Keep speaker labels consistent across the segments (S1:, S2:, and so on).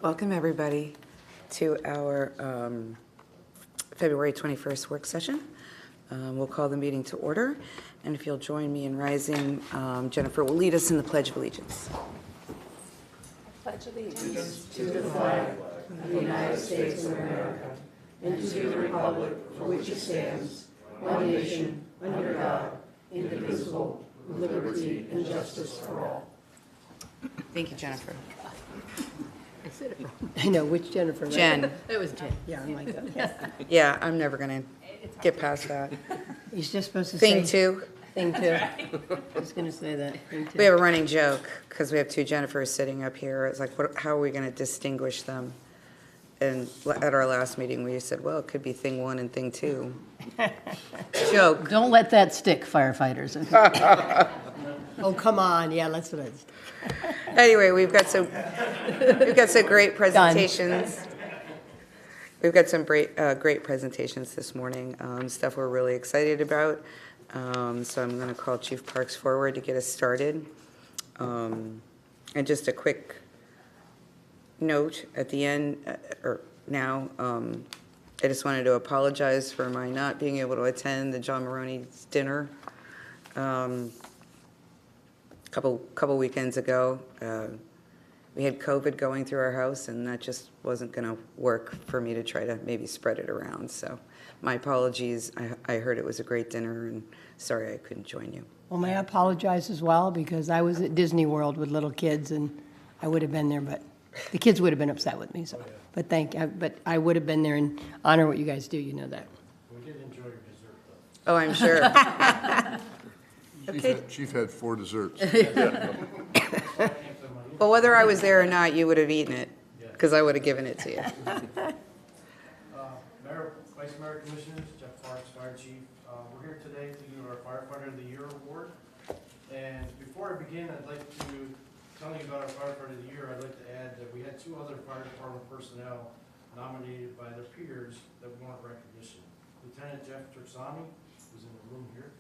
S1: Welcome, everybody, to our February 21st work session. We'll call the meeting to order, and if you'll join me in rising, Jennifer will lead us in the Pledge of Allegiance.
S2: Pledge allegiance to the flag of the United States of America and to the republic for which it stands, one nation, under God, indivisible, with liberty and justice for all.
S1: Thank you, Jennifer.
S3: I said it wrong. I know, which Jennifer? Right?
S1: Jen.
S3: It was Jen. Yeah, I'm like that.
S1: Yeah, I'm never going to get past that.
S3: You're just supposed to
S1: Thing
S3: say.
S1: two,
S3: Thing two. I was going to say that. Thing two.
S1: we have a running joke, because we have two Jennifers sitting up here. It's like, how are we going to distinguish them? And at our last meeting, we said, well, it could be thing one and thing two. Joke.
S3: Don't let that stick, firefighters. Okay? Oh, come on. Yeah, let's let it stick.
S1: Anyway, we've got some great presentations. We've got some great presentations this morning, stuff we're really excited about. So I'm going to call Chief Parks forward to get us started. And just a quick note at the end, or now, I just wanted to apologize for my not being able to attend the John Maroney's dinner. Couple weekends ago, we had COVID going through our house, and that just wasn't going to work for me to try to maybe spread it around. So my apologies. I heard it was a great dinner, and sorry I couldn't join you.
S3: Well, may I apologize as well, because I was at Disney World with little kids, and I would have been there, but the kids would have been upset with me. So, but but I would have been there and honor what you guys do. You know that.
S4: We did enjoy your dessert, though.
S1: Oh, I'm sure. Okay.
S5: Chief had 4 desserts.
S1: Well, whether I was there or not, you would have eaten it, because I would have given it to you.
S4: Mayor, Vice Mayor, Commissioners, Jeff Parks, Fire Chief, we're here today to give our Firefighter of the Year award. And before I begin, I'd like to tell you about our Firefighter of the Year. I'd like to add that we had 2 other fire department personnel nominated by their peers that warrant recognition. Lieutenant Jeff Tersani, who's in the room here.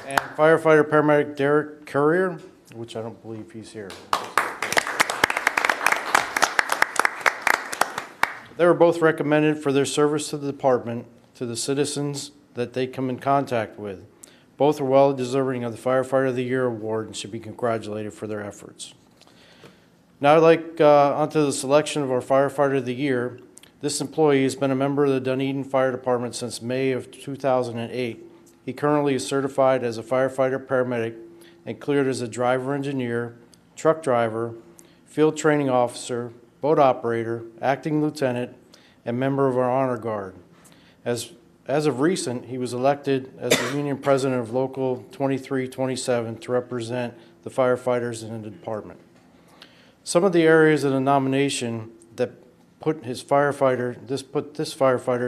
S4: And firefighter paramedic Derek Courier, which I don't believe he's here. They were both recommended for their service to the department, to the citizens that they come in contact with. Both are well deserving of the Firefighter of the Year award and should be congratulated for their efforts. Now I'd like onto the selection of our Firefighter of the Year. This employee has been a member of the Dunedin Fire Department since May of 2008. He currently is certified as a firefighter paramedic and cleared as a driver engineer, truck driver, field training officer, boat operator, acting lieutenant, and member of our honor guard. As of recent, he was elected as the union president of Local 2327 to represent the firefighters in the department. Some of the areas of the nomination that put this firefighter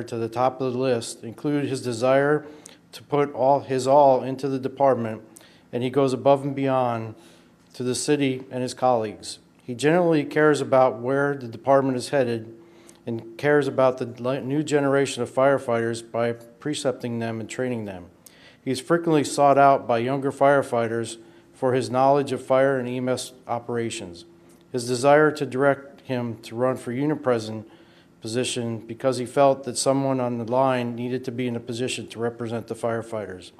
S4: to the top of the list include his desire to put his all into the department, and he goes above and beyond to the city and his colleagues. He genuinely cares about where the department is headed and cares about the new generation of firefighters by precepting them and training them. He is frequently sought out by younger firefighters for his knowledge of fire and EMS operations. His desire to direct him to run for unit president position because he felt that someone on the line needed to be in a position to represent the firefighters.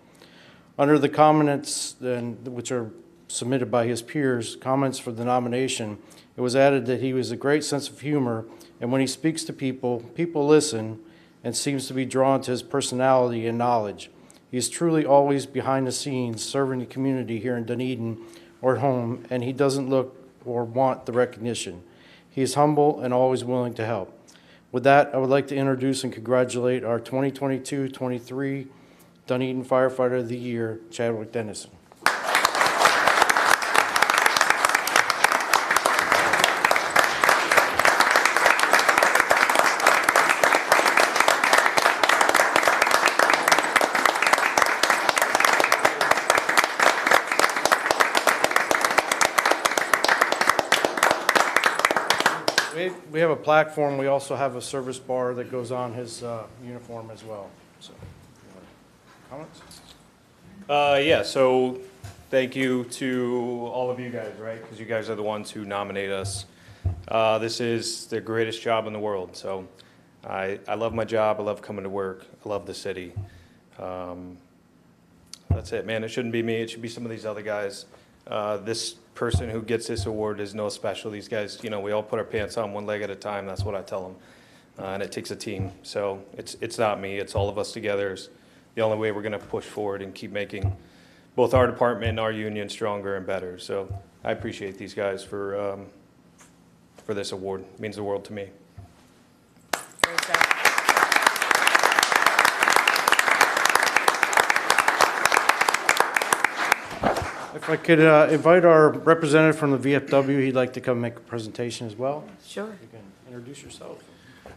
S4: Under the comments, which are submitted by his peers, comments for the nomination, it was added that he has a great sense of humor, and when he speaks to people, people listen and seems to be drawn to his personality and knowledge. He is truly always behind the scenes serving the community here in Dunedin or at home, and he doesn't look or want the recognition. He is humble and always willing to help. With that, I would like to introduce and congratulate our 2022-23 Dunedin Firefighter of the Year, Chadwick Dennison. We have a platform. We also have a service bar that goes on his uniform as well. So, comments?
S6: Yeah, so
S5: thank you to all of you guys, right? Because you guys are the ones who nominate us. This is the greatest job in the world. So I love my job. I love coming to work. I love the city. That's it, man. It shouldn't be me. It should be some of these other guys. This person who gets this award is no special. These guys, you know, we all put our pants on one leg at a time. That's what I tell them. And it takes a team. So it's not me. It's all of us together. It's the only way we're going to push forward and keep making both our department and our union stronger and better. So I appreciate these guys for this award. It means the world to me.
S1: Great job.
S4: If I could invite our representative from the VFW, he'd like to come make a presentation as well.
S1: Sure.
S4: You can introduce yourself.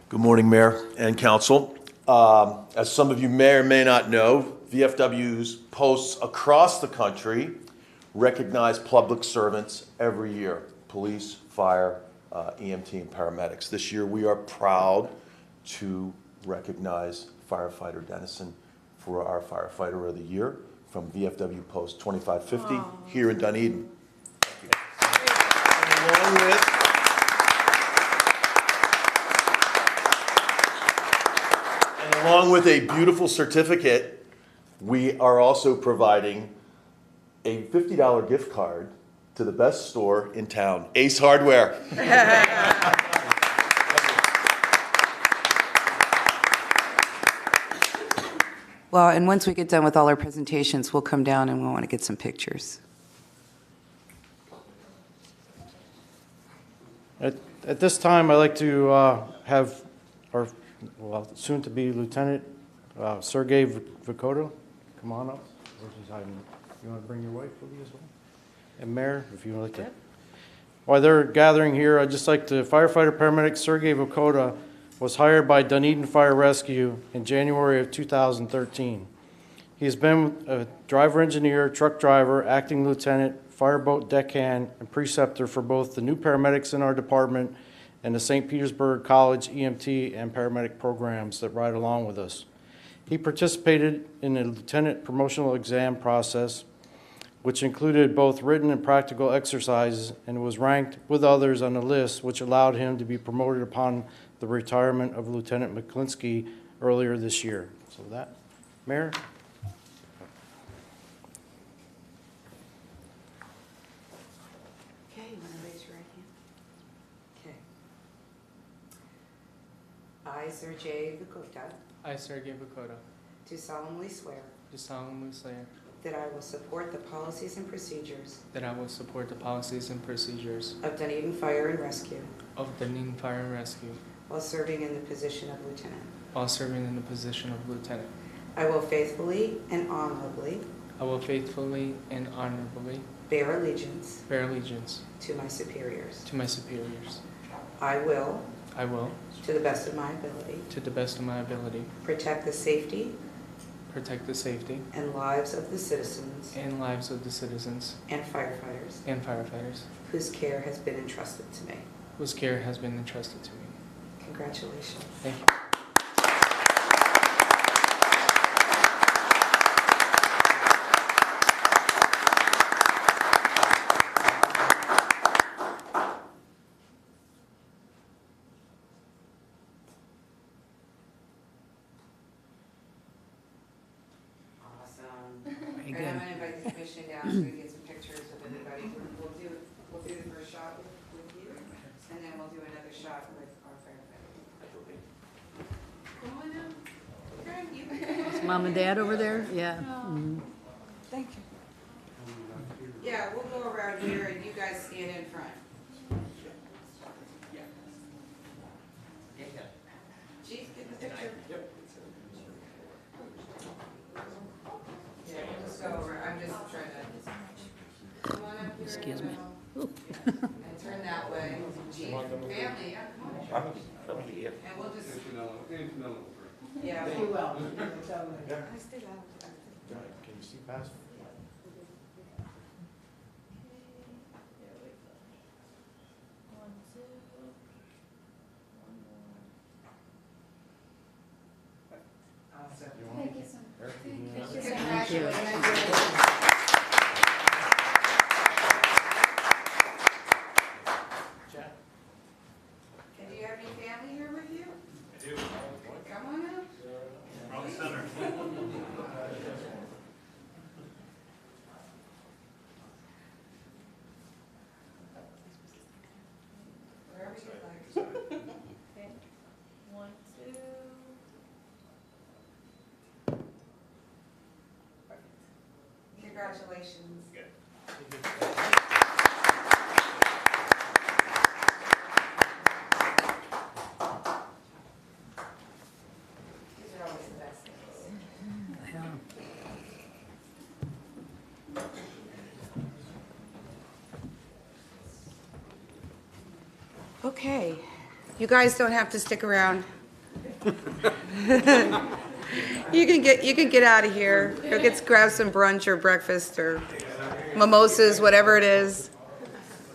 S6: Good morning, Mayor and Council. As some of you may or may not know, VFW's posts across the country recognize public servants every year, police, fire, EMT, and paramedics. This year, we are proud to recognize firefighter Dennison for our Firefighter of the Year from VFW Post 2550 here in Dunedin. And along with a beautiful certificate, we are also providing a $50 gift card to the best store in town, Ace Hardware.
S1: Well, and once we get done with all our presentations, we'll come down and we'll want to get some pictures.
S4: At this time, I'd like to have our soon-to-be Lieutenant Sergey Vokodo come on up. You want to bring your wife with you as well? And Mayor, if you would like to. While they're gathering here, I'd just like to, firefighter paramedic Sergey Vokoda was hired by Dunedin Fire Rescue in January of 2013. He has been a driver engineer, truck driver, acting lieutenant, fireboat deckhand, and preceptor for both the new paramedics in our department and the St. Petersburg College EMT and paramedic programs that ride along with us. He participated in the lieutenant promotional exam process, which included both written and practical exercises, and was ranked with others on the list, which allowed him to be promoted upon the retirement of Lieutenant McClinsky earlier this year. So that, Mayor?
S1: Okay, you want to raise your right hand? Okay. I, Sergey Vokoda,
S7: I, Sergey Vokoda,
S1: do solemnly swear
S7: do solemnly swear
S1: that I will support the policies and procedures
S7: that I will support the policies and procedures
S1: of Dunedin Fire and Rescue
S7: of the Dunedin Fire and Rescue
S1: while serving in the position of lieutenant.
S7: while serving in the position of lieutenant.
S1: I will faithfully and honorably
S7: I will faithfully and honorably
S1: bear allegiance
S7: bear allegiance
S1: to my superiors.
S7: to my superiors.
S1: I will,
S7: I will,
S1: to the best of my ability,
S7: to the best of my ability,
S1: protect the safety
S7: protect the safety
S1: and lives of the citizens
S7: and lives of the citizens
S1: and firefighters
S7: and firefighters
S1: whose care has been entrusted to me.
S7: whose care has been entrusted to me.
S1: Congratulations.
S7: Thank you.
S1: Awesome.
S3: Very
S1: All right,
S3: good.
S1: I'm going to invite the commission down so we can get some pictures of everybody. We'll do the first shot with you, and then we'll do another shot with our firefighter. Come on now. Greg, you.
S3: Is Mom and Dad over there? Yeah.
S1: Thank you. Yeah, we'll go around here and you guys stand in front. Chief, get the picture. Yeah, we'll just go over, I'm just trying to. Come on up here.
S3: Excuse me.
S1: And turn that way. Chief, family, yeah, come on. And we'll just. Yeah.
S3: You will.
S1: I stayed out.
S4: Can you see past?
S1: Awesome.
S3: Thank you.
S1: Congratulations. These are always the best things. Okay, you guys don't have to stick around. You can get out of here. Go grab some brunch or breakfast or mimosas, whatever it is.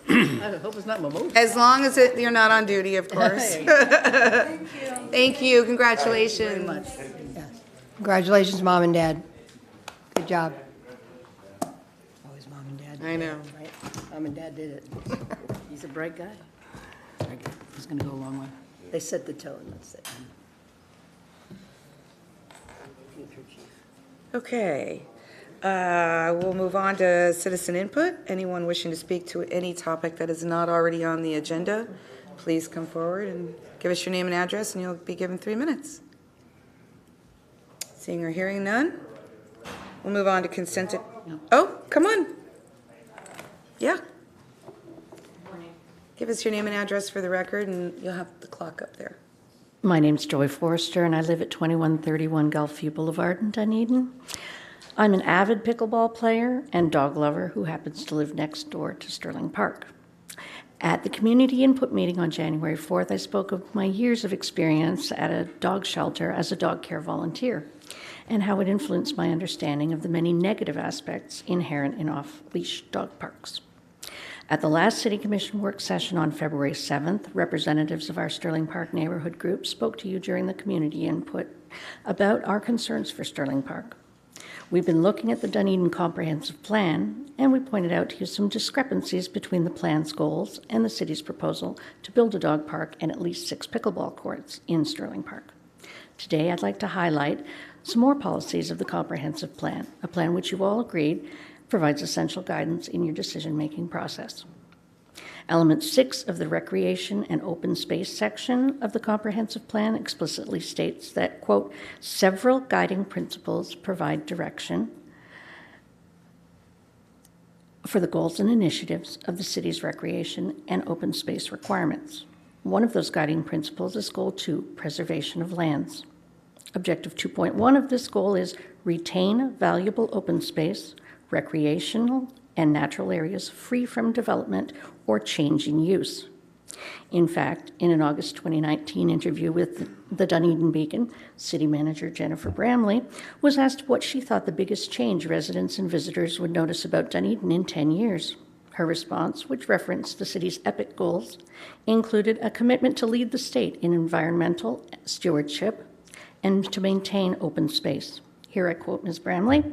S2: I hope it's not mimosa.
S1: As long as you're not on duty, of course. Thank you. Congratulations.
S2: Very much.
S3: Yes. Congratulations, Mom and Dad. Good job. Always Mom and Dad.
S1: I know.
S3: Right? Mom and Dad did it.
S2: He's a bright guy.
S3: He's going to go a long way.
S2: They set the tone, let's say. Future chief.
S1: Okay. We'll move on to citizen input. Anyone wishing to speak to any topic that is not already on the agenda, please come forward and give us your name and address, and you'll be given 3 minutes. Seeing or hearing none, we'll move on to consent. Oh, come on. Yeah. Give us your name and address for the record, and you'll have the clock up there.
S8: My name's Joy Forrester, and I live at 2131 Gulfview Boulevard in Dunedin. I'm an avid pickleball player and dog lover who happens to live next door to Sterling Park. At the community input meeting on January 4th, I spoke of my years of experience at a dog shelter as a dog care volunteer and how it influenced my understanding of the many negative aspects inherent in off-leash dog parks. At the last City Commission work session on February 7th, representatives of our Sterling Park neighborhood group spoke to you during the community input about our concerns for Sterling Park. We've been looking at the Dunedin Comprehensive Plan, and we pointed out to you some discrepancies between the plan's goals and the city's proposal to build a dog park and at least 6 pickleball courts in Sterling Park. Today, I'd like to highlight some more policies of the Comprehensive Plan, a plan which you all agreed provides essential guidance in your decision-making process. Element 6 of the Recreation and Open Space section of the Comprehensive Plan explicitly states that, quote, several guiding principles provide direction for the goals and initiatives of the city's recreation and open space requirements. One of those guiding principles is Goal 2, Preservation of Lands. Objective 2.1 of this goal is retain valuable open space, recreational and natural areas free from development or change in use. In fact, in an August 2019 interview with the Dunedin Beacon, City Manager Jennifer Bramley was asked what she thought the biggest change residents and visitors would notice about Dunedin in 10 years. Her response, which referenced the city's EPIC goals, included a commitment to lead the state in environmental stewardship and to maintain open space. Here I quote Ms. Bramley.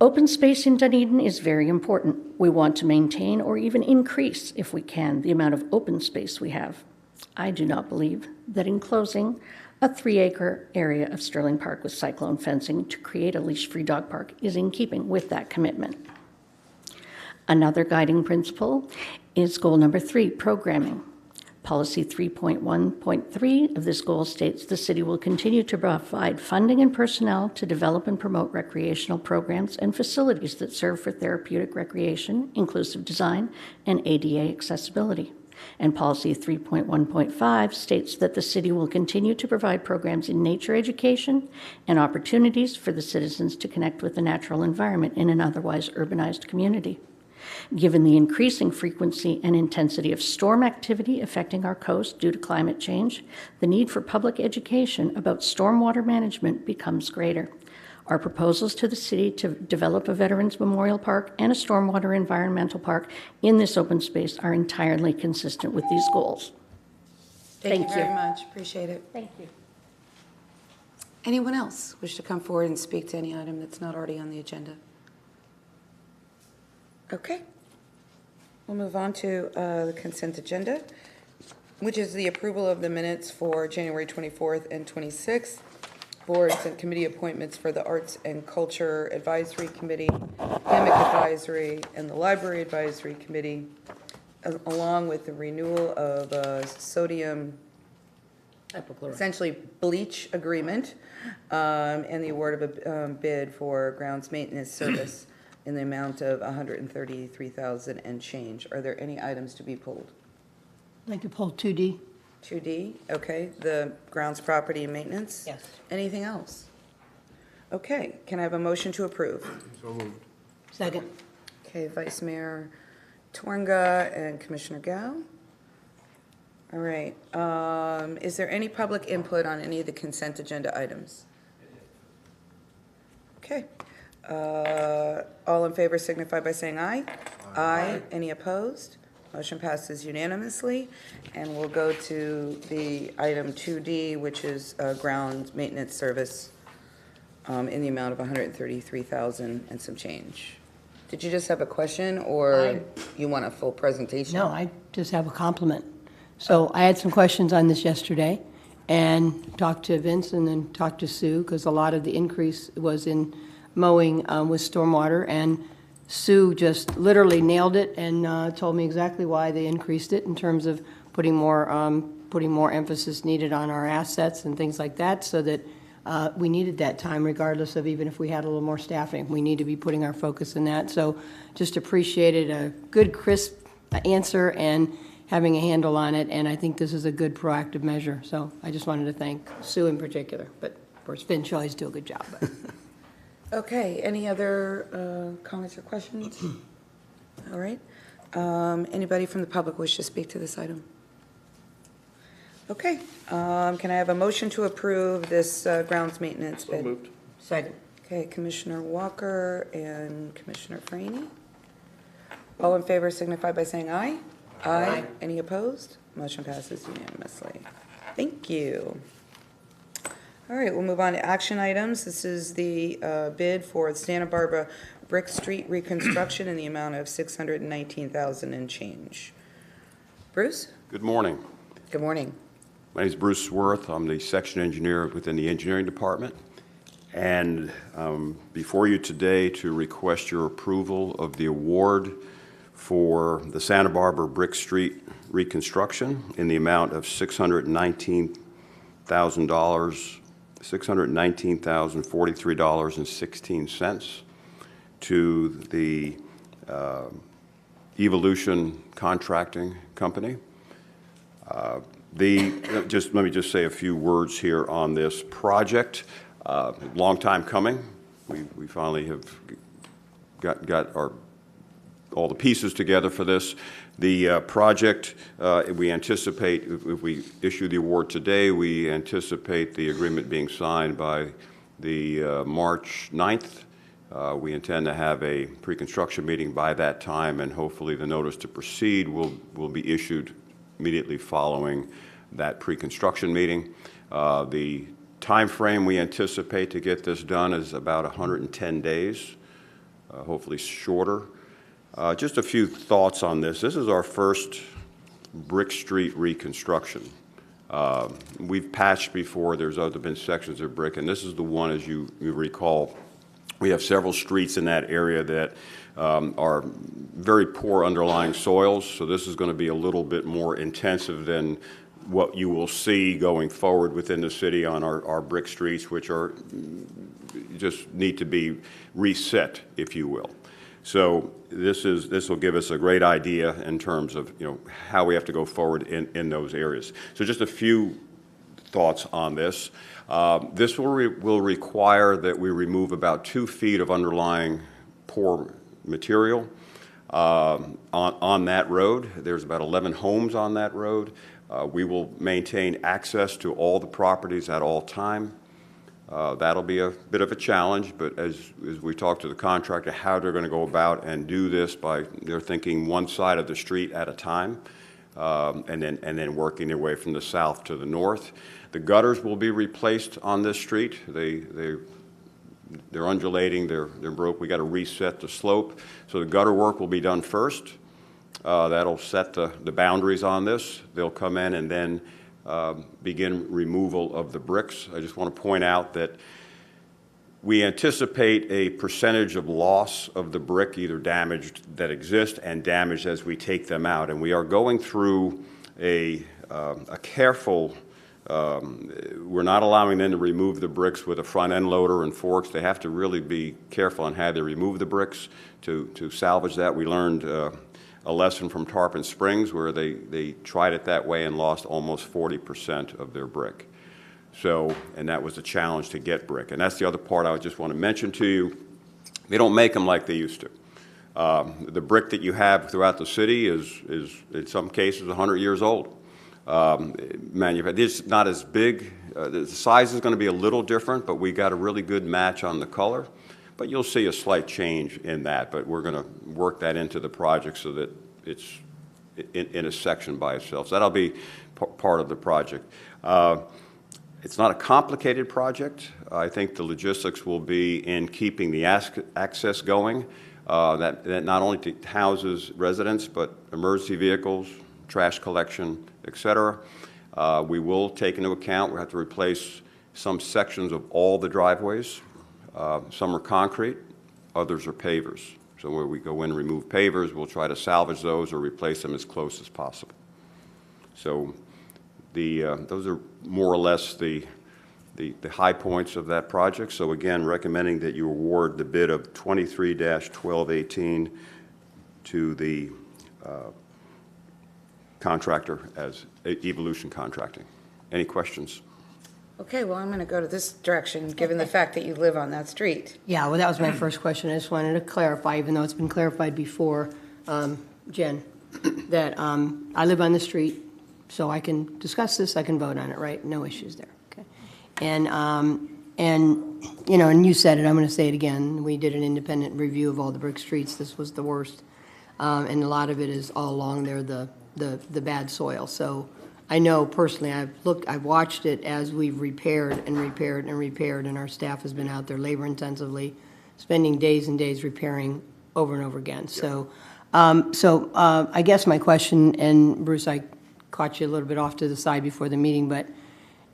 S8: Open space in Dunedin is very important. We want to maintain or even increase, if we can, the amount of open space we have. I do not believe that enclosing a 3-acre area of Sterling Park with cyclone fencing to create a leash-free dog park is in keeping with that commitment. Another guiding principle is goal number 3, programming. Policy 3.1.3 of this goal states the city will continue to provide funding and personnel to develop and promote recreational programs and facilities that serve for therapeutic recreation, inclusive design, and ADA accessibility. And Policy 3.1.5 states that the city will continue to provide programs in nature education and opportunities for the citizens to connect with the natural environment in an otherwise urbanized community. Given the increasing frequency and intensity of storm activity affecting our coast due to climate change, the need for public education about stormwater management becomes greater. Our proposals to the city to develop a Veterans Memorial Park and a stormwater environmental park in this open space are entirely consistent with these goals.
S1: Thank you very much. Appreciate it.
S8: Thank you.
S1: Anyone else wish to come forward and speak to any item that's not already on the agenda? Okay. We'll move on to the consent agenda, which is the approval of the minutes for January 24th and 26th, boards and committee appointments for the Arts and Culture Advisory Committee, Hammock Advisory, and the Library Advisory Committee, along with the renewal of sodium essentially bleach agreement, and the award of a bid for grounds maintenance service in the amount of $133,000 and change. Are there any items to be pulled?
S3: I'd like to pull 2D.
S1: 2D, okay, the grounds property and maintenance?
S3: Yes.
S1: Anything else? Okay, can I have a motion to approve?
S3: Second.
S1: Okay, Vice Mayor Tornga and Commissioner Gao. All right, is there any public input on any of the consent agenda items? Okay, all in favor signify by saying aye. Aye. Any opposed? Motion passes unanimously, and we'll go to the item 2D, which is ground maintenance service in the amount of $133,000 and some change. Did you just have a question, or you want a full presentation?
S3: No, I just have a compliment. So I had some questions on this yesterday, and talked to Vince and then talked to Sue, because a lot of the increase was in mowing with stormwater, and Sue just literally nailed it and told me exactly why they increased it in terms of putting more emphasis needed on our assets and things like that, so that we needed that time regardless of even if we had a little more staffing. We need to be putting our focus in that. So just appreciated a good, crisp answer and having a handle on it, and I think this is a good proactive measure. So I just wanted to thank Sue in particular, but of course Vince always do a good job. But.
S1: Okay, any other comments or questions? All right. Anybody from the public wish to speak to this item? Okay, can I have a motion to approve this grounds maintenance bid?
S6: So moved.
S3: Second.
S1: Okay, Commissioner Walker and Commissioner Franny. All in favor signify by saying aye. Aye. Any opposed? Motion passes unanimously. Thank you. All right, we'll move on to action items. This is the bid for the Santa Barbara Brick Street reconstruction in the amount of $619,000 and change. Bruce?
S9: Good morning.
S1: Good morning.
S9: My name is Bruce Worth. I'm the section engineer within the engineering department. And before you today to request your approval of the award for the Santa Barbara Brick Street reconstruction in the amount of $619,043.16 to the Evolution Contracting Company. Let me just say a few words here on this project. Long time coming. We finally have got all the pieces together for this. The project, we anticipate, if we issue the award today, we anticipate the agreement being signed by the March 9th. We intend to have a pre-construction meeting by that time, and hopefully the notice to proceed will be issued immediately following that pre-construction meeting. The time frame we anticipate to get this done is about 110 days, hopefully shorter. Just a few thoughts on this. This is our first Brick Street reconstruction. We've patched before. There's been sections of brick, and this is the one, as you recall. We have several streets in that area that are very poor underlying soils, so this is going to be a little bit more intensive than what you will see going forward within the city on our brick streets, which are just need to be reset, if you will. So this will give us a great idea in terms of how we have to go forward in those areas. So just a few thoughts on this. This will require that we remove about 2 feet of underlying poor material on that road. There's about 11 homes on that road. We will maintain access to all the properties at all time. That'll be a bit of a challenge, but as we talk to the contractor, how they're going to go about and do this they're thinking one side of the street at a time, and then working their way from the south to the north. The gutters will be replaced on this street. They're undulating, they're broke. We got to reset the slope. So the gutter work will be done first. That'll set the boundaries on this. They'll come in and then begin removal of the bricks. I just want to point out that we anticipate a percentage of loss of the brick, either damaged that exist and damaged as we take them out. And we are going through a careful We're not allowing them to remove the bricks with a front-end loader and forks. They have to really be careful on how they remove the bricks to salvage that. We learned a lesson from Tarpon Springs where they tried it that way and lost almost 40% of their brick. So, and that was a challenge to get brick. And that's the other part I just want to mention to you. They don't make them like they used to. The brick that you have throughout the city is in some cases 100 years old. It's not as big. The size is going to be a little different, but we got a really good match on the color. But you'll see a slight change in that, but we're going to work that into the project so that it's in a section by itself. So that'll be part of the project. It's not a complicated project. I think the logistics will be in keeping the access going. That not only houses residents, but emergency vehicles, trash collection, et cetera. We will take into account, we have to replace some sections of all the driveways. Some are concrete, others are pavers. So where we go in and remove pavers, we'll try to salvage those or replace them as close as possible. So those are more or less the high points of that project. So again, recommending that you award the bid of 23-1218 to the contractor as Evolution Contracting. Any questions?
S1: Okay, well, I'm going to go to this direction, given the fact that you live on that street.
S3: Yeah, well, that was my first question. I just wanted to clarify, even though it's been clarified before, Jen, that I live on the street, so I can discuss this, I can vote on it, right? No issues there, okay? And you know, and you said it, I'm going to say it again. We did an independent review of all the brick streets. This was the worst. And a lot of it is all along there, the bad soil. So I know personally, I've watched it as we've repaired and repaired and repaired, and our staff has been out there labor intensively, spending days and days repairing over and over again. So, I guess my question, and Bruce, I caught you a little bit off to the side before the meeting, but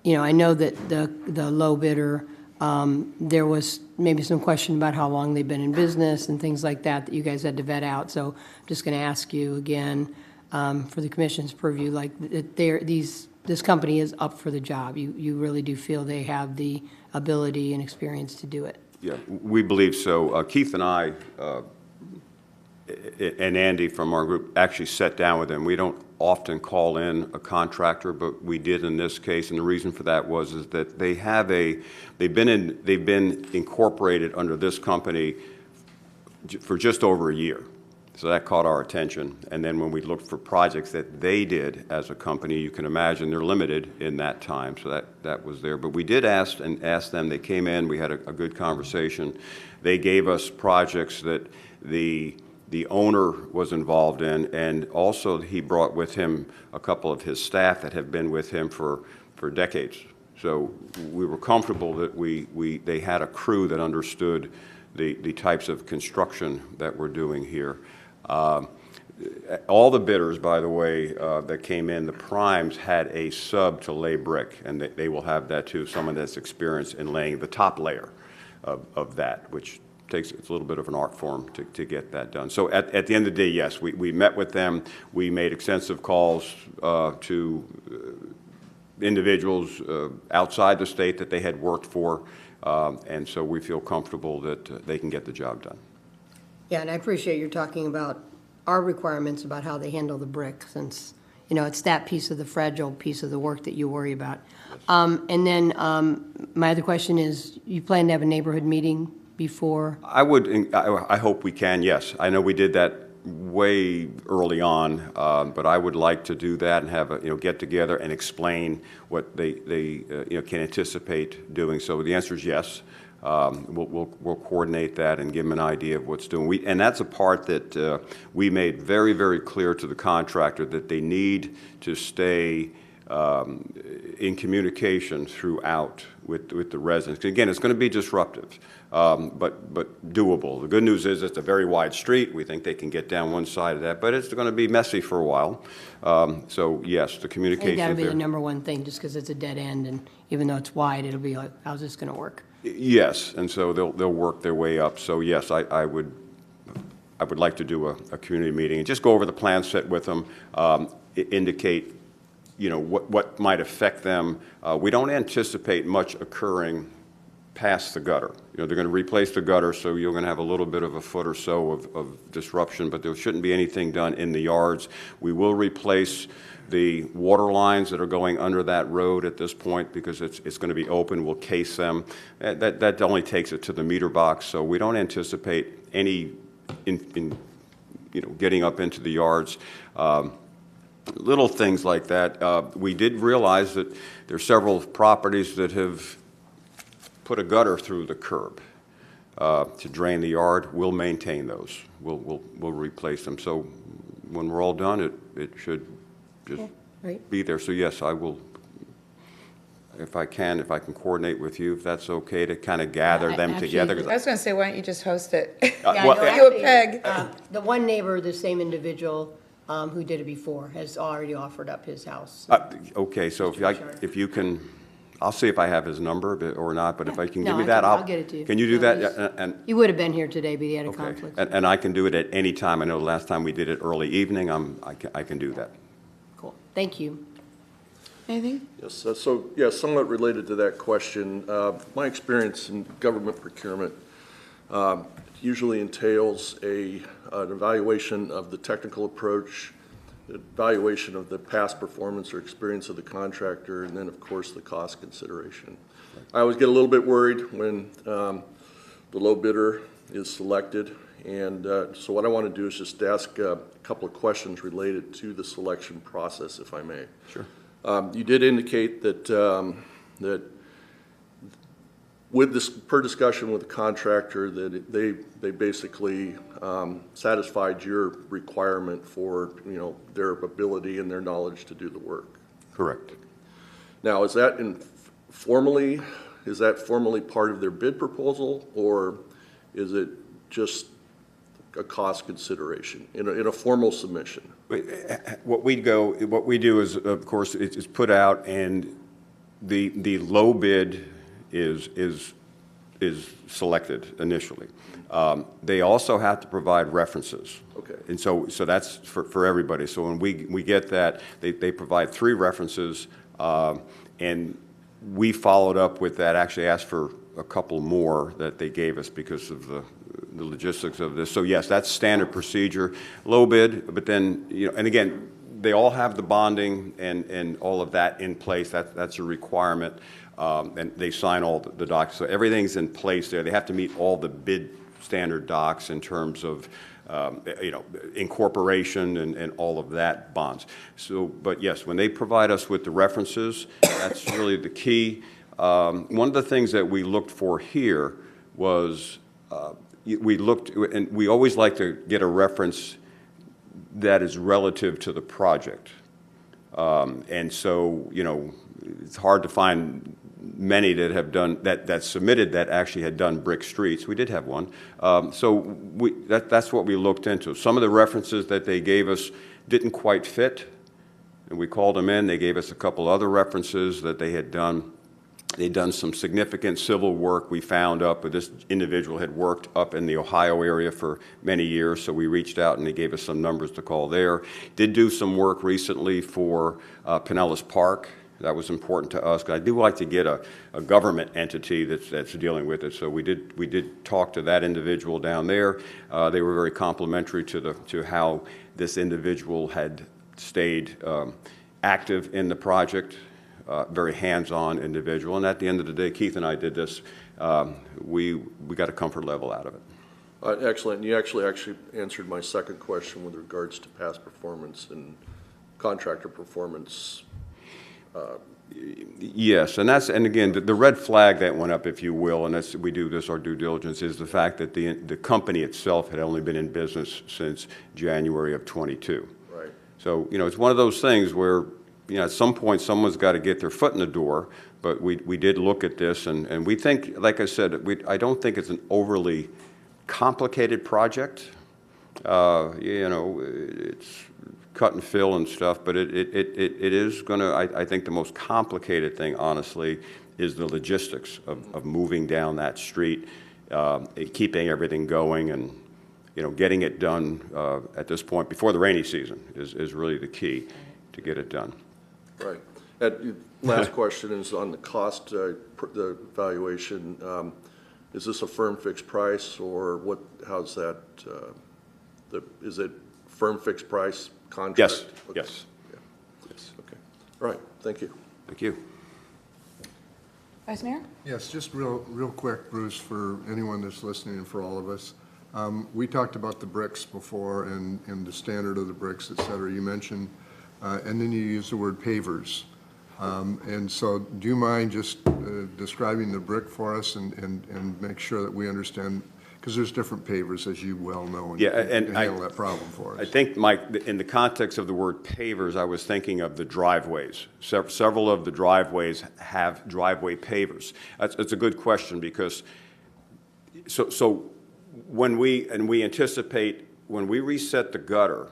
S3: you know, I know that the low bidder, there was maybe some question about how long they've been in business and things like that you guys had to vet out. So I'm just going to ask you again, for the commission's purview, like this company is up for the job. You really do feel they have the ability and experience to do it?
S9: Yeah, we believe so. Keith and I and Andy from our group actually sat down with them. We don't often call in a contractor, but we did in this case, and the reason for that is that they've been incorporated under this company for just over a year. So that caught our attention. And then when we looked for projects that they did as a company, you can imagine they're limited in that time. So that was there. But we did ask them. They came in. We had a good conversation. They gave us projects that the owner was involved in, and also he brought with him a couple of his staff that have been with him for decades. So we were comfortable that they had a crew that understood the types of construction that we're doing here. All the bidders, by the way, that came in, the primes had a sub to lay brick, and they will have that too, someone that's experienced in laying the top layer of that, which it's a little bit of an art form to get that done. So at the end of the day, yes, we met with them. We made extensive calls to individuals outside the state that they had worked for, and so we feel comfortable that they can get the job done.
S3: Yeah, and I appreciate you're talking about our requirements about how they handle the brick, since, you know, it's that piece of the fragile piece of the work that you worry about. And then my other question is, you plan to have a neighborhood meeting before?
S9: I hope we can, yes. I know we did that way early on, but I would like to do that and have a get together and explain what they can anticipate doing. So the answer is yes. We'll coordinate that and give them an idea of what's doing. And that's a part that we made very, very clear to the contractor, that they need to stay in communication throughout with the residents. Again, it's going to be disruptive, but doable. The good news is it's a very wide street. We think they can get down one side of that, but it's going to be messy for a while. So yes, the communication. I think
S3: that'll be the number one thing, just because it's a dead end, and even though it's wide, it'll be like, how's this going to work?
S9: Yes, and so they'll work their way up. So yes, I would like to do a community meeting and just go over the plan set with them, indicate you know, what might affect them. We don't anticipate much occurring past the gutter. You know, they're going to replace the gutter, so you're going to have a little bit of a foot or so of disruption, but there shouldn't be anything done in the yards. We will replace the water lines that are going under that road at this point because it's going to be open. We'll case them. That only takes it to the meter box, so we don't anticipate any you know, getting up into the yards. Little things like that. We did realize that there are several properties that have put a gutter through the curb to drain the yard. We'll maintain those. We'll replace them. So when we're all done, it should just
S3: Right.
S9: be there. So yes, I will, if I can coordinate with you, if that's okay, to kind of gather them
S3: Actually,
S9: together.
S1: I was going to say, why don't you just host it?
S3: Yeah,
S9: well,
S3: no,
S1: You a
S3: actually,
S1: peg.
S3: The one neighbor, the same individual who did it before, has already offered up his house.
S9: Okay, so
S3: Mr.
S9: if you can, I'll see if I have his number or not, but if I can
S3: No,
S9: give you
S3: I
S9: that,
S3: can- I'll get it to you.
S9: Can you do
S3: No,
S9: that?
S3: he's-
S9: And
S3: He would have been here today, but he had a
S9: okay,
S3: conflict.
S9: and I can do it at any time. I know the last time we did it early evening. I can do that.
S3: Cool. Thank you.
S1: Anything?
S10: Yes, so, yeah, somewhat related to that question, my experience in government procurement usually entails an evaluation of the technical approach, evaluation of the past performance or experience of the contractor, and then, of course, the cost consideration. I always get a little bit worried when the low bidder is selected, and so what I want to do is just ask a couple of questions related to the selection process, if I may.
S9: Sure.
S10: You did indicate that, that with this, per discussion with the contractor, that they basically satisfied your requirement for, you know, their ability and their knowledge to do the work.
S9: Correct.
S10: Now, is that formally part of their bid proposal, or is it just a cost consideration in a formal submission?
S9: What we do is, of course, it's put out, and the low bid is selected initially. They also have to provide references.
S10: Okay.
S9: And so that's for everybody. So when we get that, they provide 3 references, and we followed up with that, actually asked for a couple more that they gave us because of the logistics of this. So yes, that's standard procedure, low bid, but then, you know, and again, they all have the bonding and all of that in place. That's a requirement, and they sign all the docs. So everything's in place there. They have to meet all the bid standard docs in terms of, you know, incorporation and all of that bonds. So, but yes, when they provide us with the references, that's really the key. One of the things that we looked for here was we looked, and we always like to get a reference that is relative to the project. And so, you know, it's hard to find many that have done, that submitted that actually had done brick streets. We did have one. So that's what we looked into. Some of the references that they gave us didn't quite fit, and we called them in. They gave us a couple other references that they had done. They'd done some significant civil work we found up, but this individual had worked up in the Ohio area for many years, so we reached out and they gave us some numbers to call there. Did do some work recently for Pinellas Park. That was important to us, because I do like to get a government entity that's dealing with it. So we did talk to that individual down there. They were very complimentary to how this individual had stayed active in the project. Very hands-on individual, and at the end of the day, Keith and I did this. We got a comfort level out of it.
S10: Excellent. You actually answered my second question with regards to past performance and contractor performance.
S9: Yes, and again, the red flag that went up, if you will, and we do this, our due diligence, is the fact that the company itself had only been in business since January of 22.
S10: Right.
S9: So, you know, it's one of those things where, you know, at some point someone's got to get their foot in the door, but we did look at this, and we think, like I said, I don't think it's an overly complicated project. You know, it's cut and fill and stuff, but it is going to, I think the most complicated thing, honestly, is the logistics of moving down that street, keeping everything going, and, you know, getting it done at this point before the rainy season is really the key to get it done.
S10: Right. Last question is on the cost, the valuation. Is this a firm fixed price, or what, how's that, is it firm fixed price contract?
S9: Yes,
S10: Okay.
S9: yes.
S10: Yeah.
S9: Yes.
S10: Okay. All right, thank you.
S9: Thank you.
S1: Vice Mayor?
S11: Yes, just real quick, Bruce, for anyone that's listening and for all of us. We talked about the bricks before and the standard of the bricks, et cetera. You mentioned, and then you used the word pavers. And so do you mind just describing the brick for us and make sure that we understand, because there's different pavers, as you well know, and
S9: Yeah, and
S11: handle that problem for us.
S9: I think, Mike, in the context of the word pavers, I was thinking of the driveways. Several of the driveways have driveway pavers. That's a good question, because so when we anticipate, when we reset the gutter,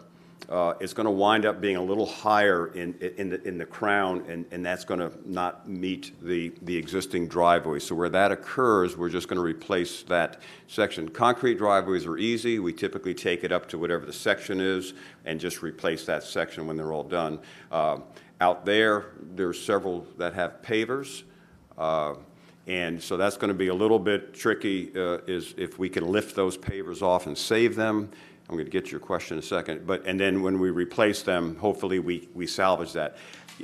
S9: it's going to wind up being a little higher in the crown, and that's going to not meet the existing driveway. So where that occurs, we're just going to replace that section. Concrete driveways are easy. We typically take it up to whatever the section is and just replace that section when they're all done. Out there's several that have pavers. And so that's going to be a little bit tricky is if we can lift those pavers off and save them. I'm going to get to your question in a second. And then when we replace them, hopefully we salvage that.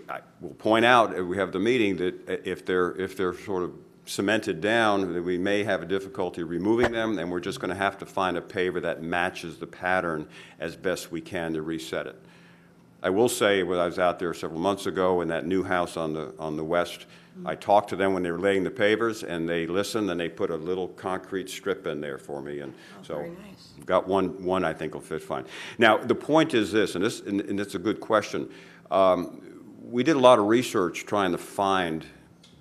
S9: I will point out, we have the meeting, that if they're sort of cemented down, that we may have a difficulty removing them, and we're just going to have to find a paver that matches the pattern as best we can to reset it. I will say, when I was out there several months ago in that new house on the west, I talked to them when they were laying the pavers, and they listened, and they put a little concrete strip in there for me, and so got one I think will fit fine. Now the point is this, and it's a good question. We did a lot of research trying to find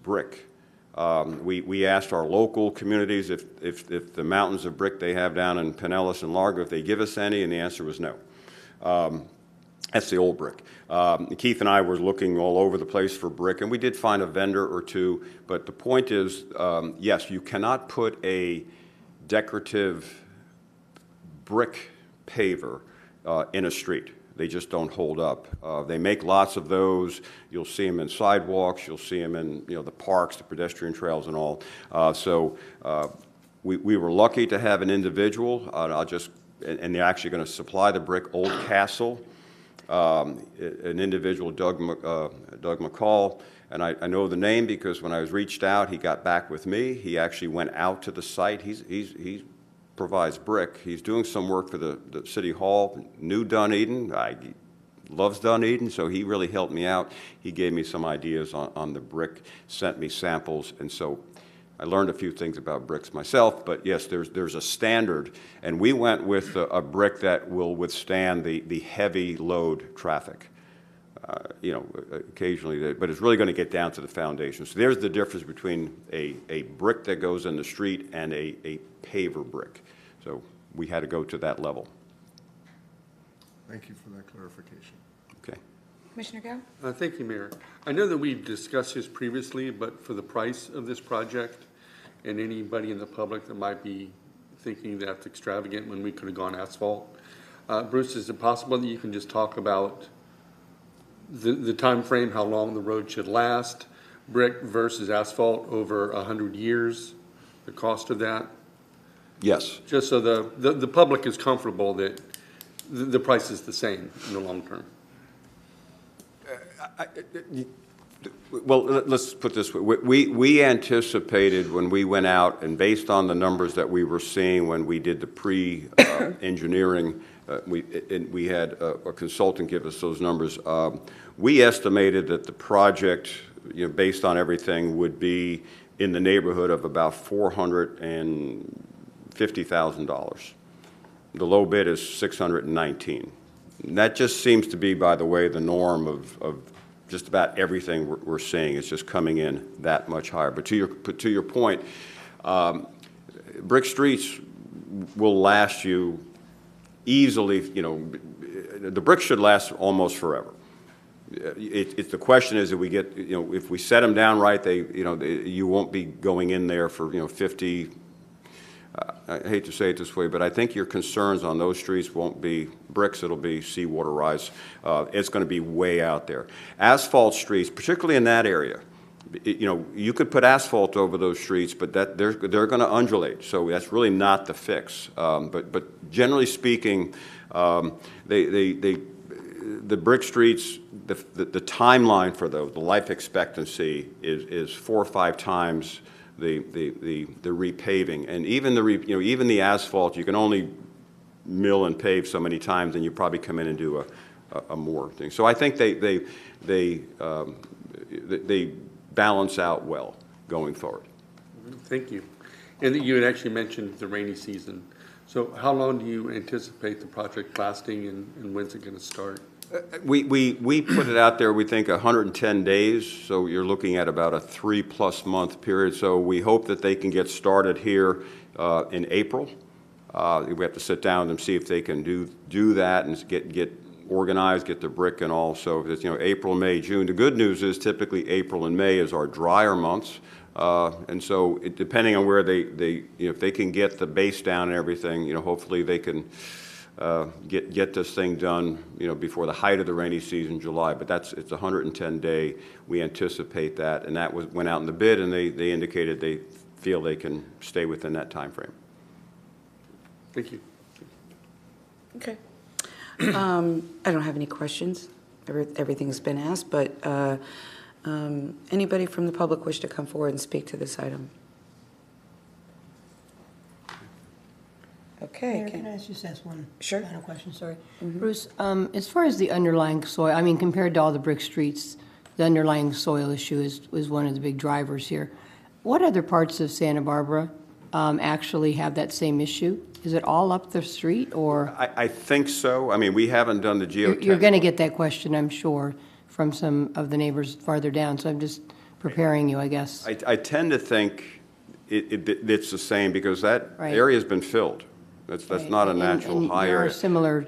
S9: brick. We asked our local communities if the mountains of brick they have down in Pinellas and Largo, if they give us any, and the answer was no. That's the old brick. Keith and I were looking all over the place for brick, and we did find a vendor or two, but the point is, yes, you cannot put a decorative brick paver in a street. They just don't hold up. They make lots of those. You'll see them in sidewalks. You'll see them in the parks, the pedestrian trails, and all. We were lucky to have an individual. And they're actually going to supply the brick. Old Castle, an individual, Doug McCall, and I know the name because when I was reached out, he got back with me. He actually went out to the site. He provides brick. He's doing some work for the City Hall, New Dunedin. He loves Dunedin, so he really helped me out. He gave me some ideas on the brick, sent me samples, and so I learned a few things about bricks myself, but yes, there's a standard, and we went with a brick that will withstand the heavy load traffic. Occasionally, but it's really going to get down to the foundation. So there's the difference between a brick that goes in the street and a paver brick. So we had to go to that level.
S11: Thank you for that clarification.
S9: Okay.
S1: Commissioner Gao?
S12: Thank you, Mayor. I know that we've discussed this previously, but for the price of this project and anybody in the public that might be thinking that's extravagant when we could have gone asphalt, Bruce, is it possible that you can just talk about the time frame, how long the road should last, brick versus asphalt over 100 years, the cost of that?
S9: Yes.
S12: Just so the public is comfortable that the price is the same in the long term.
S9: Well, let's put this way. We anticipated when we went out, and based on the numbers that we were seeing when we did the pre-engineering, we had a consultant give us those numbers. We estimated that the project, based on everything, would be in the neighborhood of about $450,000. The low bid is $619,000. That just seems to be, by the way, the norm of just about everything we're seeing. It's just coming in that much higher. But to your point, brick streets will last you easily. The brick should last almost forever. The question is, if we get, if we set them down right, you won't be going in there for 50 I hate to say it this way, but I think your concerns on those streets won't be bricks, it'll be seawater rise. It's going to be way out there. Asphalt streets, particularly in that area, you could put asphalt over those streets, but they're going to undulate, so that's really not the fix. But generally speaking, the brick streets, the timeline for those, the life expectancy is 4 or 5 times the repaving, and even the asphalt, you can only mill and pave so many times, and you probably come in and do a more thing. So I think they balance out well going forward.
S12: Thank you. And you had actually mentioned the rainy season. So how long do you anticipate the project lasting, and when's it going to start?
S9: We put it out there, we think 110 days, so you're looking at about a 3+ month period. So we hope that they can get started here in April. We have to sit down and see if they can do that and get organized, get the brick and all. So it's, April, May, June. The good news is typically April and May is our drier months. And so depending on where if they can get the base down and everything, hopefully they can get this thing done, before the height of the rainy season, July. But it's 110 day. We anticipate that, and that went out in the bid, and they indicated they feel they can stay within that time frame.
S12: Thank you.
S1: Okay. I don't have any questions. Everything's been asked, but anybody from the public wish to come forward and speak to this item? Okay.
S3: Mayor, can I just ask one
S1: Sure.
S3: final question? Sorry. Bruce, as far as the underlying soil, compared to all the brick streets, the underlying soil issue is one of the big drivers here. What other parts of Santa Barbara actually have that same issue? Is it all up the street, or?
S9: I think so. We haven't done the geotech.
S3: You're going to get that question, I'm sure, from some of the neighbors farther down, so I'm just preparing you, I guess.
S9: I tend to think it's the same, because that
S3: Right.
S9: area's been filled. That's
S3: Right.
S9: not a natural
S3: and
S9: high
S3: there are
S9: area.
S3: similar,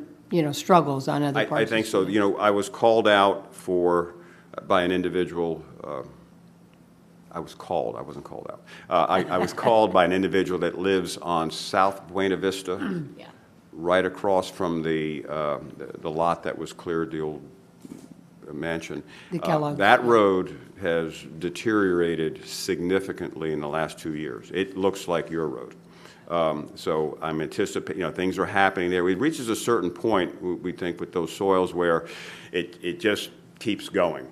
S3: struggles on other parts.
S9: I think so. I was called out by an individual. I wasn't called out. I was called by an individual that lives on South Buena Vista,
S3: Yeah.
S9: right across from the lot that was cleared, the old mansion.
S3: The Kellogg's.
S9: That road has deteriorated significantly in the last 2 years. It looks like your road. So I'm anticipating, things are happening there. It reaches a certain point, we think, with those soils where it just keeps going.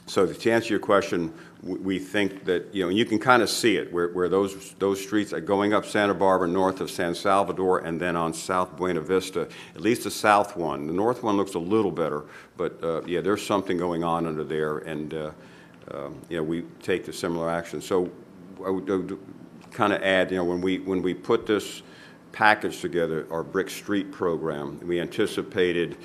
S9: So to answer your question, we think that, and you can kind of see it, where those streets are going up Santa Barbara, north of San Salvador, and then on South Buena Vista, at least the south one. The north one looks a little better, but yeah, there's something going on under there, and we take the similar action. So I would kind of add, when we put this package together, our Brick Street program, we anticipated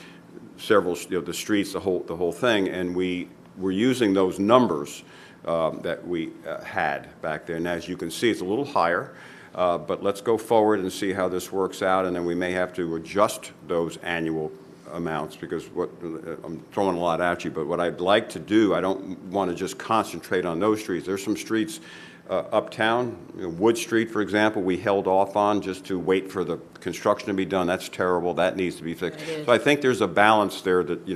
S9: several, the streets, the whole thing, and we were using those numbers that we had back there. And as you can see, it's a little higher, but let's go forward and see how this works out, and then we may have to adjust those annual amounts, because I'm throwing a lot at you, but what I'd like to do, I don't want to just concentrate on those streets. There's some streets uptown, Wood Street, for example, we held off on just to wait for the construction to be done. That's terrible. That needs to be fixed. So I think there's a balance there that,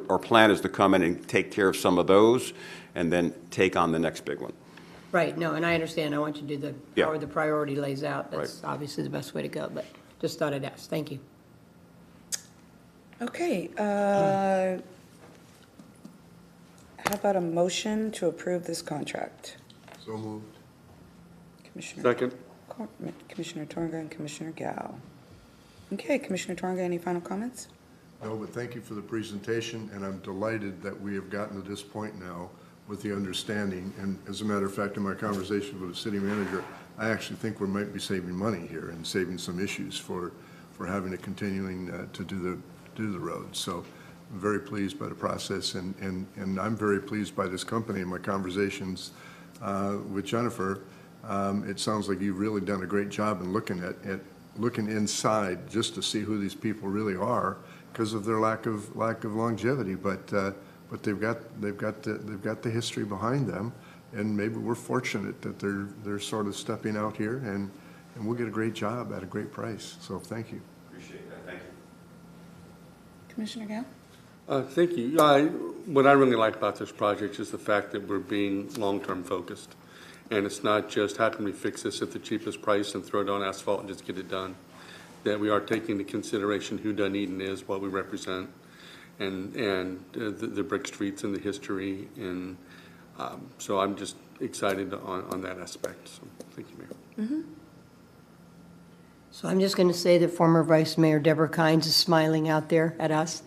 S9: our plan is to come in and take care of some of those and then take on the next big one.
S3: Right, no, and I understand. I want you to do
S9: Yeah.
S3: how the priority lays out. That's
S9: Right.
S3: obviously the best way to go, but just thought I'd ask. Thank you.
S1: Okay. How about a motion to approve this contract?
S11: So moved.
S12: Second.
S1: Commissioner Torga and Commissioner Gao. Okay, Commissioner Torga, any final comments?
S11: No, but thank you for the presentation, and I'm delighted that we have gotten to this point now with the understanding. And as a matter of fact, in my conversation with the city manager, I actually think we might be saving money here and saving some issues for having to continuing to do the road. So I'm very pleased by the process, and I'm very pleased by this company. In my conversations with Jennifer, it sounds like you've really done a great job in looking inside just to see who these people really are, because of their lack of longevity. But they've got the history behind them, and maybe we're fortunate that they're sort of stepping out here, and we'll get a great job at a great price. So thank you.
S9: Appreciate that. Thank you.
S1: Commissioner Gale?
S12: Thank you. What I really like about this project is the fact that we're being long-term focused. And it's not just how can we fix this at the cheapest price and throw it on asphalt and just get it done. That we are taking into consideration who Dunedin is, what we represent, and the brick streets and the history. And so I'm just excited on that aspect. So thank you, Mayor.
S1: Mm-hmm.
S3: So I'm just going to say that former Vice Mayor Deborah Kynes is smiling out there at us.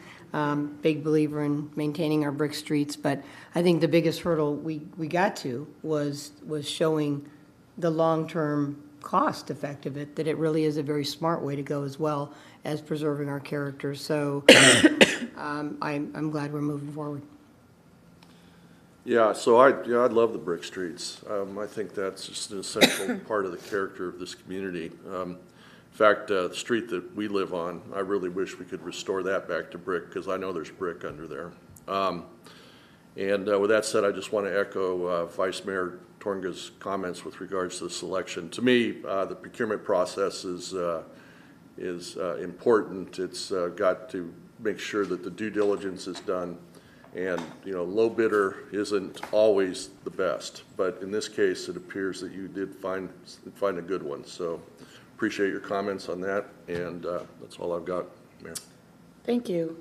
S3: Big believer in maintaining our brick streets, but I think the biggest hurdle we got to was showing the long-term cost effect of it, that it really is a very smart way to go as well as preserving our character. So I'm glad we're moving forward.
S10: Yeah, so I love the brick streets. I think that's just an essential part of the character of this community. In fact, the street that we live on, I really wish we could restore that back to brick, because I know there's brick under there. And with that said, I just want to echo Vice Mayor Tornga's comments with regards to the selection. To me, the procurement process is important. It's got to make sure that the due diligence is done. And, low bidder isn't always the best, but in this case, it appears that you did find a good one. So appreciate your comments on that, and that's all I've got, Mayor.
S1: Thank you.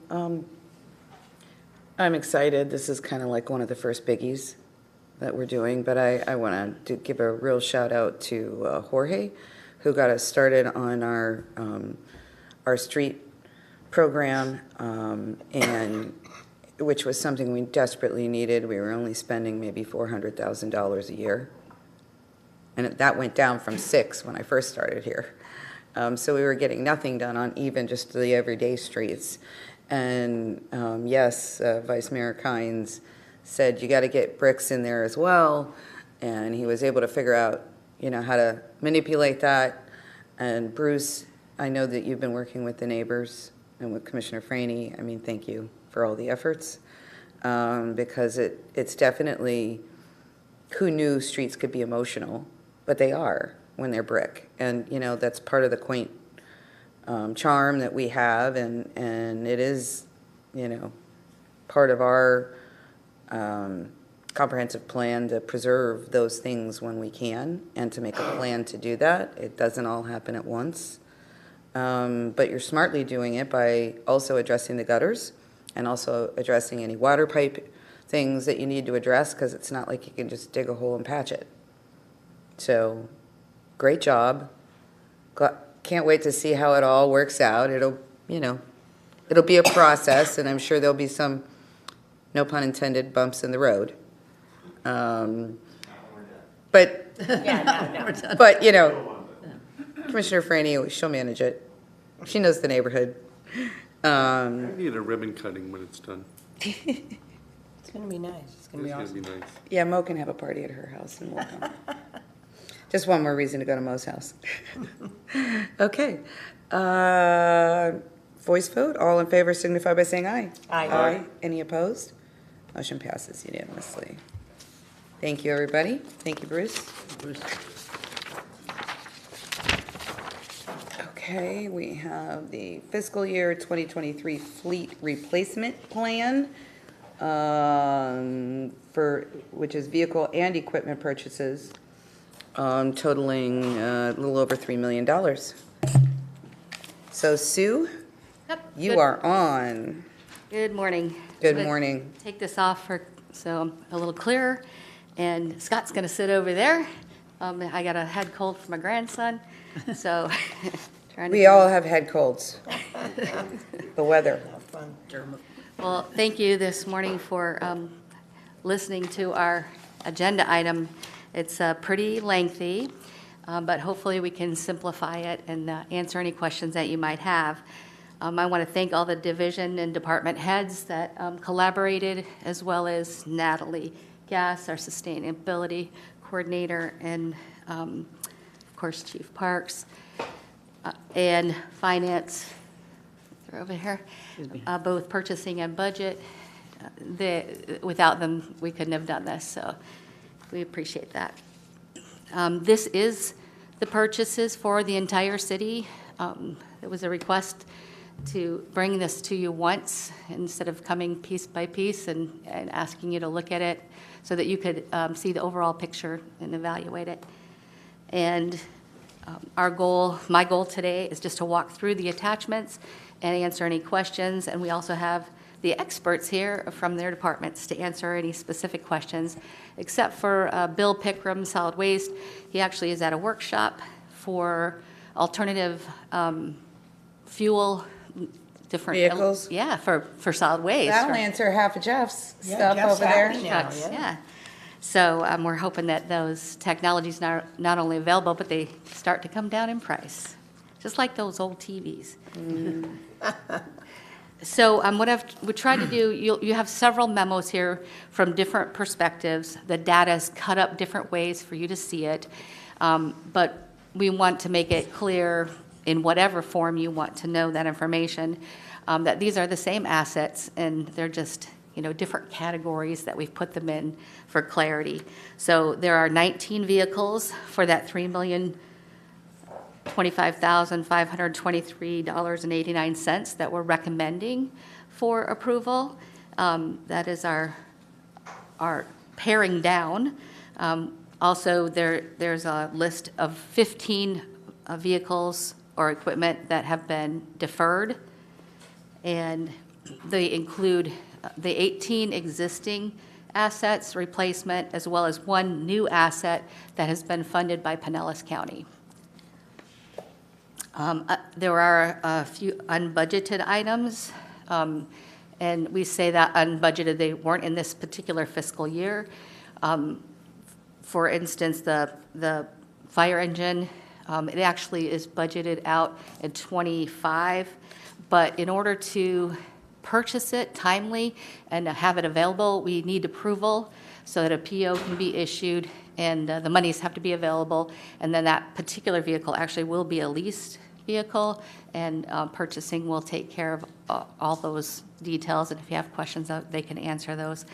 S1: I'm excited. This is kind of like one of the first biggies that we're doing, but I want to give a real shout out to Jorge, who got us started on our street program, and which was something we desperately needed. We were only spending maybe $400,000 a year. And that went down from 6 when I first started here. So we were getting nothing done on even just the everyday streets. And yes, Vice Mayor Kynes said, you got to get bricks in there as well. And he was able to figure out, how to manipulate that. And Bruce, I know that you've been working with the neighbors and with Commissioner Franey. I mean, thank you for all the efforts. Because it's definitely, who knew streets could be emotional? But they are when they're brick. And, that's part of the quaint charm that we have. And it is, part of our comprehensive plan to preserve those things when we can and to make a plan to do that. It doesn't all happen at once. But you're smartly doing it by also addressing the gutters and also addressing any water pipe things that you need to address, because it's not like you can just dig a hole and patch it. So, great job. Can't wait to see how it all works out. It'll be a process, and I'm sure there'll be some, no pun intended, bumps in the road. But, but Commissioner Franey, she'll manage it. She knows the neighborhood.
S12: I need a ribbon cutting when it's done.
S3: It's going to be nice. It's going to be awesome.
S12: It's gonna be nice.
S1: Yeah, Mo can have a party at her house, and we'll come. Just one more reason to go to Mo's house. Okay. Voice vote. All in favor signify by saying aye.
S3: Aye.
S1: Aye. Any opposed? Motion passes unanimously. Thank you, everybody. Thank you, Bruce. Okay, we have the fiscal year 2023 fleet replacement plan, which is vehicle and equipment purchases, totaling a little over $3 million. So Sue, you are on.
S13: Good morning.
S1: Good morning.
S13: Take this off so I'm a little clearer, and Scott's going to sit over there. I got a head cold from my grandson, so
S1: we all have head colds. The weather.
S13: Well, thank you this morning for listening to our agenda item. It's pretty lengthy, but hopefully we can simplify it and answer any questions that you might have. I want to thank all the division and department heads that collaborated, as well as Natalie Gass, our sustainability coordinator, and of course Chief Parks, and finance. They're over here. Both purchasing and budget. Without them, we couldn't have done this. So We appreciate that. This is the purchases for the entire city. There was a request to bring this to you once instead of coming piece by piece and asking you to look at it so that you could see the overall picture and evaluate it. And my goal today is just to walk through the attachments and answer any questions. And we also have the experts here from their departments to answer any specific questions, except for Bill Pickram, Solid Waste. He actually is at a workshop for alternative fuel, different
S1: Vehicles?
S13: Yeah, for solid waste.
S1: That'll answer half of Jeff's stuff over there.
S13: Trucks, yeah. So we're hoping that those technologies are not only available, but they start to come down in price, just like those old TVs. So what we tried to do, you have several memos here from different perspectives. The data is cut up different ways for you to see it, but we want to make it clear in whatever form you want to know that information, that these are the same assets and they're just different categories that we've put them in for clarity. So there are 19 vehicles for that $3,025,523.89 that we're recommending for approval. That is our paring down. Also, there's a list of 15 vehicles or equipment that have been deferred, and they include the 18 existing assets replacement, as well as one new asset that has been funded by Pinellas County. There are a few unbudgeted items, and we say that unbudgeted, they weren't in this particular fiscal year. For instance, the fire engine, it actually is budgeted out in '25, but in order to purchase it timely and have it available, we need approval so that a PO can be issued and the monies have to be available. And then that particular vehicle actually will be a leased vehicle, and purchasing will take care of all those details. And if you have questions, they can answer those.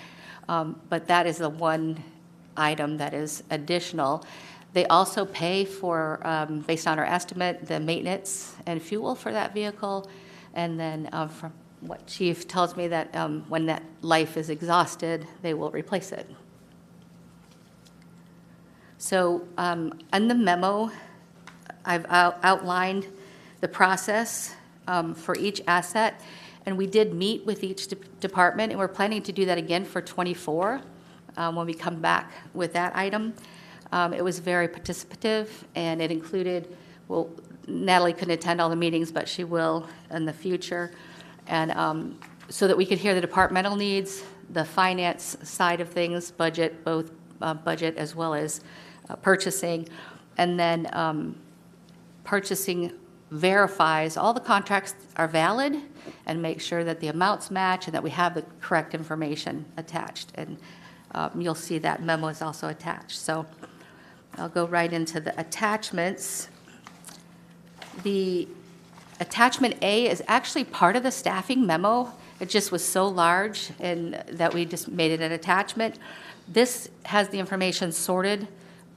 S13: But that is the one item that is additional. They also pay for, based on our estimate, the maintenance and fuel for that vehicle. And then from what Chief tells me, that when that life is exhausted, they will replace it. So in the memo, I've outlined the process for each asset, and we did meet with each department, and we're planning to do that again for '24 when we come back with that item. It was very participative, and it included, well, Natalie couldn't attend all the meetings, but she will in the future, and so that we could hear the departmental needs, the finance side of things, budget, both budget as well as purchasing, and then purchasing verifies all the contracts are valid and make sure that the amounts match and that we have the correct information attached. And you'll see that memo is also attached. So I'll go right into the attachments. The attachment A is actually part of the staffing memo. It just was so large and that we just made it an attachment. This has the information sorted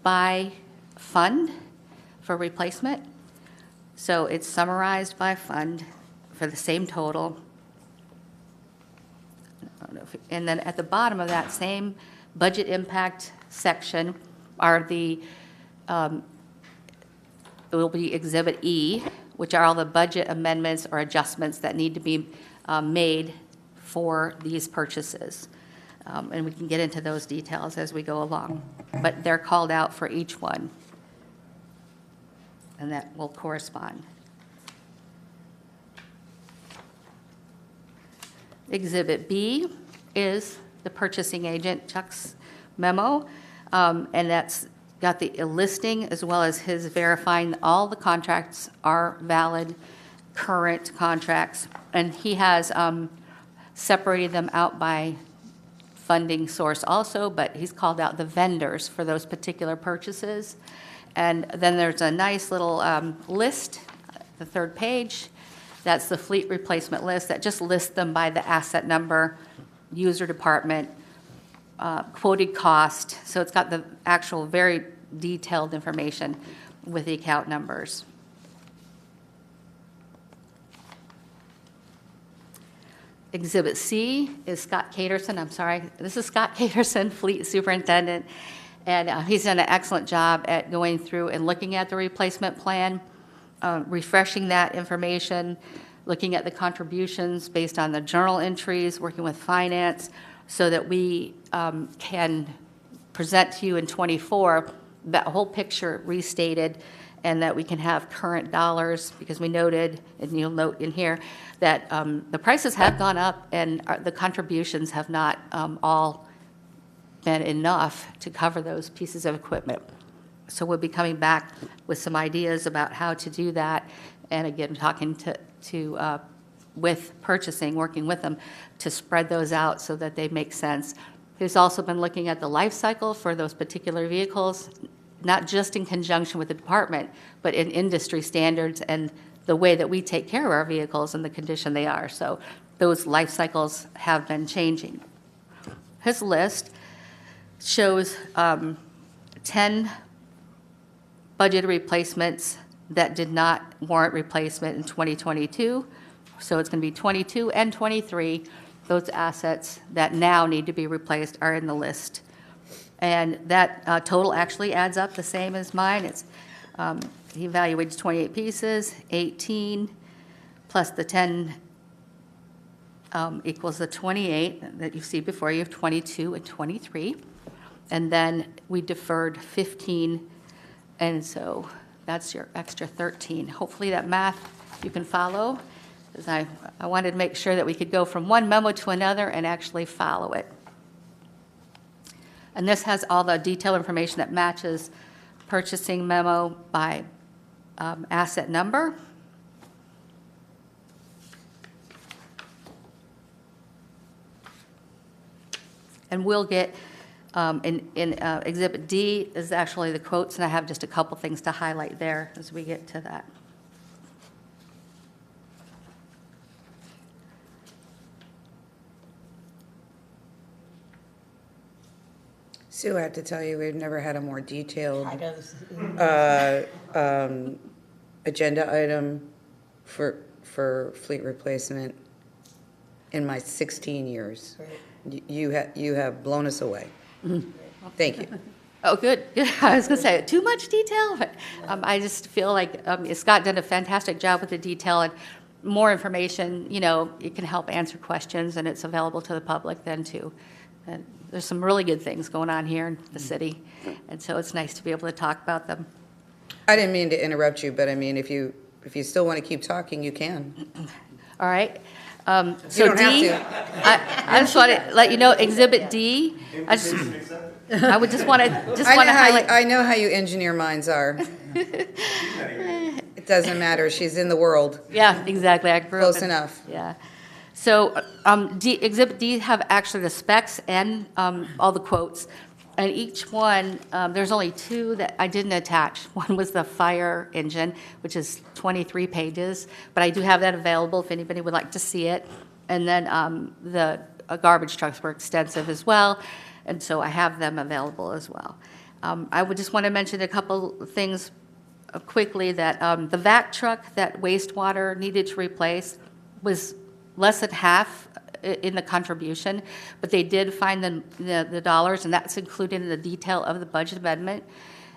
S13: by fund for replacement. So it's summarized by fund for the same total. And then at the bottom of that same budget impact section are it will be Exhibit E, which are all the budget amendments or adjustments that need to be made for these purchases. And we can get into those details as we go along. But they're called out for each one. And that will correspond. Exhibit B is the purchasing agent, Chuck's memo, and that's got the listing as well as his verifying all the contracts are valid, current contracts, and he has separated them out by funding source also, but he's called out the vendors for those particular purchases. And then there's a nice little list, the third page. That's the fleet replacement list that just lists them by the asset number, user department, quoted cost, so it's got the actual very detailed information with the account numbers. Exhibit C is Scott Caterson. I'm sorry, this is Scott Caterson, Fleet Superintendent, and he's done an excellent job at going through and looking at the replacement plan, refreshing that information, looking at the contributions based on the journal entries, working with finance, so that we can present to you in '24 that whole picture restated, and that we can have current dollars, because we noted, and you'll note in here, that the prices have gone up and the contributions have not all been enough to cover those pieces of equipment. So we'll be coming back with some ideas about how to do that, and again, talking with purchasing, working with them to spread those out so that they make sense. He's also been looking at the life cycle for those particular vehicles, not just in conjunction with the department, but in industry standards and the way that we take care of our vehicles and the condition they are. So those life cycles have been changing. His list shows 10 budgeted replacements that did not warrant replacement in 2022. So it's going to be 22 and 23. Those assets that now need to be replaced are in the list. And that total actually adds up the same as mine. It's he evaluates 28 pieces, 18 plus the 10 equals the 28 that you see before you, 22 and 23. And then we deferred 15, and so that's your extra 13. Hopefully that math you can follow, because I wanted to make sure that we could go from one memo to another and actually follow it. And this has all the detailed information that matches purchasing memo by asset number. And we'll get, in Exhibit D is actually the quotes, and I have just a couple things to highlight there as we get to that.
S1: Sue, I have to tell you, we've never had a more detailed agenda item for fleet replacement in my 16 years. You have blown us away. Thank you.
S13: Oh, good. I was going to say, too much detail, but I just feel like Scott did a fantastic job with the detail, and more information, it can help answer questions, and it's available to the public then too. And there's some really good things going on here in the city, and so it's nice to be able to talk about them.
S1: I didn't mean to interrupt you, but I mean, if you still want to keep talking, you can.
S13: All right.
S1: You
S13: So
S1: don't
S13: D, I just want to let you know, Exhibit D, I would just want to highlight.
S1: I know how you engineer minds are. It doesn't matter. She's in the world.
S13: Yeah, exactly. I grew up
S1: Close enough.
S13: Yeah. So Exhibit D have actually the specs and all the quotes. And each one, there's only two that I didn't attach. One was the fire engine, which is 23 pages, but I do have that available if anybody would like to see it. And then the garbage trucks were extensive as well, and so I have them available as well. I would just want to mention a couple things quickly, that the vac truck that wastewater needed to replace was less than half in the contribution, but they did find the dollars, and that's included in the detail of the budget amendment.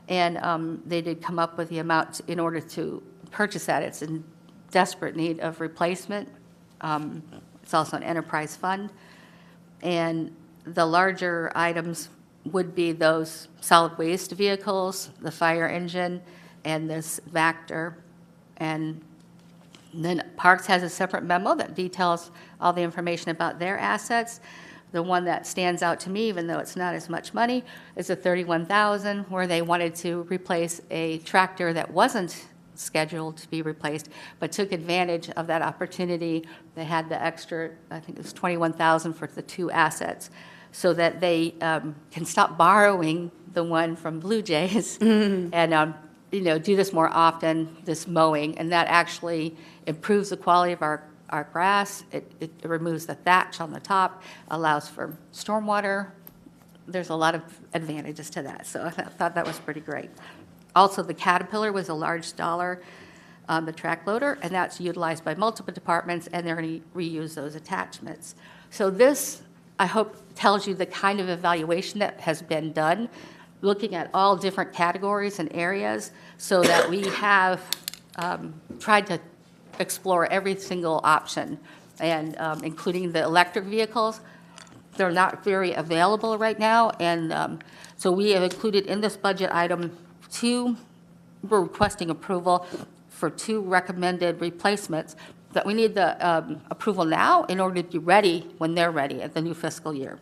S13: And they did come up with the amount in order to purchase that. It's in desperate need of replacement. It's also an enterprise fund. And the larger items would be those solid waste vehicles, the fire engine, and this Vactor. And then Parks has a separate memo that details all the information about their assets. The one that stands out to me, even though it's not as much money, is the $31,000, where they wanted to replace a tractor that wasn't scheduled to be replaced, but took advantage of that opportunity. They had the extra, I think it was $21,000 for the two assets, so that they can stop borrowing the one from Blue Jays and do this more often, this mowing, and that actually improves the quality of our grass. It removes the thatch on the top, allows for stormwater there's a lot of advantages to that, so I thought that was pretty great. Also, the Caterpillar was a large dollar on the track loader, and that's utilized by multiple departments, and they're going to reuse those attachments. So this, I hope, tells you the kind of evaluation that has been done, looking at all different categories and areas, so that we have tried to explore every single option, and including the electric vehicles. They're not very available right now, and so we have included in this budget item we're requesting approval for 2 recommended replacements, that we need the approval now in order to be ready when they're ready at the new fiscal year.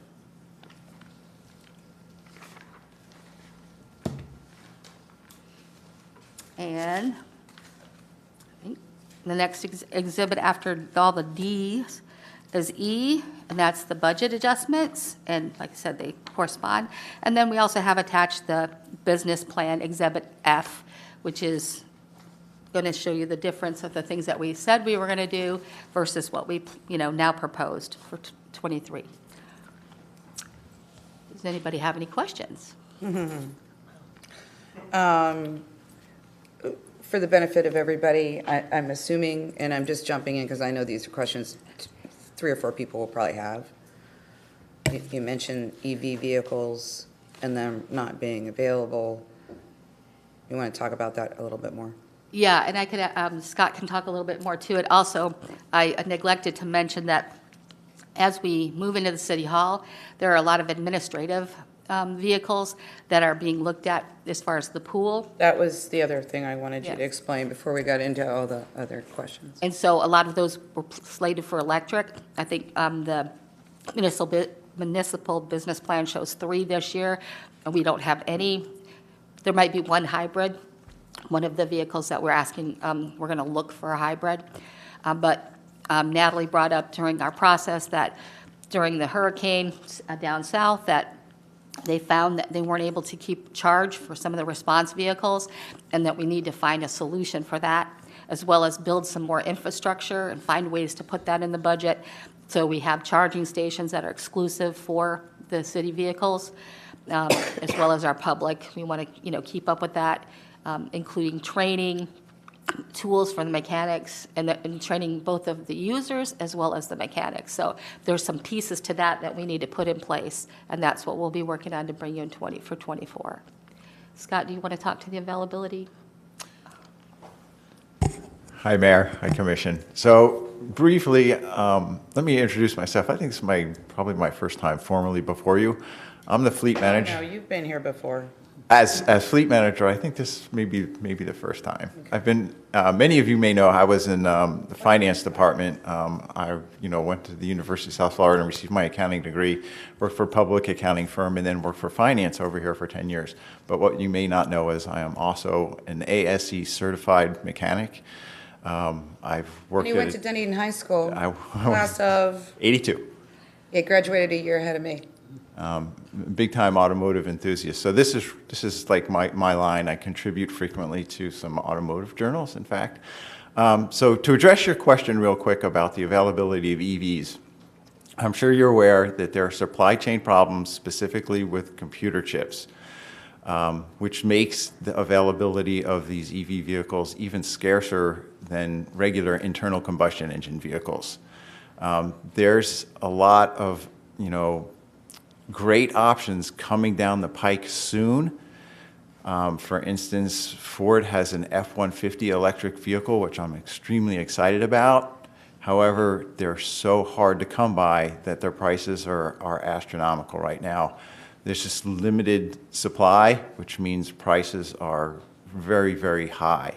S13: And I think the next exhibit after all the Ds is E, and that's the budget adjustments, and like I said, they correspond. And then we also have attached the business plan, Exhibit F, which is going to show you the difference of the things that we said we were going to do versus what we, now proposed for 23. Does anybody have any questions?
S1: For the benefit of everybody, I'm assuming, and I'm just jumping in because I know these are questions 3 or 4 people will probably have. You mentioned EV vehicles and them not being available. You want to talk about that a little bit more?
S13: Yeah, and I could, Scott can talk a little bit more to it. Also, I neglected to mention that as we move into the City Hall, there are a lot of administrative vehicles that are being looked at as far as the pool.
S1: That was the other thing I wanted you
S13: Yes.
S1: to explain before we got into all the other questions.
S13: And so a lot of those were slated for electric. I think the municipal business plan shows 3 this year, and we don't have any. There might be 1 hybrid, one of the vehicles that we're asking, we're going to look for a hybrid. But Natalie brought up during our process that during the hurricane down south that they found that they weren't able to keep charge for some of the response vehicles, and that we need to find a solution for that, as well as build some more infrastructure and find ways to put that in the budget. So we have charging stations that are exclusive for the city vehicles, as well as our public. We want to, keep up with that, including training, tools for the mechanics, and training both of the users as well as the mechanics. So there's some pieces to that we need to put in place, and that's what we'll be working on to bring you in for 24. Scott, do you want to talk to the availability?
S14: Hi, Mayor. Hi, Commission. So briefly, let me introduce myself. I think this is probably my first time formally before you. I'm the fleet manager.
S1: No, you've been here before.
S14: As fleet manager, I think this may be the first time. Okay. I've been. Many of you may know I was in the finance department. I went to the University of South Florida and received my accounting degree. Worked for a public accounting firm and then worked for finance over here for 10 years. But what you may not know is I am also an ASE certified mechanic. I've worked.
S1: And you went to Dunedin High School. Class of
S14: 82.
S1: Yeah, graduated a year ahead of me.
S14: Big-time automotive enthusiast. So this is like my line. I contribute frequently to some automotive journals, in fact. So to address your question real quick about the availability of EVs, I'm sure you're aware that there are supply chain problems specifically with computer chips, which makes the availability of these EV vehicles even scarcer than regular internal combustion engine vehicles. There's a lot of, great options coming down the pike soon. For instance, Ford has an F-150 electric vehicle, which I'm extremely excited about. However, they're so hard to come by that their prices are astronomical right now. There's just limited supply, which means prices are very, very high.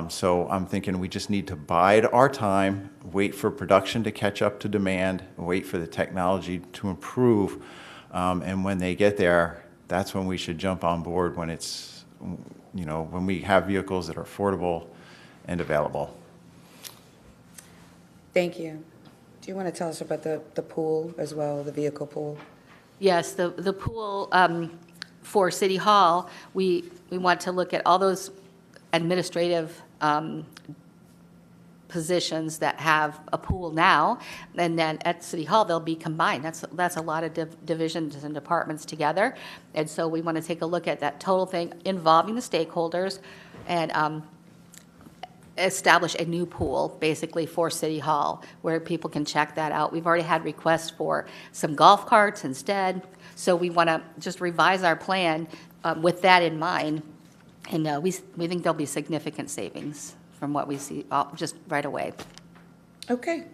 S14: So I'm thinking we just need to bide our time, wait for production to catch up to demand, wait for the technology to improve, and when they get there, that's when we should jump on board when it's, when we have vehicles that are affordable and available.
S1: Thank you. Do you want to tell us about the pool as well, the vehicle pool?
S13: Yes, the pool for City Hall, we want to look at all those administrative positions that have a pool now, and then at City Hall, they'll be combined. That's a lot of divisions and departments together. And so we want to take a look at that total thing involving the stakeholders and establish a new pool, basically, for City Hall, where people can check that out. We've already had requests for some golf carts instead, so we want to just revise our plan with that in mind, and we think there'll be significant savings from what we see just right away.
S1: Okay,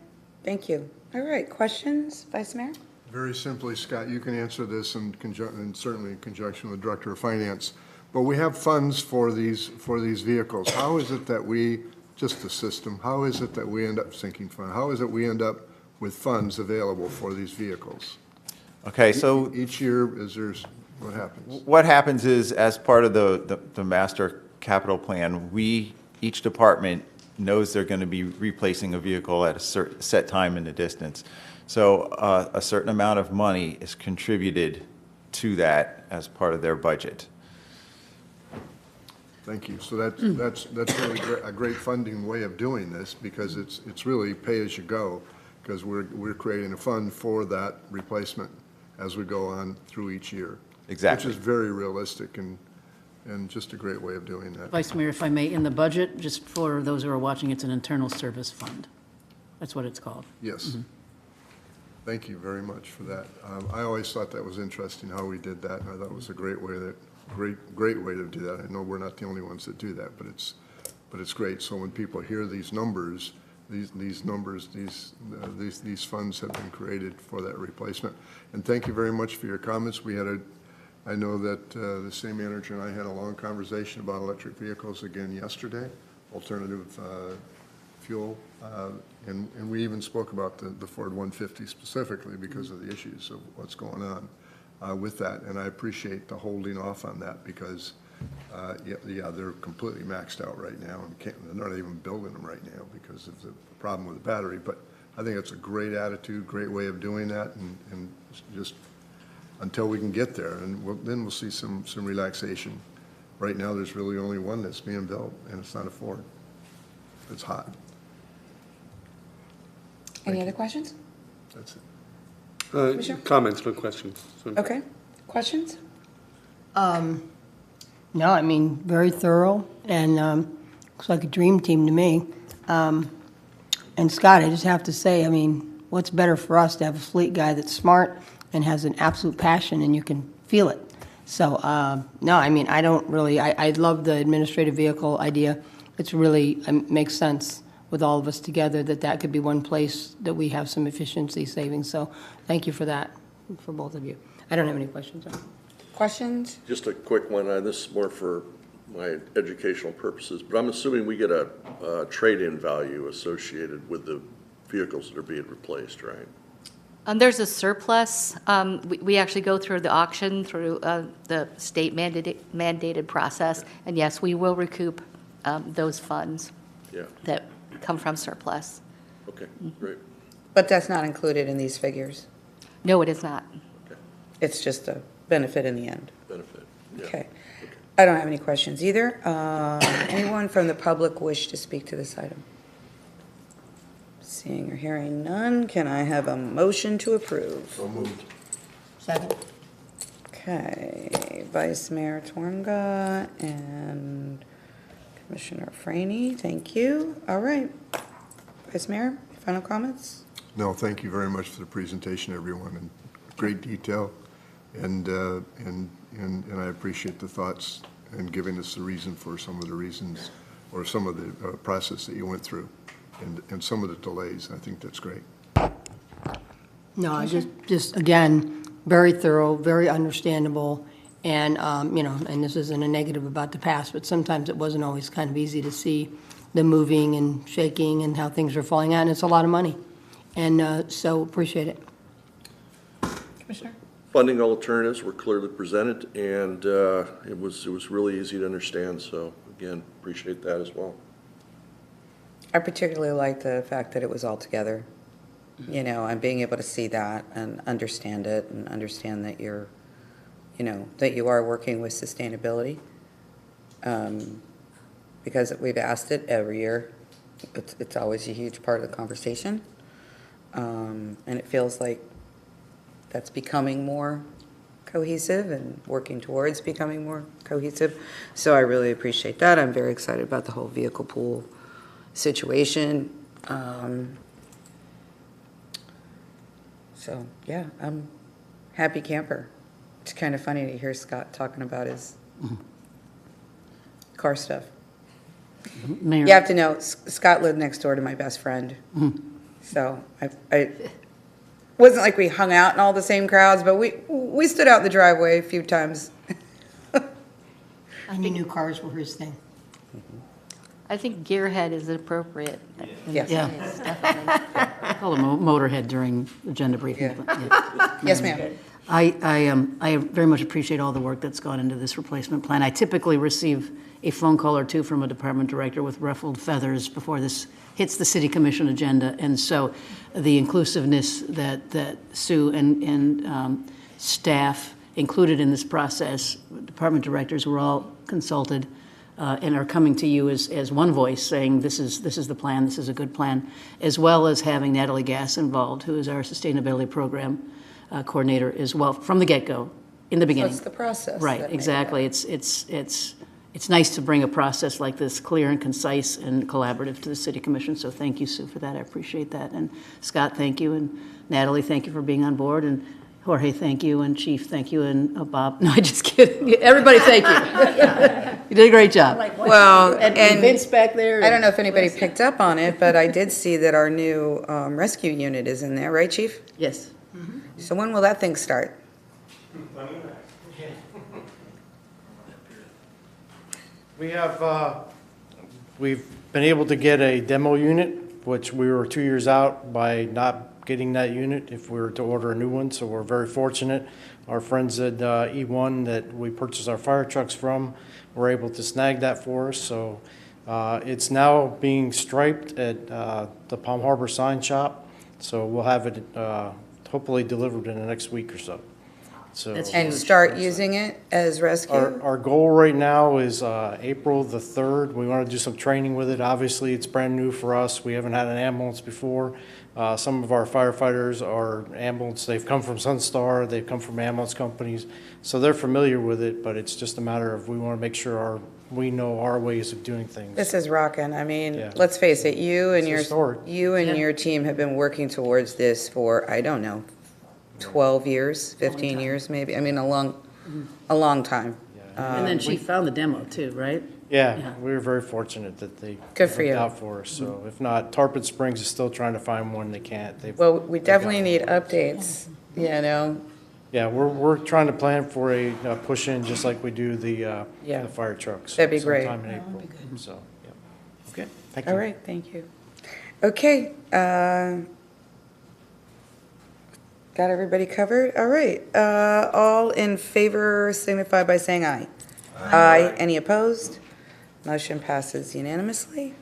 S1: thank you. All right, questions, Vice Mayor?
S11: Very simply, Scott, you can answer this and certainly in conjunction with the Director of Finance. But we have funds for these vehicles. How is it that we, just the system, how is it that we end up sinking fund? How is it we end up with funds available for these vehicles?
S14: Okay, so
S11: Each year, what happens?
S14: what happens is, as part of the master capital plan, each department knows they're going to be replacing a vehicle at a set time in the distance. So a certain amount of money is contributed to that as part of their budget.
S11: Thank you. So that's really a great funding way of doing this, because it's really pay as you go, because we're creating a fund for that replacement as we go on through each year.
S14: Exactly.
S11: Which is very realistic and just a great way of doing that.
S2: Vice Mayor, if I may, in the budget, just for those who are watching, it's an internal service fund. That's what it's called.
S11: Yes. Thank you very much for that. I always thought that was interesting how we did that, and I thought it was a great way to do that. I know we're not the only ones that do that, but it's great. So when people hear these numbers, these funds have been created for that replacement. And thank you very much for your comments. I know that the city manager and I had a long conversation about electric vehicles again yesterday, alternative fuel, and we even spoke about the Ford 150 specifically because of the issues of what's going on with that. And I appreciate the holding off on that, because yeah, they're completely maxed out right now, and they're not even building them right now because of the problem with the battery. But I think it's a great attitude, great way of doing that, and just until we can get there, and then we'll see some relaxation. Right now, there's really only one that's being built, and it's not a Ford. It's hot.
S1: Any other questions?
S11: That's it.
S12: Comments, no questions. So-
S1: Okay, questions?
S3: No, I mean, very thorough, and looks like a dream team to me. And Scott, I just have to say, I mean, what's better for us to have a fleet guy that's smart and has an absolute passion, and you can feel it. So, no, I mean, I don't really, I love the administrative vehicle idea. It's really, makes sense with all of us together that could be one place that we have some efficiency savings. So thank you for that, for both of you. I don't have any questions.
S1: Questions?
S10: Just a quick one, this is more for my educational purposes, but I'm assuming we get a trade-in value associated with the vehicles that are being replaced, right?
S13: There's a surplus. We actually go through the auction through the state mandated process, and yes, we will recoup those funds that come from surplus.
S10: Okay, great.
S1: But that's not included in these figures.
S13: No, it is not.
S10: Okay,
S1: It's just a benefit in the end.
S10: benefit. Yeah.
S1: Okay. I don't have any questions either. Anyone from the public wish to speak to this item? Seeing or hearing none, can I have a motion to approve?
S11: So moved.
S3: Second.
S1: Okay, Vice Mayor Twarnga and Commissioner Franny, thank you. All right. Vice Mayor, final comments?
S11: No, thank you very much for the presentation, everyone, in great detail. And I appreciate the thoughts and giving us the reason for some of the reasons or some of the process that you went through and some of the delays. I think that's great.
S3: No, I just again, very thorough, very understandable, and, you know, and this isn't a negative about the past, but sometimes it wasn't always kind of easy to see the moving and shaking and how things are falling out, and it's a lot of money. And so appreciate it.
S1: Commissioner?
S10: Funding alternatives were clearly presented, and it was really easy to understand, so again, appreciate that as well.
S1: I particularly like the fact that it was all together, you know, and being able to see that and understand it and understand that you're, you know, that you are working with sustainability. Because we've asked it every year, it's always a huge part of the conversation. And it feels like that's becoming more cohesive and working towards becoming more cohesive. So I really appreciate that. I'm very excited about the whole vehicle pool situation. So yeah, I'm happy camper. It's kind of funny to hear Scott talking about his car stuff.
S2: Mayor.
S1: You have to know, Scott lived next door to my best friend. So I wasn't like we hung out in all the same crowds, but we stood out in the driveway a few times.
S3: I knew new cars were his thing.
S13: I think gearhead is appropriate.
S1: Yes.
S2: Yeah.
S13: It's definitely-
S2: I call him Motorhead during agenda briefing.
S1: Yeah.
S2: but yeah.
S1: Yes, ma'am.
S2: I very much appreciate all the work that's gone into this replacement plan. I typically receive a phone call or two from a department director with ruffled feathers before this hits the city commission agenda. And so the inclusiveness that Sue and staff included in this process, department directors were all consulted and are coming to you as one voice saying this is the plan, this is a good plan, as well as having Natalie Gass involved, who is our sustainability program coordinator as well from the get-go, in the beginning.
S1: So it's the process.
S2: Right,
S1: that made
S2: exactly. It's nice to bring a process like this, clear and concise and collaborative, to the City Commission. So thank you, Sue, for that. I appreciate that. And Scott, thank you. And Natalie, thank you for being on board. And Jorge, thank you. And Chief, thank you. And Bob, no, I'm just kidding. Everybody, thank you. You did a great job.
S1: Well,
S2: And Vince back there.
S1: I don't know if anybody picked up on it, but I did see that our new rescue unit is in there, right, Chief?
S2: Yes.
S1: So when will that thing start?
S4: We have, we've been able to get a demo unit, which we were 2 years out by not getting that unit if we were to order a new one, so we're very fortunate. Our friends at E1 that we purchased our fire trucks from were able to snag that for us, so it's now being striped at the Palm Harbor Sign Shop, so we'll have it hopefully delivered in the next week or so. So
S1: And start using it as rescue?
S4: our goal right now is April the 3rd. We want to do some training with it. Obviously, it's brand new for us. We haven't had an ambulance before. Some of our firefighters are ambulance. They've come from Sunstar. They've come from ambulance companies. So they're familiar with it, but it's just a matter of we want to make sure we know our ways of doing things.
S1: This is rocking. I mean,
S4: Yeah.
S1: let's face it, you and
S4: It's historic.
S1: your team have been working towards this for, I don't know, 12 years, 15 years maybe. I mean, a long time.
S2: And then Chief found the demo too, right?
S4: Yeah,
S2: Yeah.
S4: we were very fortunate that they
S1: Good for
S4: looked
S1: you.
S4: out for us. So if not, Tarpon Springs is still trying to find one. They can't.
S1: Well, we
S4: they've
S1: definitely
S4: got
S1: need
S4: one.
S1: updates, you know?
S4: Yeah, we're trying to plan for a push in just like we do the
S1: Yeah.
S4: fire trucks.
S1: That'd be great.
S4: Sometime in April. So, yeah. Okay, thank you.
S1: All right, thank you. Okay, got everybody covered? All right, all in favor signify by saying aye. Aye. Any opposed? Motion passes unanimously.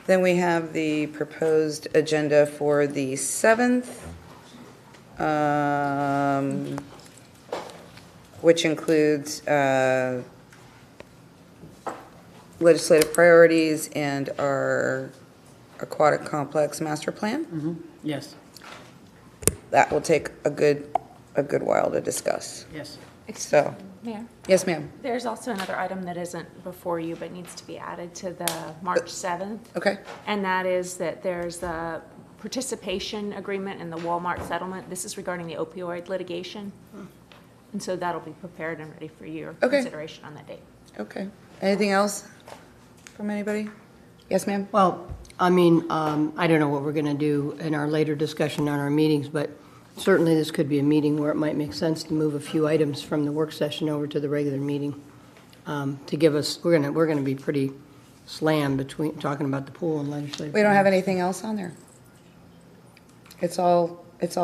S1: Then we have the proposed agenda for the 7th, which includes legislative priorities and our aquatic complex master plan.
S2: Yes,
S1: That will take a good while to discuss.
S2: yes.
S1: So,
S15: Mayor,
S1: yes, ma'am.
S15: there's also another item that isn't before you but needs to be added to the March 7th.
S1: Okay.
S15: And that is that there's a participation agreement in the Walmart settlement. This is regarding the opioid litigation. And so that'll be prepared and ready for your
S1: Okay.
S15: consideration on that date.
S1: Okay. Anything else from anybody? Yes, ma'am?
S3: Well, I mean, I don't know what we're going to do in our later discussion on our meetings, but certainly this could be a meeting where it might make sense to move a few items from the work session over to the regular meeting to give us, we're going to be pretty slammed between talking about the pool and legislative.
S1: We don't have anything else on there. It's all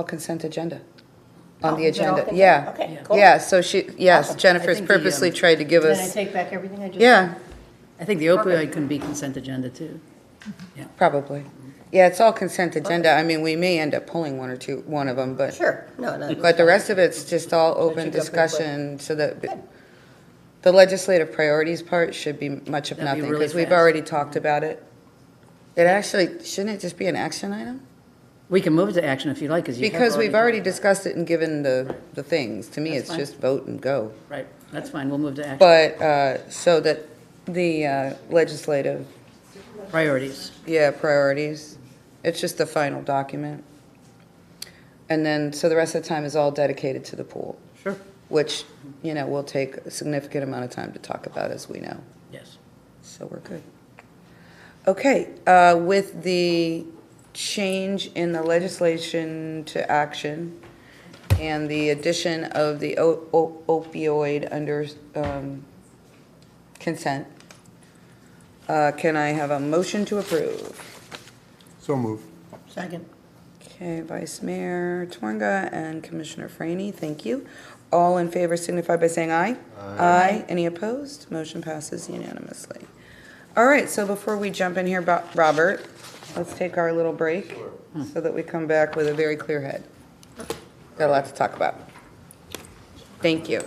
S1: consent agenda on the
S3: is it all
S1: agenda.
S3: consent?
S1: Yeah.
S3: Okay, cool.
S1: Yeah, so yes,
S3: Awesome.
S1: Jennifer's
S2: I think the,
S1: purposely tried to give
S3: Then I
S1: us,
S3: take back everything I just said?
S1: yeah,
S2: I think the opioid can be consent agenda too.
S1: probably. Yeah, it's all consent agenda. I mean, we may end up pulling one of them, but.
S3: Sure. No.
S1: But the rest of it's just all open
S3: should go pretty quick.
S1: discussion, so that the legislative priorities part should be much of
S2: That'd be
S1: nothing,
S2: really
S1: because we've
S2: fast.
S1: already talked about it. It actually, shouldn't it just be an action item?
S2: We can move it to action if you like, because you have
S1: Because we've already
S2: talked about
S1: discussed it and given the things. To me,
S2: That's
S1: it's
S2: fine.
S1: just vote and go.
S2: it. Right, that's fine, we'll move to action.
S1: But, so that the legislative,
S2: Priorities.
S1: priorities, it's just the final document. And then, so the rest of the time is all dedicated to the pool,
S2: Sure.
S1: which, will take a significant amount of time to talk about, as we know.
S2: Yes.
S1: So we're good. Okay, with the change in the legislation to action and the addition of the opioid under consent, can I have a motion to approve?
S11: So move.
S2: Second.
S1: Okay, Vice Mayor Twanga and Commissioner Franny, thank you. All in favor signify by saying aye. Aye. Any opposed? Motion passes unanimously. All right, so before we jump in here, Robert, let's take our little break so that we come back with a very clear head. Got a lot to talk about. Thank you.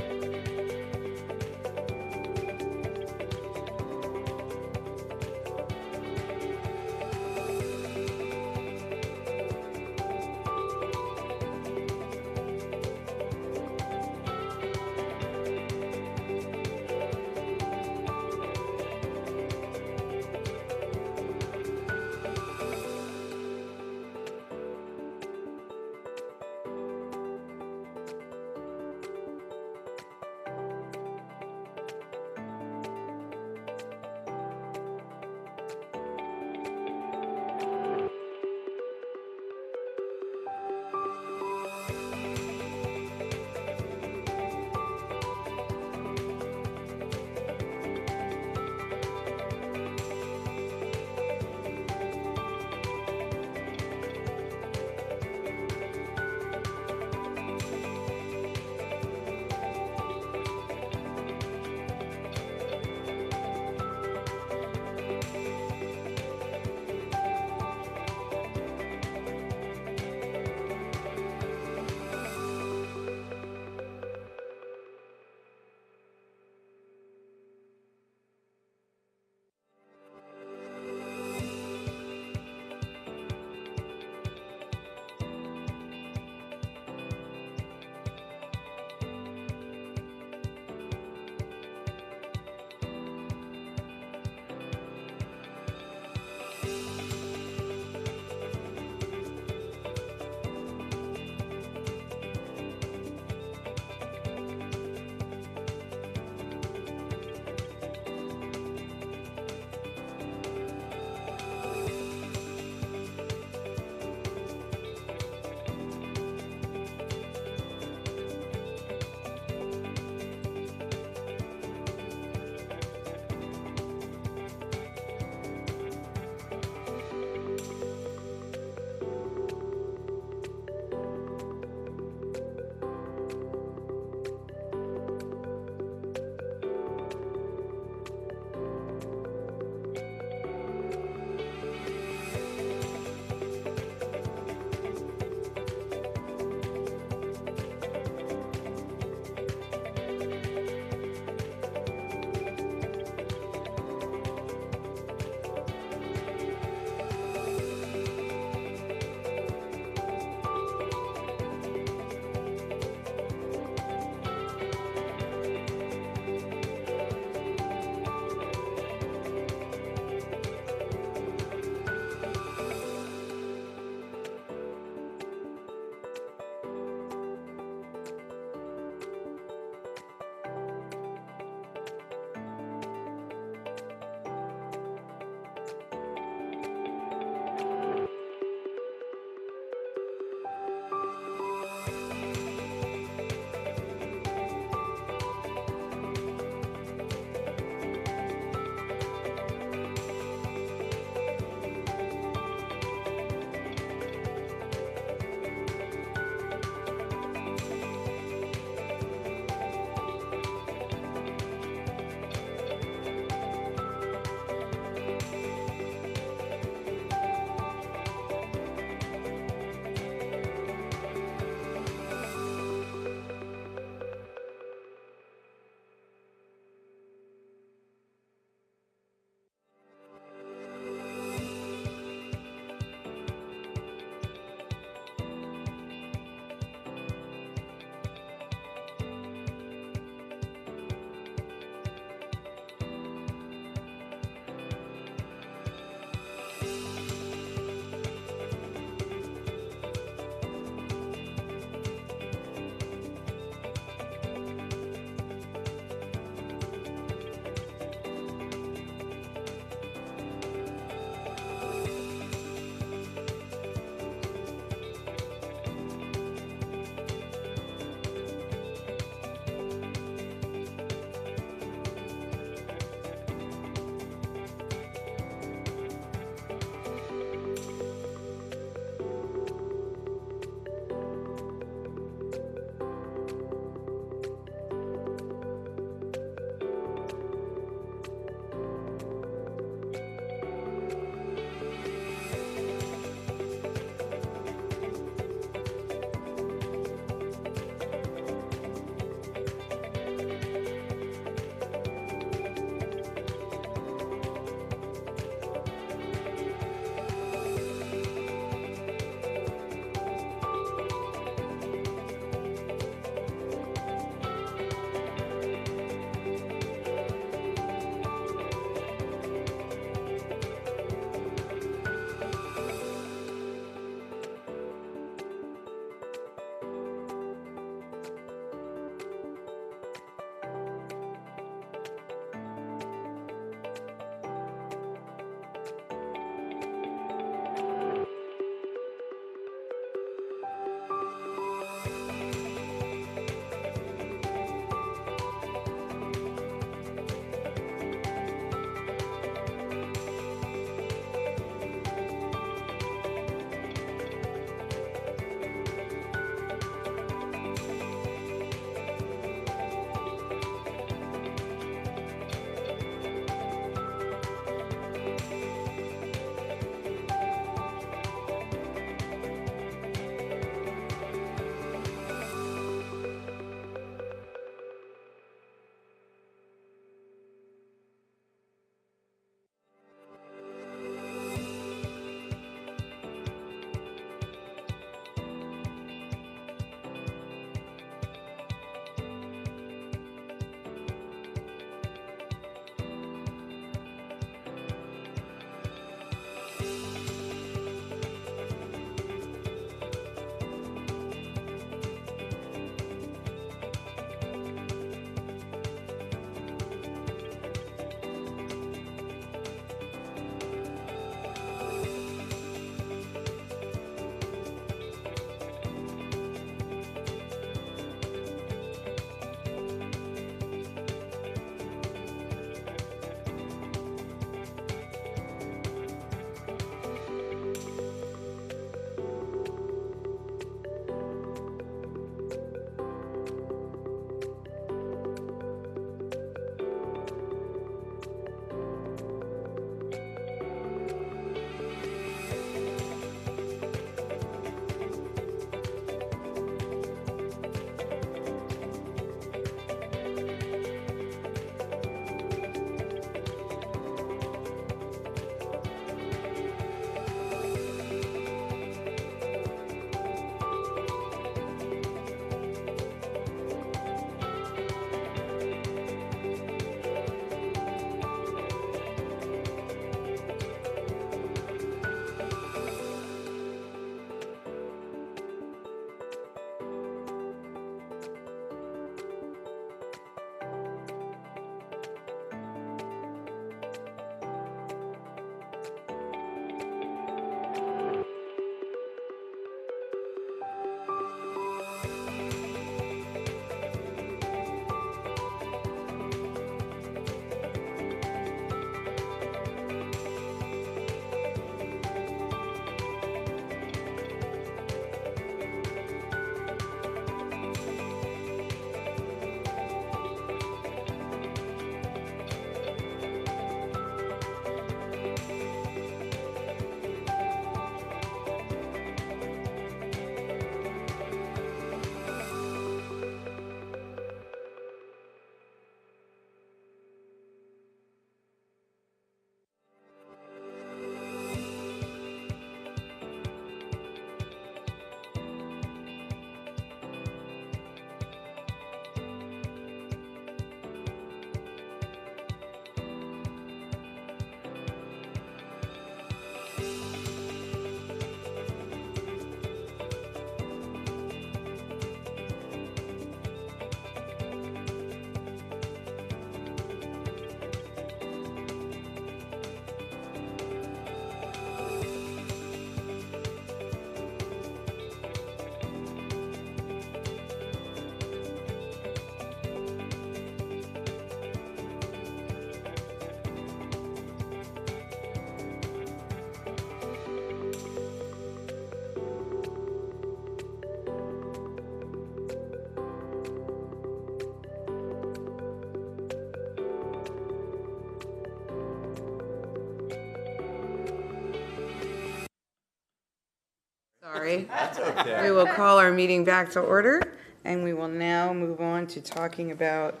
S1: sorry.
S14: That's okay.
S1: We will call our meeting back to order, and we will now move on to talking about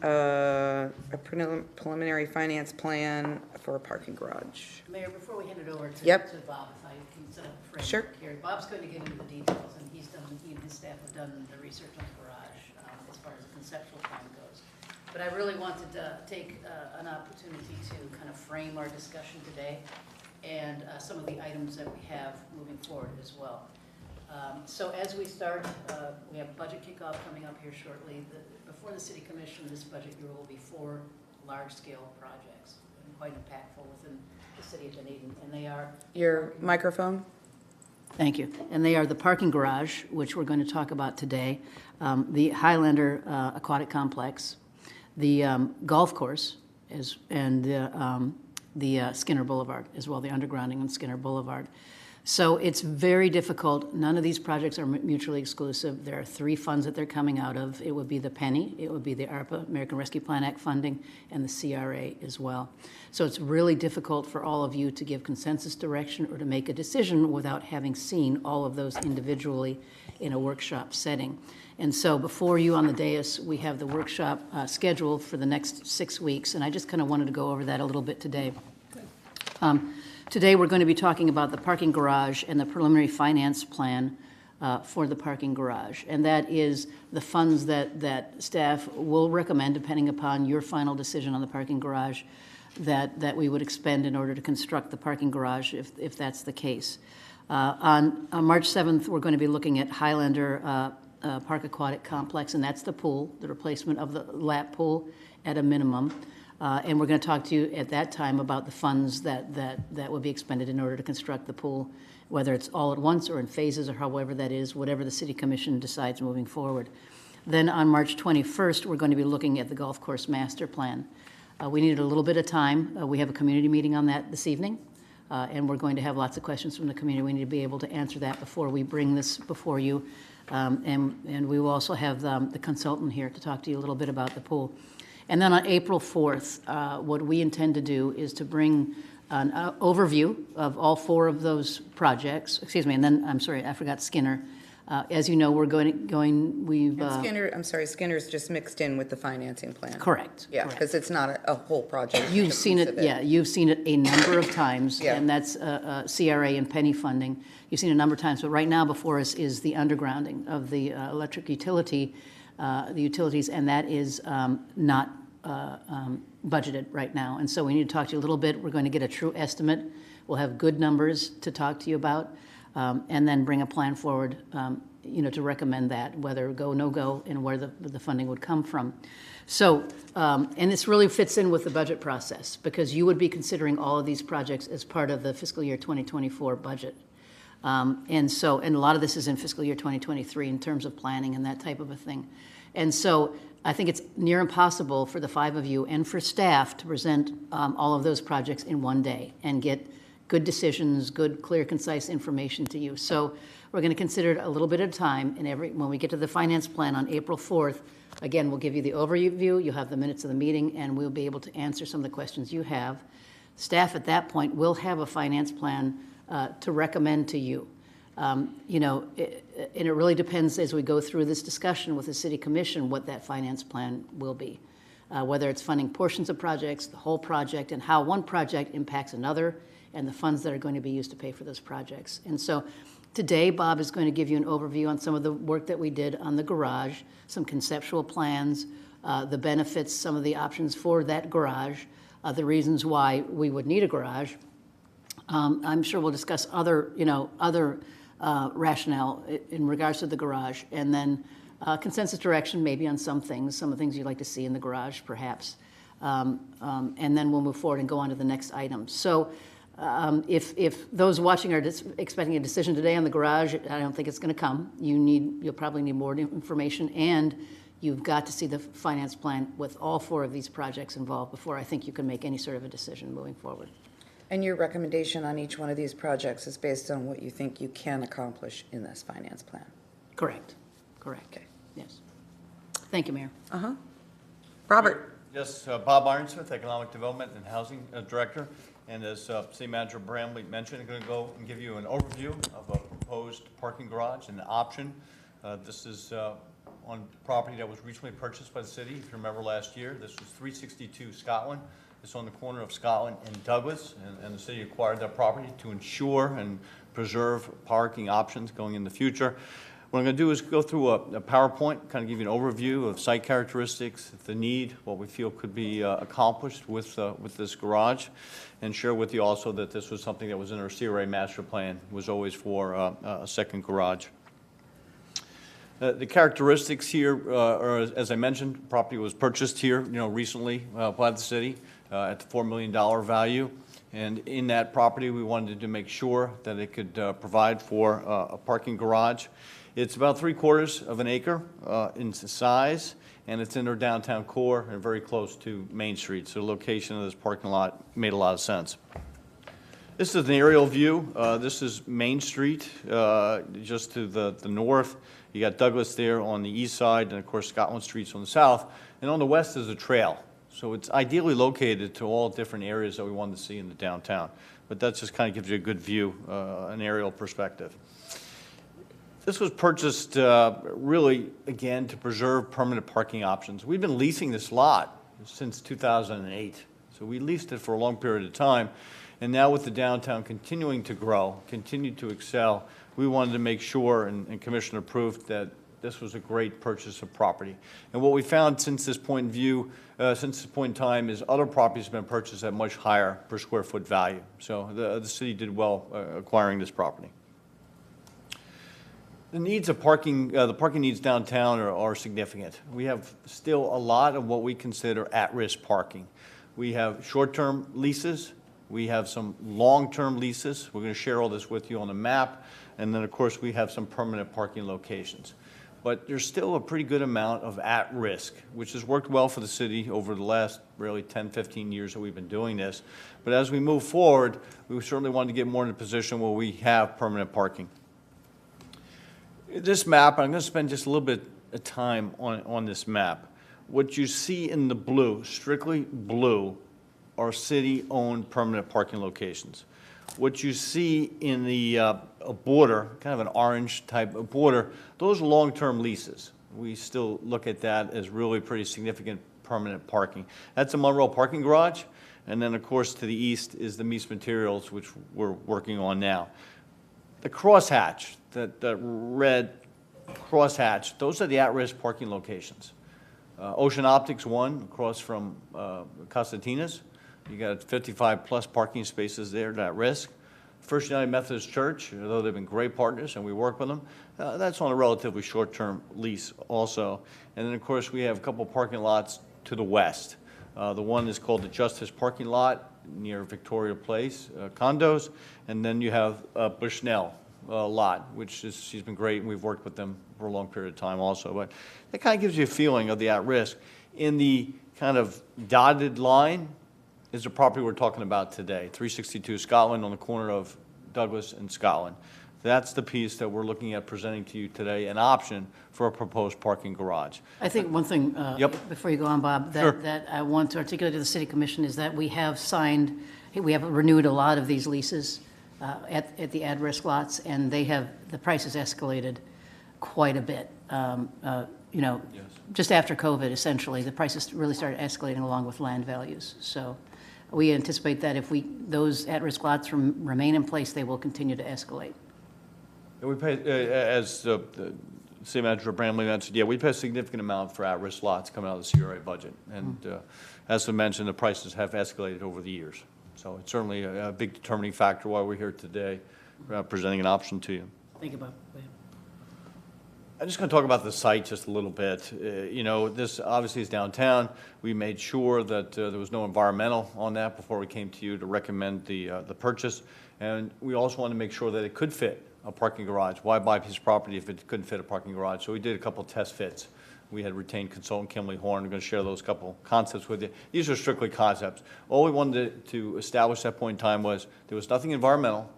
S1: a preliminary finance plan for a parking garage.
S2: Mayor, before we hand it over to
S1: Yep.
S2: to Bob, if I can set up a framework
S1: Sure.
S2: here. Bob's going to get into the details, and he and his staff have done the research on the garage as far as the conceptual plan goes. But I really wanted to take an opportunity to kind of frame our discussion today and some of the items that we have moving forward as well. So as we start, we have budget kickoff coming up here shortly. Before the City Commission, this budget year will be 4 large-scale projects, and quite impactful within the city of Dunedin, and they are...
S1: Your microphone?
S2: Thank you. And they are the parking garage, which we're going to talk about today, the Highlander Aquatic Complex, the golf course, and the Skinner Boulevard as well, the undergrounding on Skinner Boulevard. So it's very difficult. None of these projects are mutually exclusive. There are 3 funds that they're coming out of. It would be the penny, it would be the ARPA, American Rescue Plan Act funding, and the CRA as well. So it's really difficult for all of you to give consensus direction or to make a decision without having seen all of those individually in a workshop setting. And so before you on the dais, we have the workshop scheduled for the next 6 weeks, and I just kind of wanted to go over that a little bit today. Today, we're going to be talking about the parking garage and the preliminary finance plan for the parking garage. And that is the funds that staff will recommend, depending upon your final decision on the parking garage, that we would expend in order to construct the parking garage, if that's the case. On March 7th, we're going to be looking at Highlander Park Aquatic Complex, and that's the pool, the replacement of the lap pool at a minimum. And we're going to talk to you at that time about the funds that will be expended in order to construct the pool, whether it's all at once or in phases or however that is, whatever the City Commission decides moving forward. Then on March 21st, we're going to be looking at the golf course master plan. We needed a little bit of time. We have a community meeting on that this evening, and we're going to have lots of questions from the community. We need to be able to answer that before we bring this before you. And we will also have the consultant here to talk to you a little bit about the pool. And then on April 4th, what we intend to do is to bring an overview of all 4 of those projects. Excuse me, and then, I'm sorry, I forgot Skinner. As you know, we're we've...
S1: And Skinner's just mixed in with the financing plan.
S2: Correct.
S1: Yeah, because it's not a whole project.
S2: You've seen it, yeah, you've seen it a number of times,
S1: Yeah.
S2: and that's CRA and penny funding. You've seen it a number of times, but right now before us is the undergrounding of the electric utility, the utilities, and that is not budgeted right now. And so we need to talk to you a little bit. We're going to get a true estimate. We'll have good numbers to talk to you about, and then bring a plan forward, to recommend that, whether go, no go, and where the funding would come from. So, and this really fits in with the budget process, because you would be considering all of these projects as part of the fiscal year 2024 budget. And a lot of this is in fiscal year 2023 in terms of planning and that type of a thing. And so I think it's near impossible for the 5 of you and for staff to present all of those projects in one day and get good decisions, good, clear, concise information to you. So we're going to consider it a little bit at a time. And when we get to the finance plan on April 4th, again, we'll give you the overview. You'll have the minutes of the meeting, and we'll be able to answer some of the questions you have. Staff at that point will have a finance plan to recommend to you. And it really depends as we go through this discussion with the City Commission what that finance plan will be. Whether it's funding portions of projects, the whole project, and how one project impacts another, and the funds that are going to be used to pay for those projects. And so today, Bob is going to give you an overview on some of the work that we did on the garage, some conceptual plans, the benefits, some of the options for that garage, the reasons why we would need a garage. I'm sure we'll discuss other rationale in regards to the garage, and then consensus direction maybe on some of the things you'd like to see in the garage, perhaps. And then we'll move forward and go on to the next item. So if those watching are expecting a decision today on the garage, I don't think it's going to come. You'll probably need more information, and you've got to see the finance plan with all 4 of these projects involved before I think you can make any sort of a decision moving forward.
S1: And your recommendation on each one of these projects is based on what you think you can accomplish in this finance plan?
S2: Correct. Okay. Yes. Thank you, Mayor.
S1: Robert?
S16: Yes, Bob Ironsmith, Economic Development and Housing Director. And as City Manager Bramley mentioned, I'm going to go and give you an overview of a proposed parking garage and an option. This is on property that was recently purchased by the city. If you remember last year, this was 362 Scotland. It's on the corner of Scotland and Douglas, and the city acquired that property to ensure and preserve parking options going in the future. What I'm going to do is go through a PowerPoint, kind of give you an overview of site characteristics, the need, what we feel could be accomplished with this garage, and share with you also that this was something that was in our CRA master plan, was always for a second garage. The characteristics here are, as I mentioned, property was purchased here, recently by the city at the $4 million value. And in that property, we wanted to make sure that it could provide for a parking garage. It's about 3/4 of an acre in size, and it's in our downtown core and very close to Main Street. So the location of this parking lot made a lot of sense. This is an aerial view. This is Main Street, just to the north. You got Douglas there on the east side, and of course Scotland Street's on the south. And on the west is a trail. So it's ideally located to all different areas that we wanted to see in the downtown. But that just kind of gives you a good view, an aerial perspective. This was purchased really, again, to preserve permanent parking options. We've been leasing this lot since 2008. So we leased it for a long period of time. And now with the downtown continuing to grow, continue to excel, we wanted to make sure, and Commissioner approved, that this was a great purchase of property. And what we found since this point in time is other properties have been purchased at much higher per square foot value. So the city did well acquiring this property. The needs of parking, the parking needs downtown are significant. We have still a lot of what we consider at-risk parking. We have short-term leases. We have some long-term leases. We're going to share all this with you on the map. And then, of course, we have some permanent parking locations. But there's still a pretty good amount of at-risk, which has worked well for the city over the last really 10, 15 years that we've been doing this. But as we move forward, we certainly want to get more in a position where we have permanent parking. This map, I'm going to spend just a little bit of time on this map. What you see in the blue, strictly blue, are city-owned permanent parking locations. What you see in the a border, kind of an orange type of border, those are long-term leases. We still look at that as really pretty significant permanent parking. That's a Monroe parking garage, and then of course to the east is the Mies Materials, which we're working on now. The crosshatch, that red crosshatch, those are the at-risk parking locations. Ocean Optics 1 across from Costantina's. You got 55 plus parking spaces there at risk. First United Methodist Church, although they've been great partners and we work with them, that's on a relatively short-term lease also. And then of course we have a couple parking lots to the west. The one is called the Justice Parking Lot near Victoria Place, condos. And then you have Bushnell lot, which is, she's been great and we've worked with them for a long period of time also. But that kind of gives you a feeling of the at-risk. In the kind of dotted line is the property we're talking about today, 362 Scotland on the corner of Douglas and Scotland. That's the piece that we're looking at presenting to you today, an option for a proposed parking garage.
S2: I think one thing, before you go on, Bob, that I want to articulate to the City Commission is that we have renewed a lot of these leases at the at-risk lots, and the price has escalated quite a bit. Just after COVID, essentially, the prices really started escalating along with land values. So we anticipate that if those at-risk lots remain in place, they will continue to escalate.
S16: And we pay, as the City Manager Bramley mentioned, we pay a significant amount for at-risk lots coming out of the CRA budget. And as I mentioned, the prices have escalated over the years. So it's certainly a big determining factor why we're here today presenting an option to you.
S2: Thank you, Bob. Go ahead.
S16: I'm just going to talk about the site just a little bit. This obviously is downtown. We made sure that there was no environmental on that before we came to you to recommend the purchase. And we also wanted to make sure that it could fit a parking garage. Why buy a piece of property if it couldn't fit a parking garage? So we did a couple of test fits. We had retained consultant Kimberly Horn. We're going to share those couple concepts with you. These are strictly concepts. All we wanted to establish at that point in time was there was nothing environmental,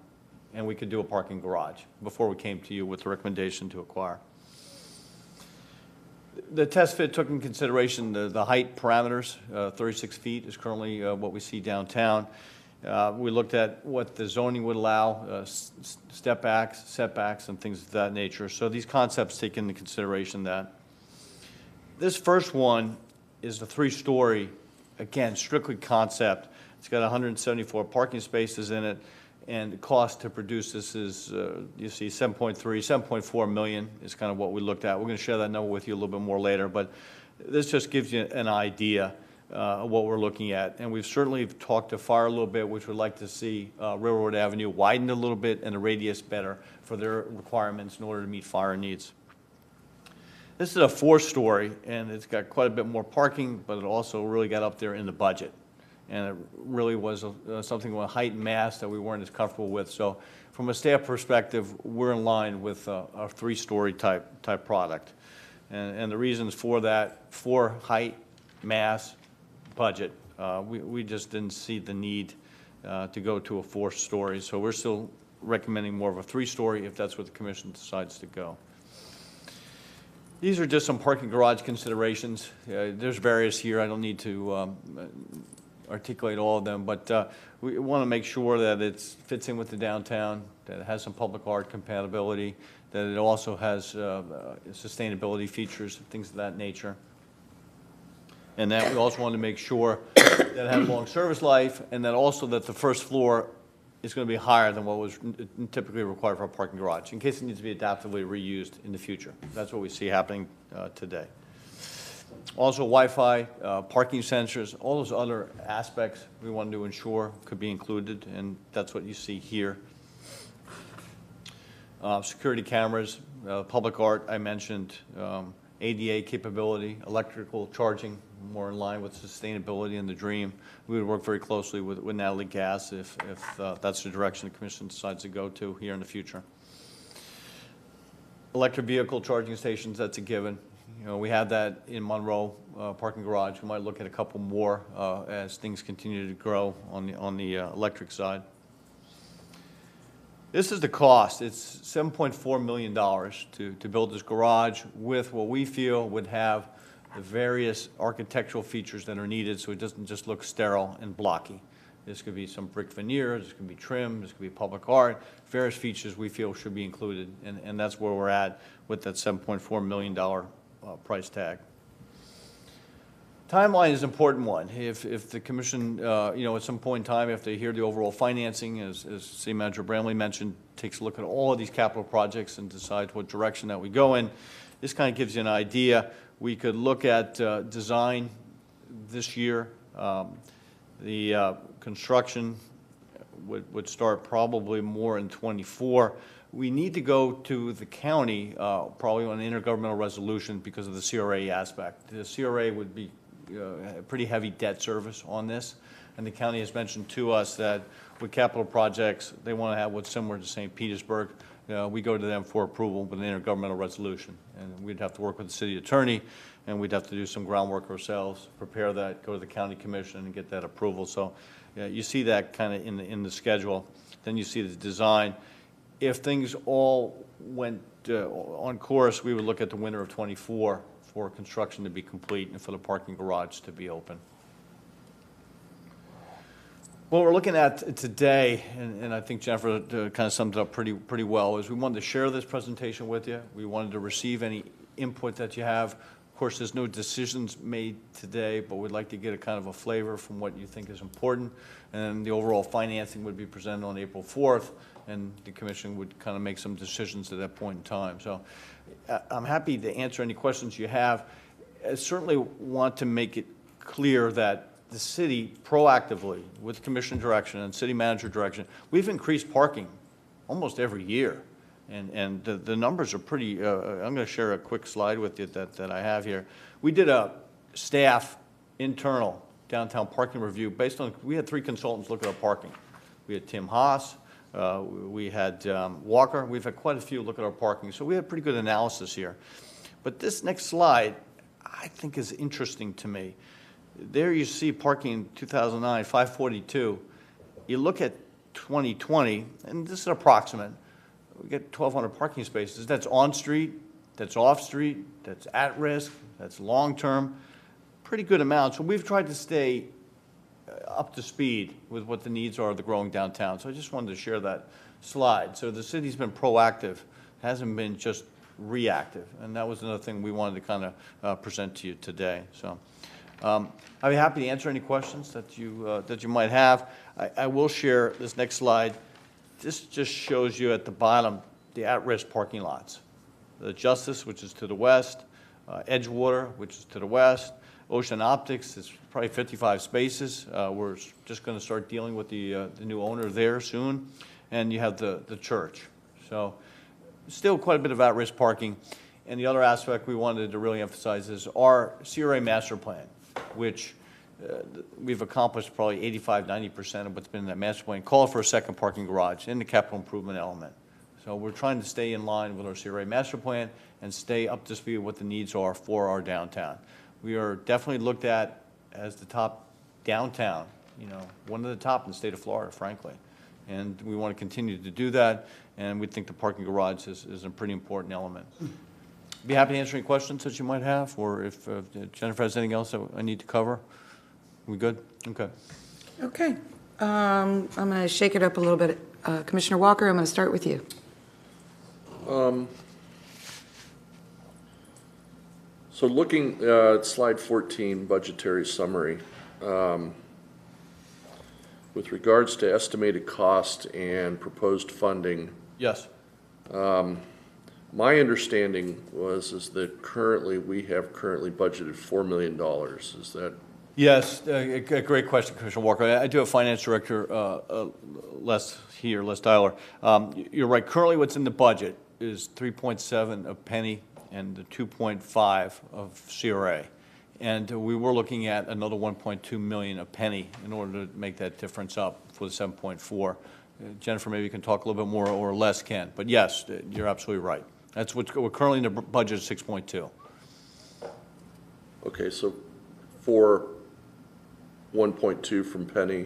S16: and we could do a parking garage before we came to you with the recommendation to acquire. The test fit took in consideration the height parameters. 36 feet is currently what we see downtown. We looked at what the zoning would allow, step backs, setbacks, and things of that nature. So these concepts take into consideration that. This first one is the 3-story, again, strictly concept. It's got 174 parking spaces in it, and the cost to produce this is, you see, 7.4 million is kind of what we looked at. We're going to share that number with you a little bit more later, but this just gives you an idea of what we're looking at. And we've certainly talked to fire a little bit, which would like to see Railroad Avenue widened a little bit and the radius better for their requirements in order to meet fire needs. This is a 4-story, and it's got quite a bit more parking, but it also really got up there in the budget. And it really was something with height and mass that we weren't as comfortable with. So from a staff perspective, we're in line with a 3-story type product. And the reasons for that, for height, mass, budget, we just didn't see the need to go to a 4-story. So we're still recommending more of a 3-story if that's what the commission decides to go. These are just some parking garage considerations. There's various here. I don't need to articulate all of them, but we want to make sure that it fits in with the downtown, that it has some public art compatibility, that it also has sustainability features, things of that nature. And that we also want to make sure that it has long service life, and that also that the first floor is going to be higher than what was typically required for a parking garage, in case it needs to be adaptively reused in the future. That's what we see happening today. Also, Wi-Fi, parking sensors, all those other aspects we wanted to ensure could be included, and that's what you see here. Security cameras, public art, I mentioned, ADA capability, electrical charging, more in line with sustainability and the dream. We would work very closely with Natalie Gass if that's the direction the commission decides to go to here in the future. Electric vehicle charging stations, that's a given. You know, we have that in Monroe parking garage. We might look at a couple more as things continue to grow on the electric side. This is the cost. It's $7.4 million to build this garage with what we feel would have the various architectural features that are needed so it doesn't just look sterile and blocky. This could be some brick veneer, this could be trim, this could be public art, various features we feel should be included, and that's where we're at with that $7.4 million price tag. Timeline is an important one. If the commission, you know, at some point in time, if they hear the overall financing, as City Manager Bramley mentioned, takes a look at all of these capital projects and decides what direction that we go in, this kind of gives you an idea. We could look at design this year. The construction would start probably more in '24. We need to go to the county probably on an intergovernmental resolution because of the CRA aspect. The CRA would be a pretty heavy debt service on this, and the county has mentioned to us that with capital projects, they want to have what's similar to St. Petersburg. We go to them for approval with an intergovernmental resolution, and we'd have to work with the city attorney, and we'd have to do some groundwork ourselves, prepare that, go to the county commission, and get that approval. So you see that kind of in the schedule. Then you see the design. If things all went on course, we would look at the winter of '24 for construction to be complete and for the parking garage to be open. What we're looking at today, and I think Jennifer kind of summed it up pretty well, is we wanted to share this presentation with you. We wanted to receive any input that you have. Of course, there's no decisions made today, but we'd like to get a kind of a flavor from what you think is important. And the overall financing would be presented on April 4th, and the commission would kind of make some decisions at that point in time. So I'm happy to answer any questions you have. I certainly want to make it clear that the city proactively, with commission direction and city manager direction, we've increased parking almost every year. And the numbers are pretty, I'm going to share a quick slide with you that I have here. We did a staff internal downtown parking review based on, we had 3 consultants look at our parking. We had Tim Haas, we had Walker, we've had quite a few look at our parking. So we had pretty good analysis here. But this next slide, I think is interesting to me. There you see parking in 2009, 542. You look at 2020, and this is approximate. We get 1,200 parking spaces. That's on-street, that's off-street, that's at risk, that's long-term. Pretty good amount. So we've tried to stay up to speed with what the needs are of the growing downtown. So I just wanted to share that slide. So the city's been proactive, hasn't been just reactive, and that was another thing we wanted to kind of present to you today. So I'd be happy to answer any questions that you might have. I will share this next slide. This just shows you at the bottom the at-risk parking lots. The Justice, which is to the west, Edgewater, which is to the west, Ocean Optics is probably 55 spaces. We're just going to start dealing with the new owner there soon, and you have the church. So still quite a bit of at-risk parking. And the other aspect we wanted to really emphasize is our CRA master plan, which we've accomplished probably 85–90% of what's been in that master plan. Call for a second parking garage in the capital improvement element. So we're trying to stay in line with our CRA master plan and stay up to speed with what the needs are for our downtown. We are definitely looked at as the top downtown, one of the top in the state of Florida, frankly. And we want to continue to do that, and we think the parking garage is a pretty important element. Be happy to answer any questions that you might have, or if Jennifer has anything else that I need to cover. We good? Okay.
S1: Okay. I'm going to shake it up a little bit. Commissioner Walker, I'm going to start with you.
S10: So looking at slide 14, budgetary summary, with regards to estimated cost and proposed funding.
S16: Yes.
S10: My understanding is that we have budgeted $4 million. Is that?
S16: Yes, a great question, Commissioner Walker. I do have Finance Director Les Tyler. You're right. Currently, what's in the budget is 3.7 of Penny and the 2.5 of CRA. And we were looking at another 1.2 million of Penny in order to make that difference up for the 7.4. Jennifer, maybe you can talk a little bit more, or Les can. But yes, you're absolutely right. That's what we're currently in the budget is 6.2.
S10: Okay, so 1.2 from Penny.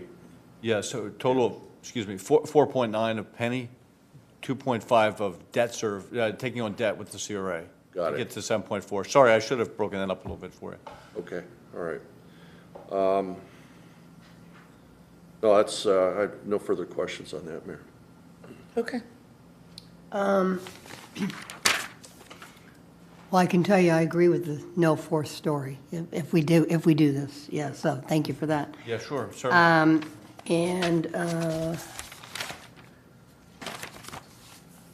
S16: Yeah, so total of, 4.9 of Penny, 2.5 of debt taking on debt with the CRA.
S10: Got it.
S16: To get to 7.4. Sorry, I should have broken that up a little bit for you.
S10: Okay, all right. No, that's, I have no further questions on that, Mayor.
S1: Okay.
S3: Well, I can tell you, I agree with the no fourth story, if we do this. Yeah, so thank you for that.
S16: Yeah, sure, certainly.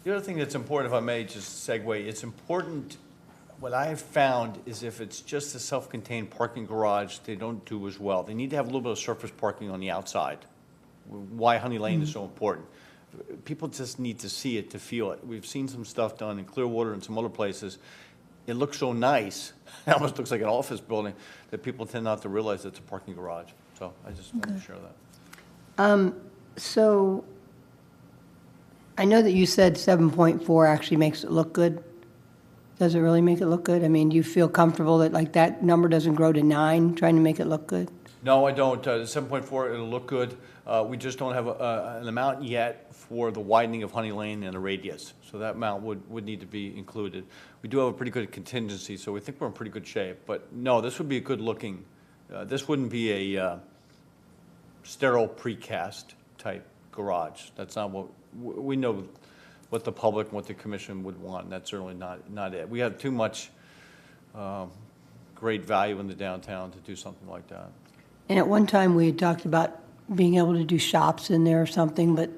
S16: The other thing that's important, if I may just segue, it's important, what I have found is if it's just a self-contained parking garage, they don't do as well. They need to have a little bit of surface parking on the outside. Why Honey Lane is so important. People just need to see it to feel it. We've seen some stuff done in Clearwater and some other places. It looks so nice, it almost looks like an office building, that people tend not to realize it's a parking garage. So I just wanted to share that.
S3: So I know that you said 7.4 actually makes it look good. Does it really make it look good? I mean, do you feel comfortable that like that number doesn't grow to 9, trying to make it look good?
S16: No, I don't. 7.4, it'll look good. We just don't have an amount yet for the widening of Honey Lane and the radius. So that amount would need to be included. We do have a pretty good contingency, so we think we're in pretty good shape. But no, this would be a good looking, this wouldn't be a sterile precast type garage. That's not what, we know what the public and what the commission would want, and that's certainly not it. We have too much great value in the downtown to do something like that.
S3: And at one time, we had talked about being able to do shops in there or something, but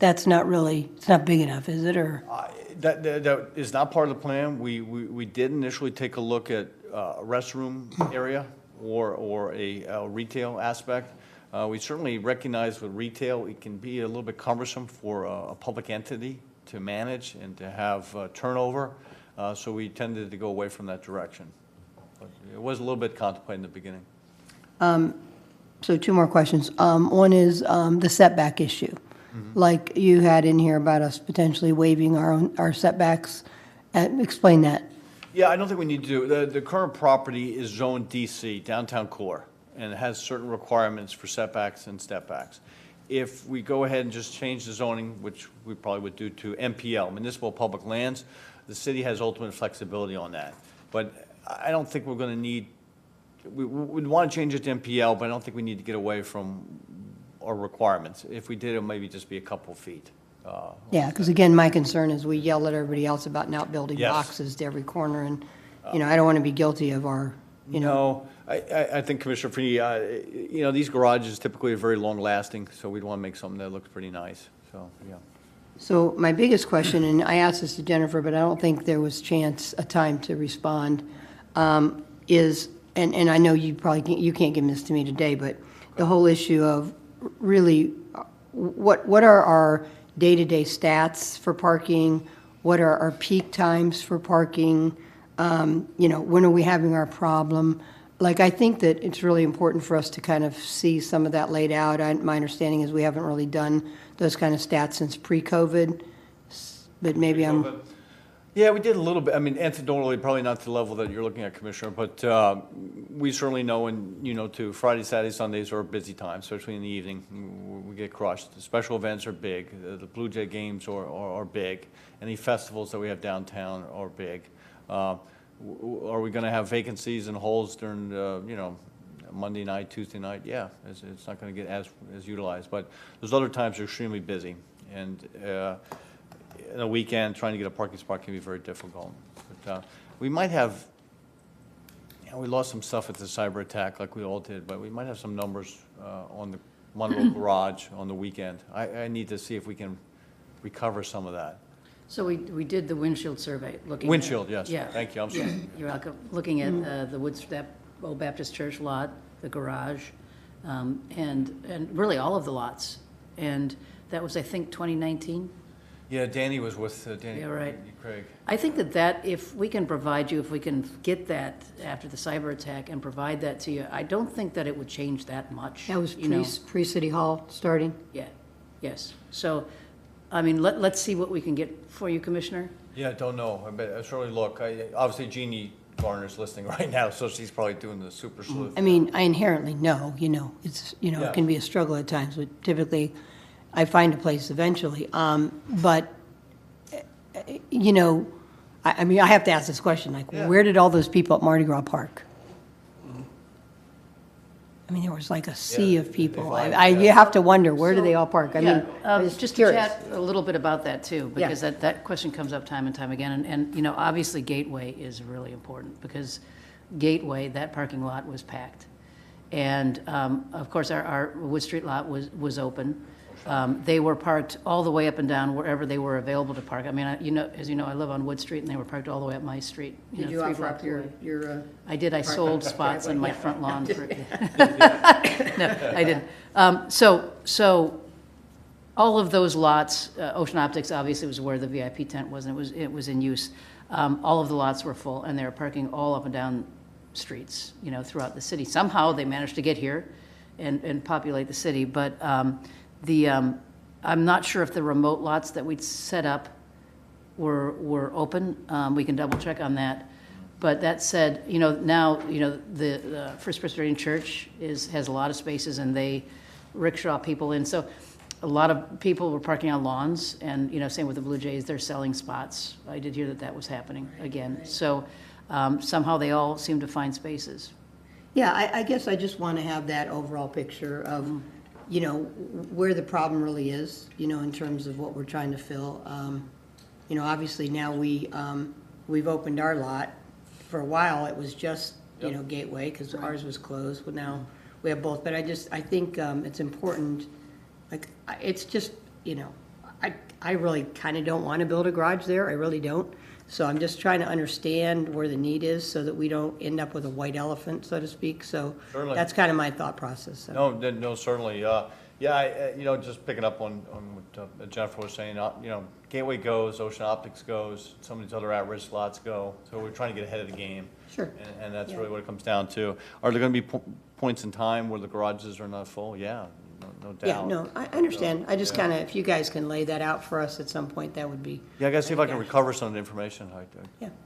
S3: that's not really, it's not big enough, is it, or?
S16: That is not part of the plan. We did initially take a look at a restroom area or a retail aspect. We certainly recognize with retail, it can be a little bit cumbersome for a public entity to manage and to have turnover, so we tended to go away from that direction. But it was a little bit contemplated in the beginning.
S3: So 2 more questions. One is the setback issue. Mm-hmm. Like you had in here about us potentially waiving our setbacks. Explain that.
S16: Yeah, I don't think we need to do it. The current property is zone DC, downtown core, and it has certain requirements for setbacks and stepbacks. If we go ahead and just change the zoning, which we probably would do to MPL, municipal public lands, the city has ultimate flexibility on that. But I don't think we're going to need we'd want to change it to MPL, but I don't think we need to get away from our requirements. If we did, it maybe just be a couple feet.
S3: Yeah, because again, my concern is we yell at everybody else about not building
S16: Yes.
S3: boxes to every corner, and, I don't want to be guilty of our,
S16: No, I think Commissioner Free, these garages typically are very long-lasting, so we'd want to make something that looks pretty nice, so, yeah.
S3: So my biggest question, and I asked this to Jennifer, but I don't think there was a time to respond, is, and I know you can't give this to me today, but the whole issue of really, what are our day-to-day stats for parking? What are our peak times for parking? When are we having our problem? Like, I think that it's really important for us to kind of see some of that laid out. My understanding is we haven't really done those kind of stats since pre-COVID, but maybe I'm...
S16: Yeah, we did a little bit. I mean, anecdotally, probably not to the level that you're looking at, Commissioner, but we certainly know, and too, Friday, Saturday, Sundays are a busy time, especially in the evening. We get crushed. The special events are big. The Blue Jay games are big. Any festivals that we have downtown are big. Are we going to have vacancies and holes during, Monday night, Tuesday night? Yeah, it's not going to get as utilized. But those other times are extremely busy. And in a weekend, trying to get a parking spot can be very difficult. But we might have, we lost some stuff at the cyber attack like we all did, but we might have some numbers on the Monroe garage on the weekend. I need to see if we can recover some of that.
S8: So we did the windshield survey, looking
S16: Windshield,
S8: at...
S16: yes.
S8: Yeah.
S16: Thank you, I'm sorry.
S8: You're welcome. Looking at the that Old Baptist Church lot, the garage, and really all of the lots. And that was, I think, 2019?
S16: Yeah, Danny was with Danny.
S8: Yeah, right.
S16: Craig.
S8: I think that if we can provide you, if we can get that after the cyber attack and provide that to you, I don't think that it would change that much.
S3: That was pre-City Hall starting?
S8: Yeah, yes. So, I mean, let's see what we can get for you, Commissioner.
S16: Yeah, don't know. I certainly look. Obviously, Jeannie Garner's listening right now, so she's probably doing the super sleuth.
S3: I mean, I inherently know, it's,
S16: Yeah.
S3: it can be a struggle at times, but typically I find a place eventually. But, I mean, I have to ask this question, like,
S16: Yeah.
S3: where did all those people at Mardi Gras park? I mean, there was like a sea of people. You have to wonder, where do they all park? I mean,
S8: Just to
S3: curious.
S8: chat a little bit about that too, because that question comes up time and time again. And obviously Gateway is really important because Gateway, that parking lot was packed. And of course, our Wood Street lot was open. They were parked all the way up and down wherever they were available to park. I mean, as you know, I live on Wood Street and they were parked all the way up my street.
S3: Did you offer up your
S8: I did. I sold spots on my front lawn. No, I didn't. So all of those lots, Ocean Optics obviously was where the VIP tent was, and it was in use. All of the lots were full, and they were parking all up and down streets, throughout the city. Somehow they managed to get here and populate the city, but I'm not sure if the remote lots that we'd set up were open. We can double check on that. But that said, now, the First Presbyterian Church has a lot of spaces and they rickshaw people in. So a lot of people were parking on lawns and, same with the Blue Jays, they're selling spots. I did hear that was happening again. So somehow they all seem to find spaces.
S3: Yeah, I guess I just want to have that overall picture of, where the problem really is, in terms of what we're trying to fill. Obviously now we've opened our lot. For a while, it was just, Gateway, because ours was closed, but now we have both. But I think it's important, like, it's just, I really kind of don't want to build a garage there. I really don't. So I'm just trying to understand where the need is so that we don't end up with a white elephant, so to speak. So
S16: Certainly.
S3: that's kind of my thought process. So.
S16: No, certainly. Just picking up on what Jennifer was saying, Gateway goes, Ocean Optics goes, some of these other at-risk lots go. So we're trying to get ahead of the game.
S3: Sure.
S16: And that's really what it comes down to. Are there going to be points in time where the garages are not full? Yeah, no doubt.
S3: Yeah, no, I understand. I just kind of, if you guys can lay that out for us at some point, that would be.
S16: Yeah, I got to see if I can recover some of the information.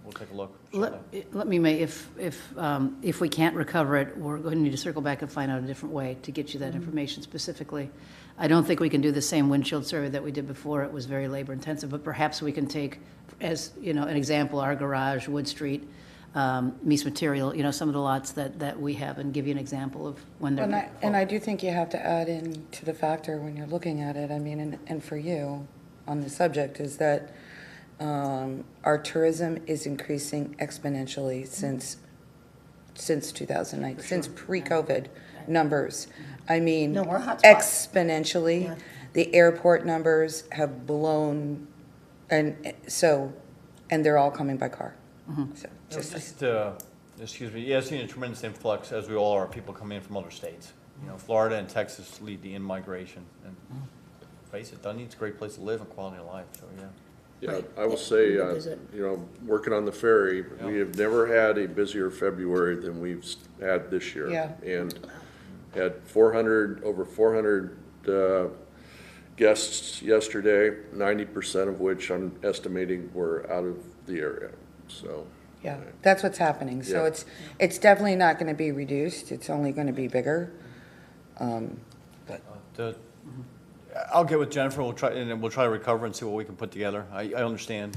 S16: We'll take a look.
S8: Let me make, if we can't recover it, we're going to need to circle back and find out a different way to get you that information specifically. I don't think we can do the same windshield survey that we did before. It was very labor intensive, but perhaps we can take, as an example, our garage, Wood Street.
S2: Mies Material, some of the lots that we have, and give you an example of when they're.
S1: And I do think you have to add in to the factor when you're looking at it, I mean, and for you on the subject, is that our tourism is increasing exponentially since 2009, since pre-COVID numbers. I mean,
S3: No, we're a hotspot.
S1: exponentially.
S3: Yeah.
S1: The airport numbers have blown, and they're all coming by car. So
S16: Excuse me, yeah, I've seen a tremendous influx, as we all are, people coming in from other states. Florida and Texas lead the in-migration, and face it, Dunedin's a great place to live and quality of life, so, yeah.
S10: Yeah, I will say,
S3: Visit.
S10: working on the ferry, we have never had a busier February than we've had this year.
S1: Yeah.
S10: And had over 400 guests yesterday, 90% of which I'm estimating were out of the area, so.
S1: yeah, that's what's happening. So
S10: Yeah.
S1: it's definitely not going to be reduced. It's only going to be bigger.
S16: I'll get with Jennifer, we'll try to recover and see what we can put together. I understand,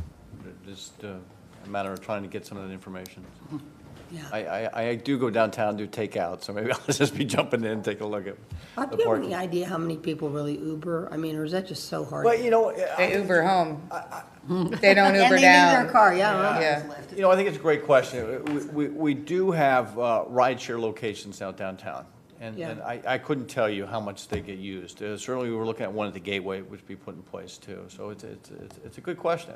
S16: just a matter of trying to get some of that information.
S3: Yeah.
S16: I do go downtown, do takeout, so maybe I'll just be jumping in and take a look at
S3: Do
S16: the
S3: you have
S16: parking.
S3: any idea how many people really Uber? I mean, or is that just so hard?
S16: Well,
S1: They Uber home. They don't Uber
S3: And they
S1: down.
S3: leave their car, yeah.
S1: Yeah.
S16: I think it's a great question. We do have rideshare locations out downtown, and
S3: Yeah.
S16: I couldn't tell you how much they get used. Certainly, we were looking at one at the Gateway, which would be put in place too. So it's a good question.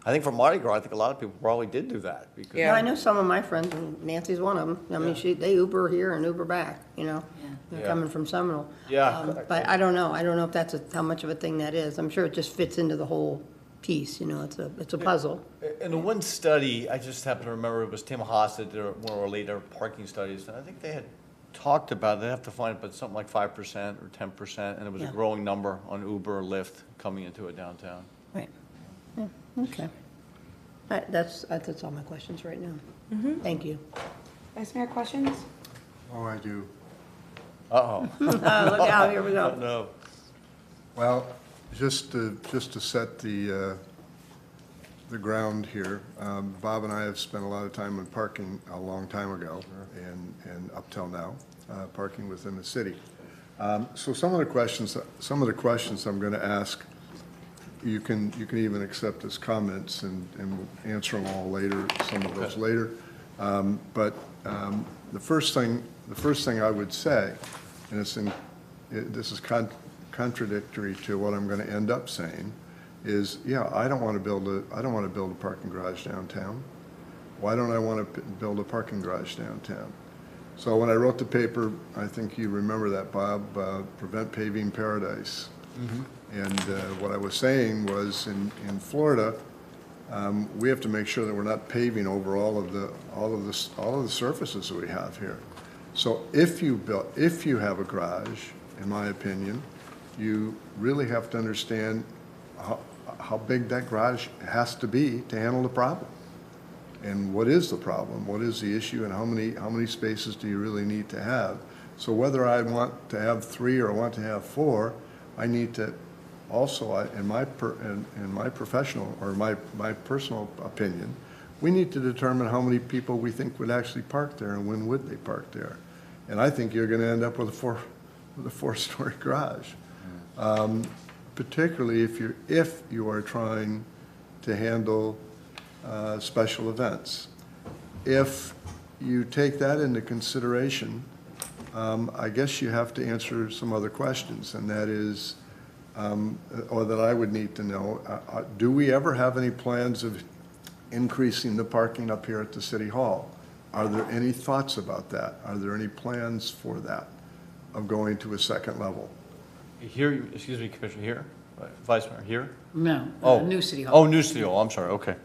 S16: I think for Mardi Gras, I think a lot of people probably did do that. Because
S3: Yeah, I know some of my friends, and Nancy's one of them. I mean, they Uber here and Uber back, They're
S16: Yeah.
S3: coming from Seminole.
S16: Yeah.
S3: But I don't know. I don't know if how much of a thing that is. I'm sure it just fits into the whole piece, it's a puzzle.
S16: In the one study, I just happen to remember, it was Tim Haas that did one of our later parking studies, and I think they had talked about, they have to find it, but something like 5% or 10%, and it was a
S3: Yeah.
S16: growing number on Uber or Lyft coming into a downtown.
S3: Right. Yeah, okay. That's all my questions right now. Thank you.
S1: Vice Mayor, questions?
S11: Oh, I do.
S16: Uh-oh.
S3: Look out, here we
S16: Oh,
S3: go.
S16: no.
S11: Well, just to set the ground here, Bob and I have spent a lot of time on parking a long time ago, and up till now, parking within the city. So some of the questions I'm going to ask, you can even accept as comments, and we'll answer them all later, some of those later. But the first thing I would say, and this is contradictory to what I'm going to end up saying, is, yeah, I don't want to build a parking garage downtown. Why don't I want to build a parking garage downtown? So when I wrote the paper, I think you remember that, Bob, Prevent Paving Paradise. And what I was saying was, in Florida, we have to make sure that we're not paving over all of the surfaces that we have here. So if you have a garage, in my opinion, you really have to understand how big that garage has to be to handle the problem. And what is the problem? What is the issue? And how many spaces do you really need to have? So whether I want to have 3 or I want to have 4, I need to also, in my professional or my personal opinion, we need to determine how many people we think would actually park there and when would they park there. And I think you're going to end up with a 4-story garage. Particularly if you are trying to handle special events. If you take that into consideration, I guess you have to answer some other questions, and that is, or that I would need to know, do we ever have any plans of increasing the parking up here at the City Hall? Are there any thoughts about that? Are there any plans for that, of going to a second level?
S16: Here, excuse me, Commissioner, here? Vice Mayor, here?
S2: No,
S16: Oh.
S2: new City Hall.
S16: Oh, new City Hall, I'm sorry, okay.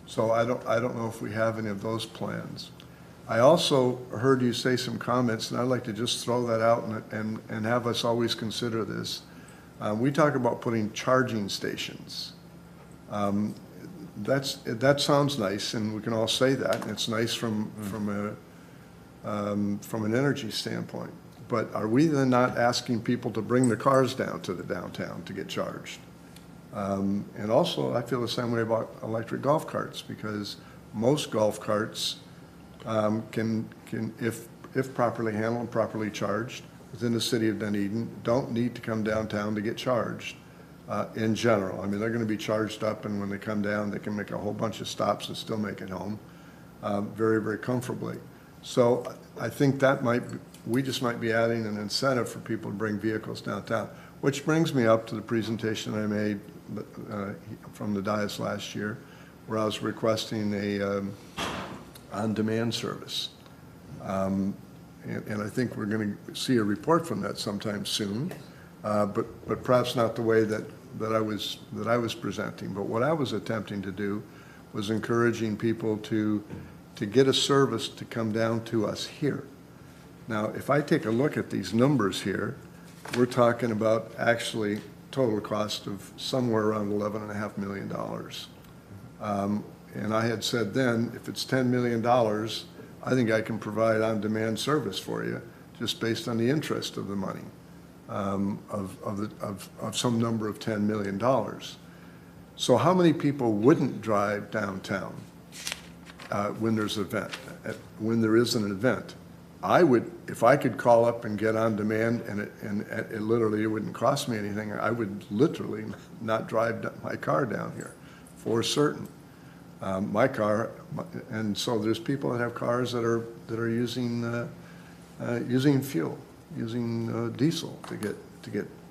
S11: So I don't know if we have any of those plans. I also heard you say some comments, and I'd like to just throw that out and have us always consider this. We talk about putting charging stations. That sounds nice, and we can all say that, and it's nice from an energy standpoint. But are we then not asking people to bring their cars down to the downtown to get charged? And also, I feel the same way about electric golf carts, because most golf carts can, if properly handled and properly charged within the city of Dunedin, don't need to come downtown to get charged in general. I mean, they're going to be charged up, and when they come down, they can make a whole bunch of stops and still make it home very, very comfortably. So I think that we just might be adding an incentive for people to bring vehicles downtown, which brings me up to the presentation I made from the dais last year, where I was requesting a on-demand service. And I think we're going to see a report from that sometime soon, but perhaps not the way that I was presenting. But what I was attempting to do was encouraging people to get a service to come down to us here. Now, if I take a look at these numbers here, we're talking about actually total cost of somewhere around $11.5 million. And I had said then, if it's $10 million, I think I can provide on-demand service for you, just based on the interest of the money, of some number of $10 million. So how many people wouldn't drive downtown when there's an event, when there is an event? I would, if I could call up and get on demand, and it literally, it wouldn't cost me anything, I would literally not drive my car down here, for certain. My car, and so there's people that have cars that are using fuel, using diesel to get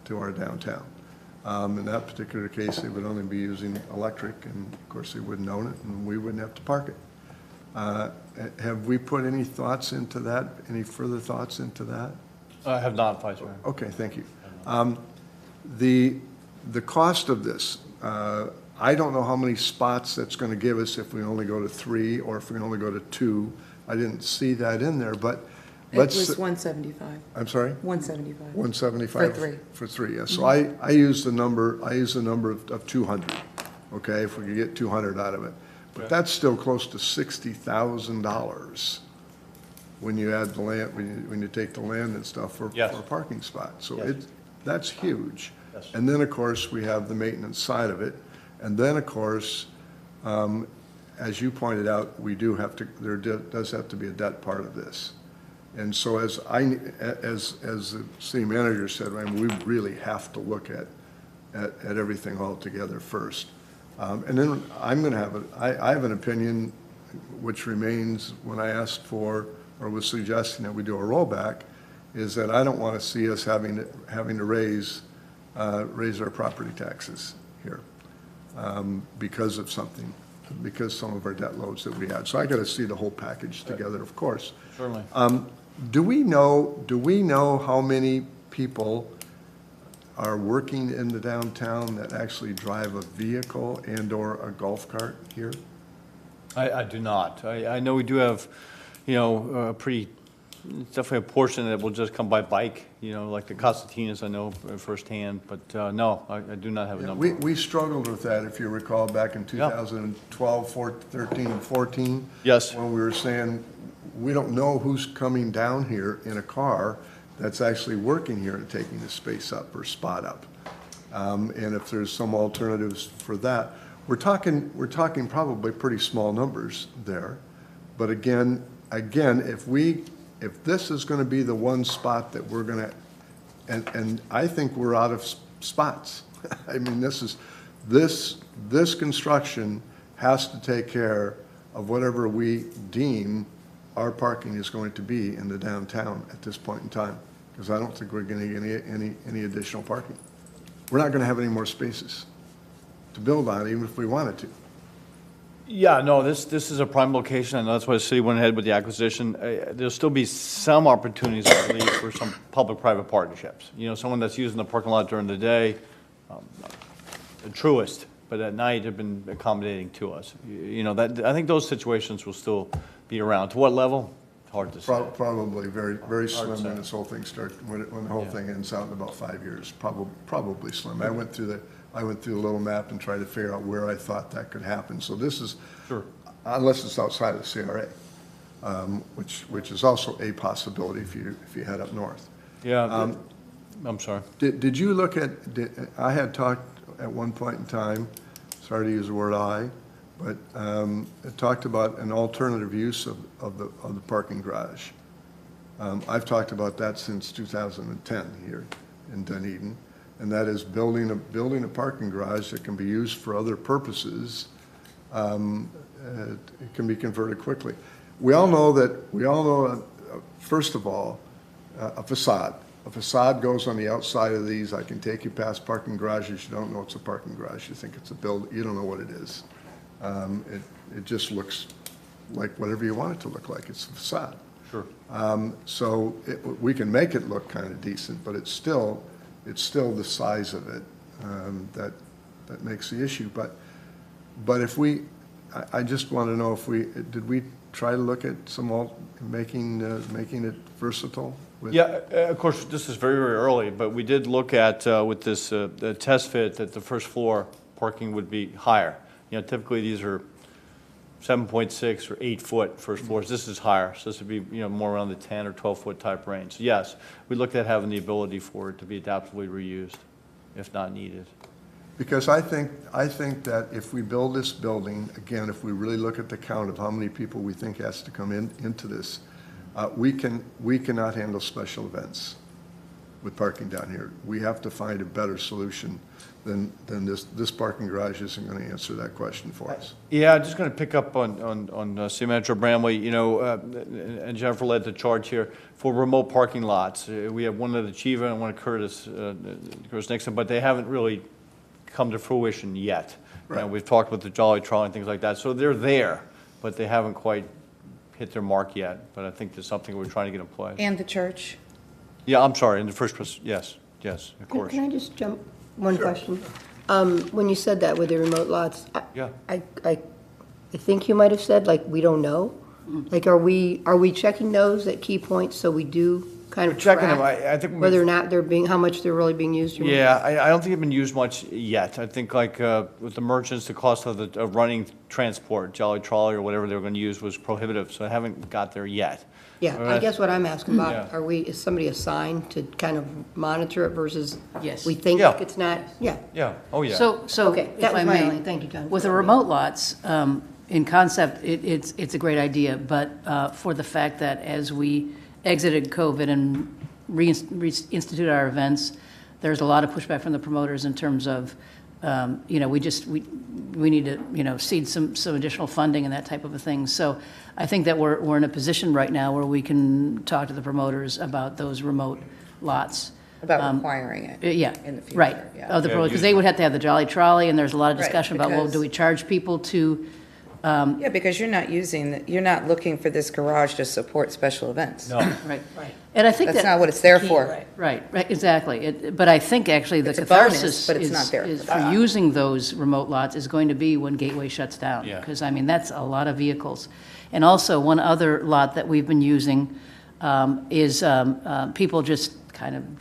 S11: to our downtown. In that particular case, they would only be using electric, and of course they wouldn't own it, and we wouldn't have to park it. Have we put any thoughts into that? Any further thoughts into that?
S16: I have not, Vice Mayor.
S11: Okay, thank you. The cost of this, I don't know how many spots that's going to give us if we only go to 3 or if we only go to 2. I didn't see that in there, but let's.
S1: It was 175.
S11: I'm sorry?
S1: 175.
S11: 175?
S1: For 3.
S11: For 3, yeah. So I use the number of 200, okay, if we could get 200 out of it. But that's still close to $60,000 when you add the land, when you take the land and stuff for a parking spot. So that's huge.
S16: Yes.
S11: And then, of course, we have the maintenance side of it. And then, of course, as you pointed out, there does have to be a debt part of this. And so as the city manager said, I mean, we really have to look at everything all together first. And then I'm going to I have an opinion which remains when I asked for, or was suggesting that we do a rollback, is that I don't want to see us having to raise our property taxes here because of some of our debt loads that we had. So I got to see the whole package together, of course.
S16: Certainly.
S11: Do we know how many people are working in the downtown that actually drive a vehicle and/or a golf cart here?
S16: I do not. I know we do have, definitely a portion that will just come by bike, like the Costatinas, I know firsthand, but no, I do not have a number.
S11: We struggled with that, if you recall, back in 2012, 13, and 14.
S16: Yes.
S11: When we were saying, we don't know who's coming down here in a car that's actually working here and taking the space up or spot up. And if there's some alternatives for that, we're talking probably pretty small numbers there. But again, if this is going to be the one spot that we're going to, and I think we're out of spots. I mean, this construction has to take care of whatever we deem our parking is going to be in the downtown at this point in time, because I don't think we're going to get any additional parking. We're not going to have any more spaces to build on, even if we wanted to.
S16: Yeah, no, this is a prime location, and that's why the city went ahead with the acquisition. There'll still be some opportunities, I believe, for some public-private partnerships. Someone that's using the parking lot during the day, the truest, but at night have been accommodating to us. I think those situations will still be around. To what level? Hard to say.
S11: Probably very, very slim when this whole thing starts, when the whole thing ends out in about 5 years. Probably slim. I went through the little map and tried to figure out where I thought that could happen. So this is, unless it's outside of the CRA, which is also a possibility if you head up north.
S16: Yeah. I'm sorry.
S11: Did you look at? I had talked at one point in time. Sorry to use the word I, but it talked about an alternative use of the parking garage. I've talked about that since 2010 here in Dunedin, and that is building a parking garage that can be used for other purposes. It can be converted quickly. We all know, first of all, a facade. A facade goes on the outside of these. I can take you past parking garages. You don't know it's a parking garage. You think it's a building. You don't know what it is. It just looks like whatever you want it to look like. It's a facade.
S16: Sure.
S11: So we can make it look kind of decent, but it's still the size of it that makes the issue. But if I just want to know did we try to look at making it versatile?
S16: Yeah, of course, this is very, very early, but we did look at, with this the test fit, that the first floor parking would be higher. Typically these are 7.6 or 8 foot first floors. This is higher, so this would be, more around the 10 or 12 foot type range. So yes, we looked at having the ability for it to be adaptively reused if not needed.
S11: Because I think that if we build this building, again, if we really look at the count of how many people we think has to come into this, we cannot handle special events with parking down here. We have to find a better solution than this parking garage isn't going to answer that question for us.
S16: Yeah, I'm just going to pick up on City Manager Bramley, and Jennifer led the charge here for remote parking lots. We have one at Achieva and one at Curtis Nixon, but they haven't really come to fruition yet.
S11: Right.
S16: We've talked with the Jolly Trolley and things like that, so they're there, but they haven't quite hit their mark yet. But I think there's something we're trying to get in place.
S1: And the church?
S16: Yeah, I'm sorry, in the first place, yes, of course.
S3: Can I just jump one question? When you said that with the remote lots,
S16: Yeah.
S3: I think you might have said, like, we don't know? Like, are we checking those at key points so we do kind of
S16: Checking them,
S3: track
S16: I think
S3: whether or not how much they're really being used?
S16: Yeah, I don't think they've been used much yet. I think like with the merchants, the cost of running transport, Jolly Trolley or whatever they were going to use was prohibitive, so I haven't got there yet.
S3: Yeah, I guess what I'm asking about,
S16: Yeah.
S3: is somebody assigned to kind of monitor it versus
S2: Yes.
S3: we think
S16: Yeah.
S3: it's not? Yeah.
S16: Yeah, oh yeah.
S2: So
S3: Okay,
S2: if
S3: that
S2: I
S3: was my
S2: may,
S3: only, thank you, John.
S2: with the remote lots, in concept, it's a great idea, but for the fact that as we exited COVID and reinstituted our events, there's a lot of pushback from the promoters in terms of, we need to, seed some additional funding and that type of a thing. So I think that we're in a position right now where we can talk to the promoters about those remote lots.
S1: About requiring it.
S2: Yeah,
S1: in the future,
S2: right.
S1: yeah.
S2: Because they would have to have the Jolly Trolley, and there's a lot of
S1: Right,
S2: discussion about, well,
S1: because-
S2: do we charge people to,
S1: Yeah, because you're not looking for this garage to support special events.
S16: No.
S2: right. And I think
S1: That's
S2: that.
S1: not what it's there for.
S2: Right, exactly. But I think actually the
S1: It's a bonus,
S2: catharsis
S1: but it's not there
S2: is
S1: for
S2: for using those remote lots is going to be when Gateway shuts down.
S16: Yeah.
S2: Because, that's a lot of vehicles. And also, one other lot that we've been using is people just kind of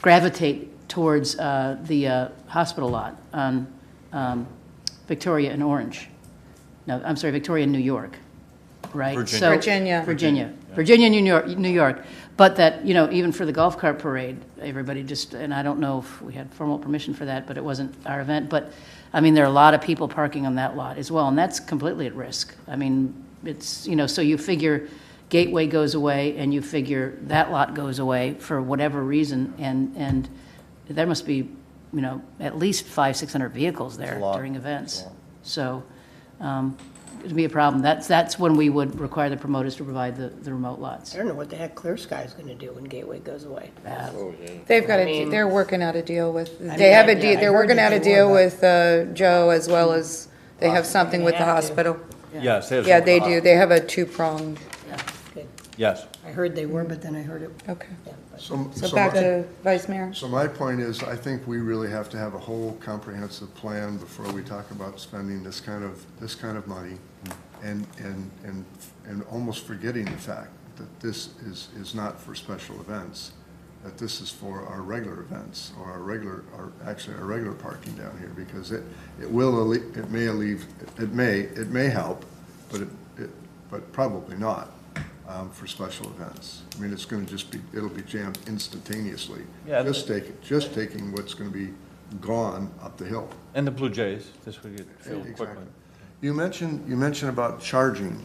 S2: gravitate towards the hospital lot on Victoria and Orange. No, I'm sorry, Victoria and New York, right?
S16: Virginia.
S2: So-
S1: Virginia.
S2: Virginia, New York. But that, even for the golf cart parade, everybody and I don't know if we had formal permission for that, but it wasn't our event. But, there are a lot of people parking on that lot as well, and that's completely at risk. It's, so you figure Gateway goes away, and you figure that lot goes away for whatever reason, and there must be, at least 500-600 vehicles there
S16: lot.
S2: during events. So, it'd be a problem. That's when we would require the promoters to provide the remote lots.
S3: I don't know what the heck Clear Sky's going to do when Gateway goes away.
S1: They've got they're working out a deal with, they're working out a deal with Joe as well as, they have something with the hospital.
S16: Yes, they have
S1: Yeah,
S16: some
S1: they
S16: cost.
S1: do. They have a two-pronged,
S3: Good.
S16: Yes.
S3: I heard they were, but then I heard it.
S1: okay.
S11: So
S1: So back to Vice Mayor.
S11: So my point is, I think we really have to have a whole comprehensive plan before we talk about spending this kind of money, and almost forgetting the fact that this is not for special events, that this is for our regular events, or our regular parking down here, because it may help, but probably not. For special events. It'll be jammed instantaneously.
S16: Yeah,
S11: Just taking what's going to be gone up the hill.
S16: And the Blue Jays, this would get filled quickly.
S11: Exactly. You mentioned about charging,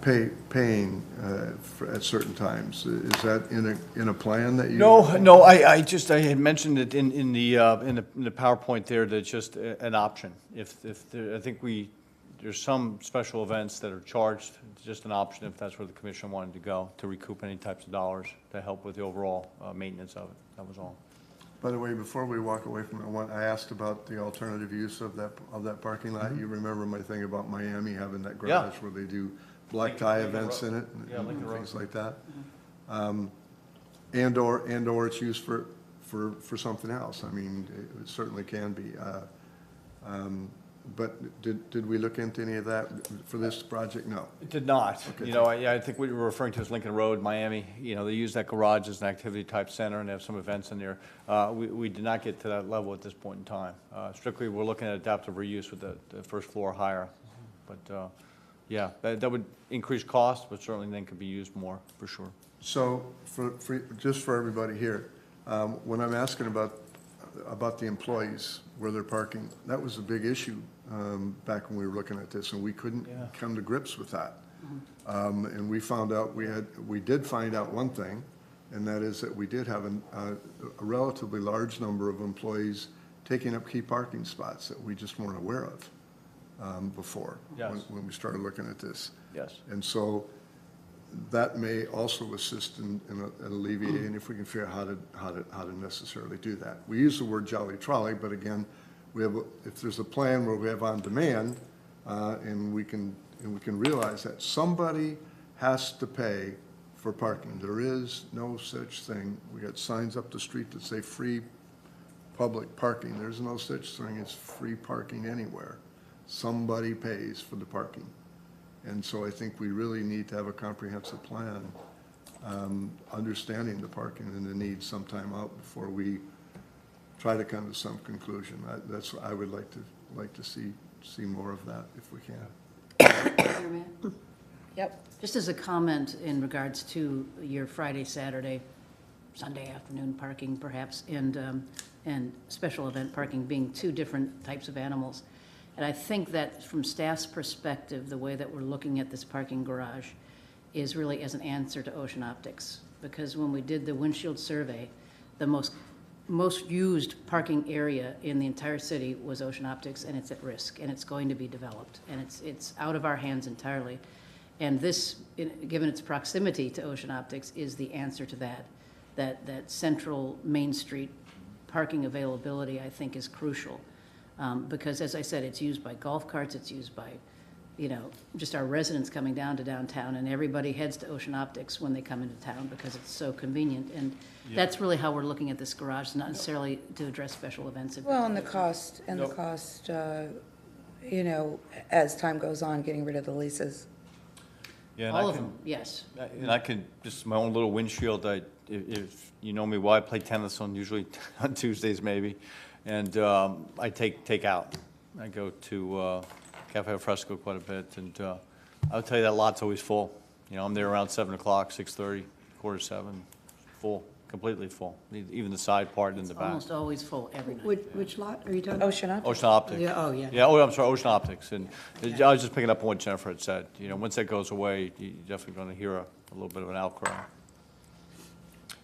S11: paying at certain times. Is that in a plan that you?
S16: No, I had mentioned it in the PowerPoint there, that it's just an option. If there, I think there's some special events that are charged, it's just an option if that's where the commission wanted to go, to recoup any types of dollars to help with the overall maintenance of it. That was all.
S11: By the way, before we walk away from it, I asked about the alternative use of that parking lot. You remember my thing about Miami having that garage where they do black tie events in it and things like that. And/or it's used for something else. I mean, it certainly can be. But did we look into any of that for this project? No.
S16: It did not.
S11: Okay.
S16: You know, I think what you were referring to is Lincoln Road, Miami. You know, they use that garage as an activity type center and they have some events in there. We did not get to that level at this point in time. Strictly, we're looking at adaptive reuse with the first floor higher. But yeah, that would increase cost, but certainly then could be used more, for sure.
S11: So just for everybody here, when I'm asking about the employees, where they're parking, that was a big issue back when we were looking at this, and we couldn't come to grips with that. And we did find out one thing, and that is that we did have a relatively large number of employees taking up key parking spots that we just weren't aware of before, when we started looking at this.
S16: Yes.
S11: And so that may also assist in alleviating, if we can figure out how to necessarily do that. We use the word jolly trolley, but again, if there's a plan where we have on demand, and we can realize that somebody has to pay for parking. There is no such thing. We got signs up the street that say free public parking. There's no such thing as free parking anywhere. Somebody pays for the parking. And so I think we really need to have a comprehensive plan, understanding the parking and the needs sometime out before we try to come to some conclusion. I would like to see more of that if we can.
S8: Yep. Just as a comment in regards to your Friday, Saturday, Sunday afternoon parking perhaps, and special event parking being two different types of animals. And I think that from staff's perspective, the way that we're looking at this parking garage is really as an answer to Ocean Optics. Because when we did the windshield survey, the most used parking area in the entire city was Ocean Optics, and it's at risk, and it's going to be developed, and it's out of our hands entirely. And this, given its proximity to Ocean Optics, is the answer to that central Main Street parking availability, I think, is crucial. Because as I said, it's used by golf carts, it's used by, just our residents coming down to downtown, and everybody heads to Ocean Optics when they come into town because it's so convenient. And that's really how we're looking at this garage, not necessarily to address special events.
S1: Well, and the cost, as time goes on, getting rid of the leases.
S16: Yeah,
S8: All of them, yes.
S16: And I can, just my own little windshield, if you know me well, I play tennis usually on Tuesdays maybe. And I take out. I go to Cafe Al Fresco quite a bit, and I'll tell you that lot's always full. I'm there around 7 o'clock, 6:30, 6:45, full, completely full. Even the side part in the back.
S8: Almost always full every night.
S3: Which lot are you talking about?
S1: Ocean Optics.
S16: Ocean Optics.
S3: Yeah, oh, yeah.
S16: Yeah, I'm sorry, Ocean Optics. And I was just picking up on what Jennifer had said. Once that goes away, you're definitely going to hear a little bit of an outcry.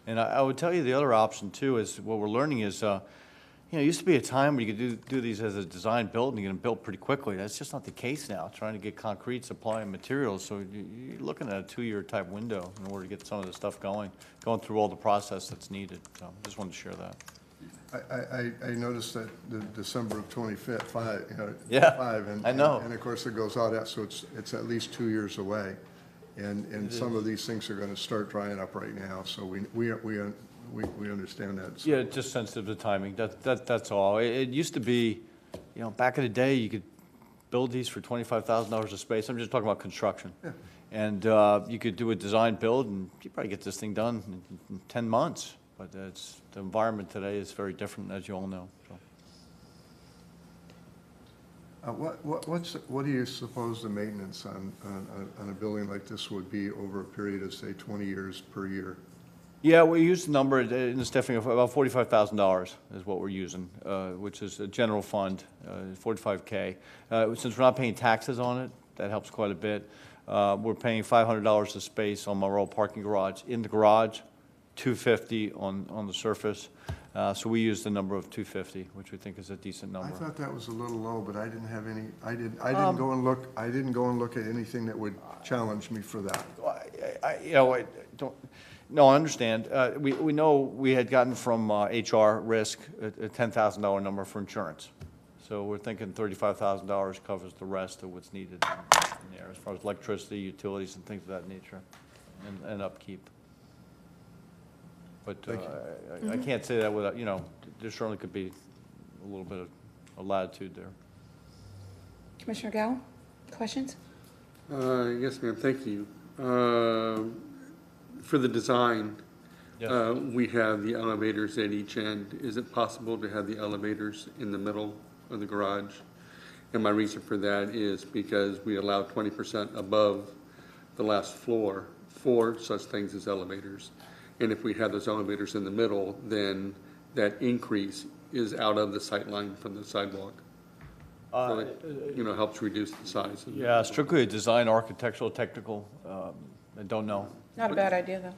S16: And I would tell you the other option too is what we're learning is. It used to be a time where you could do these as a design build and you get them built pretty quickly. That's just not the case now, trying to get concrete supply and materials. So you're looking at a 2-year type window in order to get some of this stuff going through all the process that's needed. So just wanted to share that.
S11: I noticed that the December of 25,
S16: Yeah,
S11: and,
S16: I know.
S11: And of course it goes out, so it's at least 2 years away. And some of these things are going to start drying up right now, so we understand that. So.
S16: Yeah, just sensitive to timing. That's all. It used to be, back in the day, you could build these for $25,000 a space. I'm just talking about construction.
S11: Yeah.
S16: And you could do a design build, and you probably get this thing done in 10 months. But the environment today is very different, as you all know. So.
S11: What do you suppose the maintenance on a building like this would be over a period of, say, 20 years per year?
S16: Yeah, we use the number in the staffing of about $45,000 is what we're using, which is a general fund, 45K. Since we're not paying taxes on it, that helps quite a bit. We're paying $500 a space on Monroe parking garage. In the garage, $250 on the surface. So we use the number of $250, which we think is a decent
S11: I
S16: number.
S11: thought that was a little low, but I didn't have any, I didn't go and look, I didn't go and look at anything that would challenge me for that.
S16: I don't. No, I understand. We know we had gotten from HR risk a $10,000 number for insurance. So we're thinking $35,000 covers the rest of what's needed in there as far as electricity, utilities, and things of that nature, and upkeep. But I can't say that without, there certainly could be a little bit of a latitude there.
S1: Commissioner Gao, questions?
S12: Yes, ma'am, thank you. For the design,
S16: Yes.
S12: we have the elevators at each end. Is it possible to have the elevators in the middle of the garage? And my reason for that is because we allow 20% above the last floor for such things as elevators. And if we have those elevators in the middle, then that increase is out of the sight line from the sidewalk. So it, helps reduce the size.
S16: Yeah, strictly a design, architectural, technical, I don't know.
S1: Not a bad idea, though.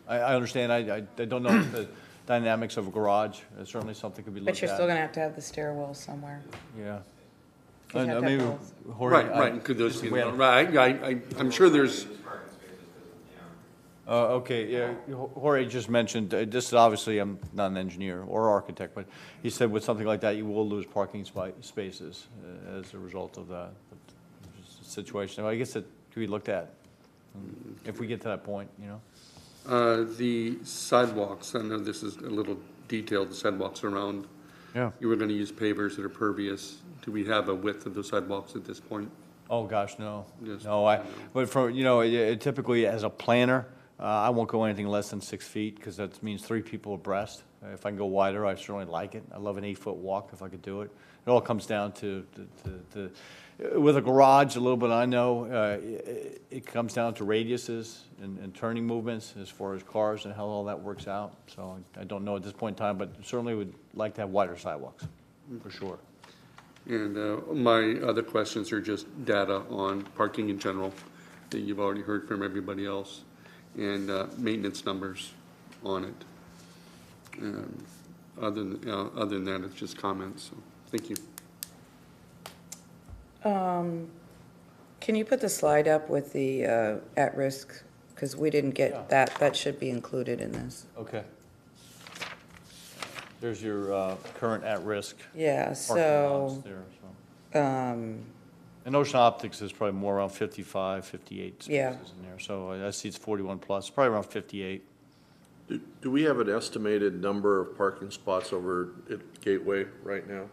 S16: I understand. I don't know the dynamics of a garage. Certainly something could be looked at.
S1: But you're still going to have the stairwell somewhere.
S16: Yeah.
S1: You have to have
S16: Maybe,
S1: both.
S16: Jorge,
S12: Right. Could those be, right, I'm sure there's,
S16: okay, yeah, Jorge just mentioned, this is obviously, I'm not an engineer or architect, but he said with something like that, you will lose parking spaces as a result of that situation. I guess it could be looked at if we get to that point,
S12: the sidewalks, I know this is a little detailed, the sidewalks around.
S16: Yeah.
S12: You were going to use pavers that are pervious. Do we have a width of those sidewalks at this point?
S16: Oh, gosh, no.
S12: Yes.
S16: No, but for, typically as a planner, I won't go anything less than 6 feet because that means 3 people abreast. If I can go wider, I certainly like it. I love an 8-foot walk if I could do it. It all comes down to with a garage, a little bit I know, it comes down to radiuses and turning movements as far as cars and how all that works out. So I don't know at this point in time, but certainly would like to have wider sidewalks, for sure.
S12: And my other questions are just data on parking in general that you've already heard from everybody else, and maintenance numbers on it. Other than that, it's just comments. So, thank you.
S1: Can you put the slide up with the at-risk? Because we didn't get that. That should be included in this.
S16: Okay. There's your current at-risk.
S1: Yeah,
S16: parking
S1: so,
S16: lots there, and Ocean Optics is probably more around 55, 58 spaces
S1: Yeah.
S16: in there. So I see it's 41 plus, probably around 58.
S10: Do we have an estimated number of parking spots over at Gateway right now?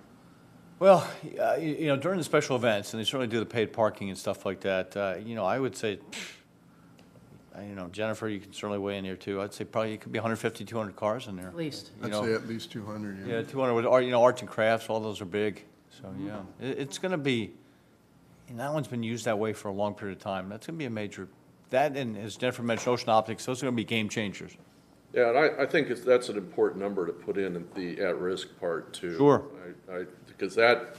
S16: Well, during the special events, and they certainly do the paid parking and stuff like that, I would say, Jennifer, you can certainly weigh in here too. I'd say probably it could be 150, 200 cars in there.
S3: At least.
S11: I'd say at least 200,
S16: Yeah, 200 with, arts and crafts, all those are big. So, yeah, it's going to be, and that one's been used that way for a long period of time. That's going to be a major, that and as Jennifer mentioned, Ocean Optics, those are going to be game changers.
S10: Yeah, and I think that's an important number to put in the at-risk part too.
S16: Sure.
S10: Because that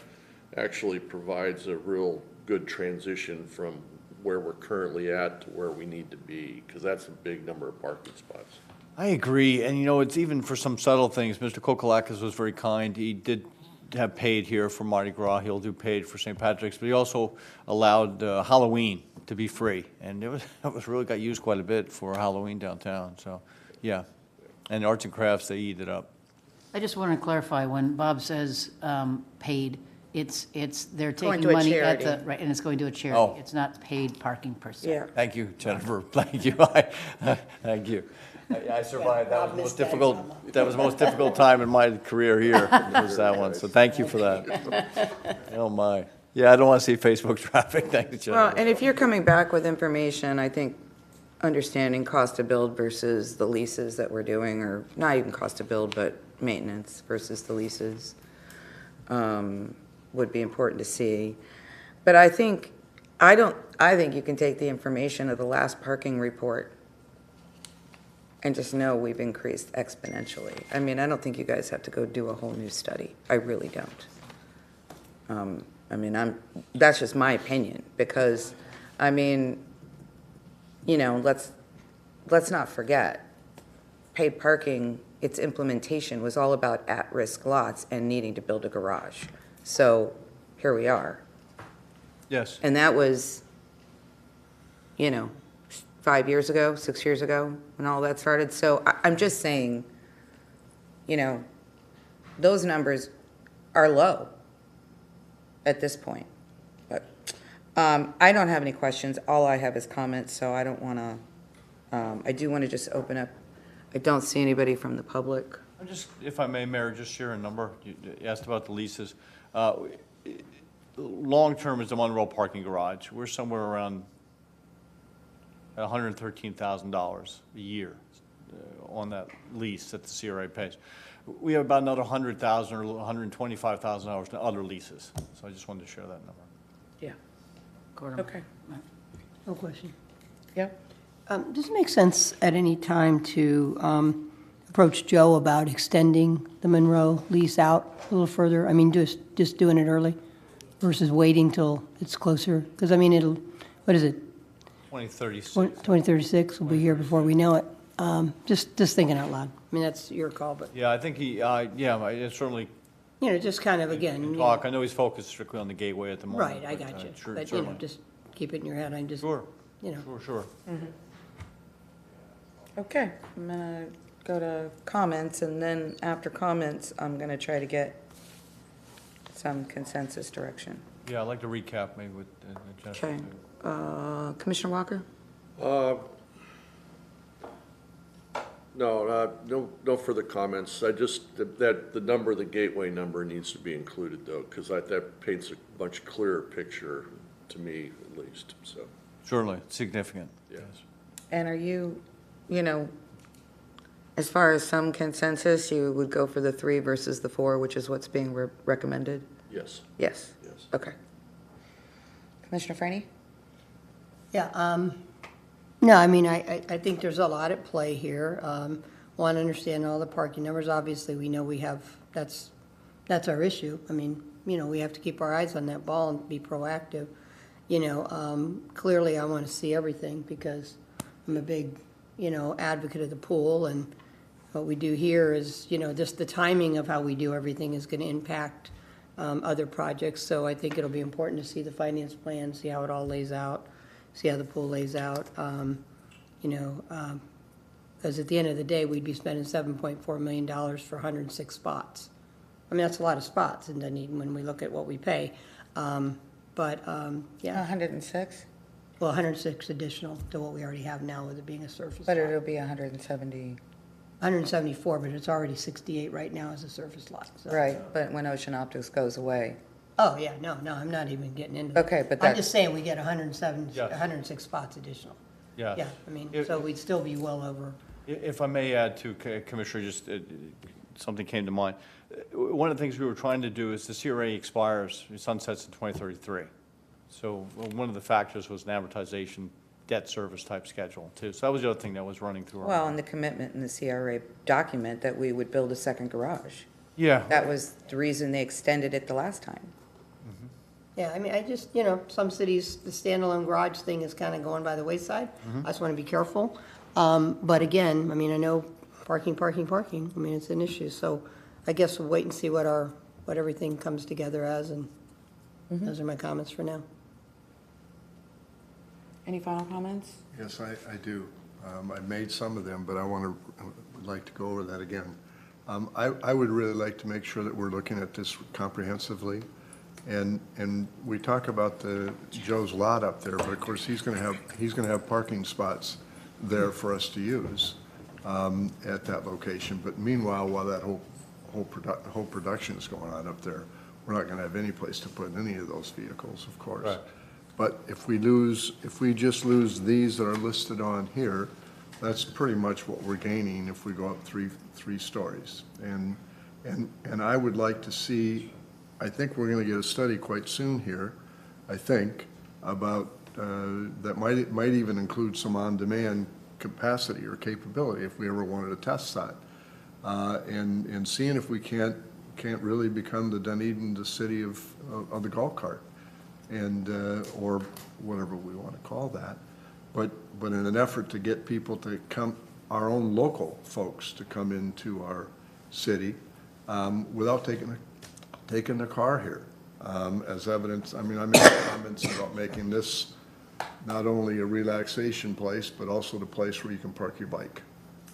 S10: actually provides a real good transition from where we're currently at to where we need to be, because that's a big number of parking spots.
S16: I agree, and it's even for some subtle things. Mr. Kokolakis was very kind. He did have paid here for Mardi Gras. He'll do paid for St. Patrick's, but he also allowed Halloween to be free, and it was really got used quite a bit for Halloween downtown. So, yeah, and arts and crafts, they eat it up.
S2: I just want to clarify, when Bob says paid, they're
S1: Going
S2: taking
S1: to a
S2: money at
S1: charity.
S2: right, and it's going to a charity.
S16: Oh.
S2: It's not paid parking per se.
S1: Yeah.
S16: Thank you, Jennifer. Thank you. Thank you. I survived. That was the most difficult. That was the most difficult time in my career here. Was that one? So thank you for that. Oh my. Yeah, I don't want to see Facebook traffic. Thank you, Jennifer.
S1: Well, and if you're coming back with information, I think understanding cost to build versus the leases that we're doing, or not even cost to build, but maintenance versus the leases, would be important to see. But I think you can take the information of the last parking report and just know we've increased exponentially. I mean, I don't think you guys have to go do a whole new study. I really don't. I mean, that's just my opinion, because, I mean, you know, let's not forget, paid parking, its implementation was all about at-risk lots and needing to build a garage. So here we are.
S16: Yes.
S1: And that was, you know, 5 years ago, 6 years ago, when all that started. So I'm just saying, you know, those numbers are low at this point. But I don't have any questions. All I have is comments, so I don't want to, I do want to just open up. I don't see anybody from the public.
S16: I'm just, if I may, Mayor, just share a number. You asked about the leases. Long-term is the Monroe parking garage. We're somewhere around $113,000 a year on that lease that the CRA pays. We have about another $100,000 or $125,000 in other leases. So I just wanted to share that number.
S1: Yeah. Okay.
S3: No question.
S1: Yep.
S3: Does it make sense at any time to approach Joe about extending the Monroe lease out a little further? I mean, just doing it early versus waiting till it's closer? Because, I mean, it'll, what is it?
S16: 2036.
S3: 2036, we'll be here before we know it. Just thinking out loud. I mean, that's your call, but,
S16: Yeah, I think he, yeah, I certainly
S3: you know, just kind of, again.
S16: can
S3: you
S16: talk.
S3: know,
S16: I know he's focused strictly on the gateway at the moment.
S3: Right, I
S16: but,
S3: got you.
S16: sure,
S3: But, you know,
S16: certainly.
S3: just keep it in your head. I'm just,
S16: Sure,
S3: you know.
S16: sure.
S1: Okay, I'm gonna go to comments, and then after comments, I'm gonna try to get some consensus direction.
S16: Yeah, I'd like to recap maybe with Jennifer.
S1: Okay, Commissioner Walker?
S10: No further comments. I just, that the number, the gateway number needs to be included though, because that paints a much clearer picture to me at least, so.
S16: Certainly, significant.
S10: Yes.
S1: And are you, you know, as far as some consensus, you would go for the 3 versus the 4, which is what's being recommended?
S10: Yes.
S1: Yes?
S10: Yes.
S1: Okay. Commissioner Franny?
S3: Yeah, no, I mean, I think there's a lot at play here. Want to understand all the parking numbers. Obviously, we know we have, that's our issue. I mean, you know, we have to keep our eyes on that ball and be proactive. You know, clearly I want to see everything because I'm a big, you know, advocate of the pool, and what we do here is, you know, just the timing of how we do everything is going to impact other projects. So I think it'll be important to see the finance plan, see how it all lays out, see how the pool lays out. You know, because at the end of the day, we'd be spending $7.4 million for 106 spots. I mean, that's a lot of spots in Dunedin when we look at what we pay. Yeah.
S1: 106?
S3: Well, 106 additional to what we already have now with it being a surface
S1: But
S3: lot.
S1: it'll be 170.
S3: 174, but it's already 68 right now as a surface lot. So.
S1: Right, but when Ocean Optics goes away.
S3: Oh, yeah, no, I'm not even getting into that.
S1: Okay, but
S3: I'm
S1: that's.
S3: just saying we get 107,
S16: Yes.
S3: 106 spots additional.
S16: Yes.
S3: Yeah, I mean,
S16: If-
S3: so we'd still be well over.
S16: If I may add to Commissioner, just something came to mind. One of the things we were trying to do is the CRA expires, it sunsets in 2033. So one of the factors was an amortization debt service type schedule too. So that was the other thing that was running through our
S1: Well,
S16: mind.
S1: and the commitment in the CRA document that we would build a second garage.
S16: Yeah.
S1: That was the reason they extended it the last time.
S3: Yeah, I mean, I just, you know, some cities, the standalone garage thing is kind of going by the wayside. I just want to be careful. But again, I mean, I know parking. I mean, it's an issue. So I guess we'll wait and see what everything comes together as, and those are my comments for now.
S1: Any final comments?
S11: Yes, I do. I made some of them, but I would like to go over that again. I would really like to make sure that we're looking at this comprehensively. And we talk about Joe's lot up there, but of course, he's gonna have parking spots there for us to use at that location. But meanwhile, while that whole production is going on up there, we're not gonna have any place to put any of those vehicles, of course.
S16: Right.
S11: But if we just lose these that are listed on here, that's pretty much what we're gaining if we go up three stories. And I would like to see, I think we're gonna get a study quite soon here, I think, about, that might even include some on-demand capacity or capability if we ever wanted to test that. And seeing if we can't really become the Dunedin, the city of the golf cart, and, or whatever we want to call that. But in an effort to get people to come, our own local folks to come into our city, without taking the car here. As evidence, I mean, I made comments about making this not only a relaxation place, but also the place where you can park your bike.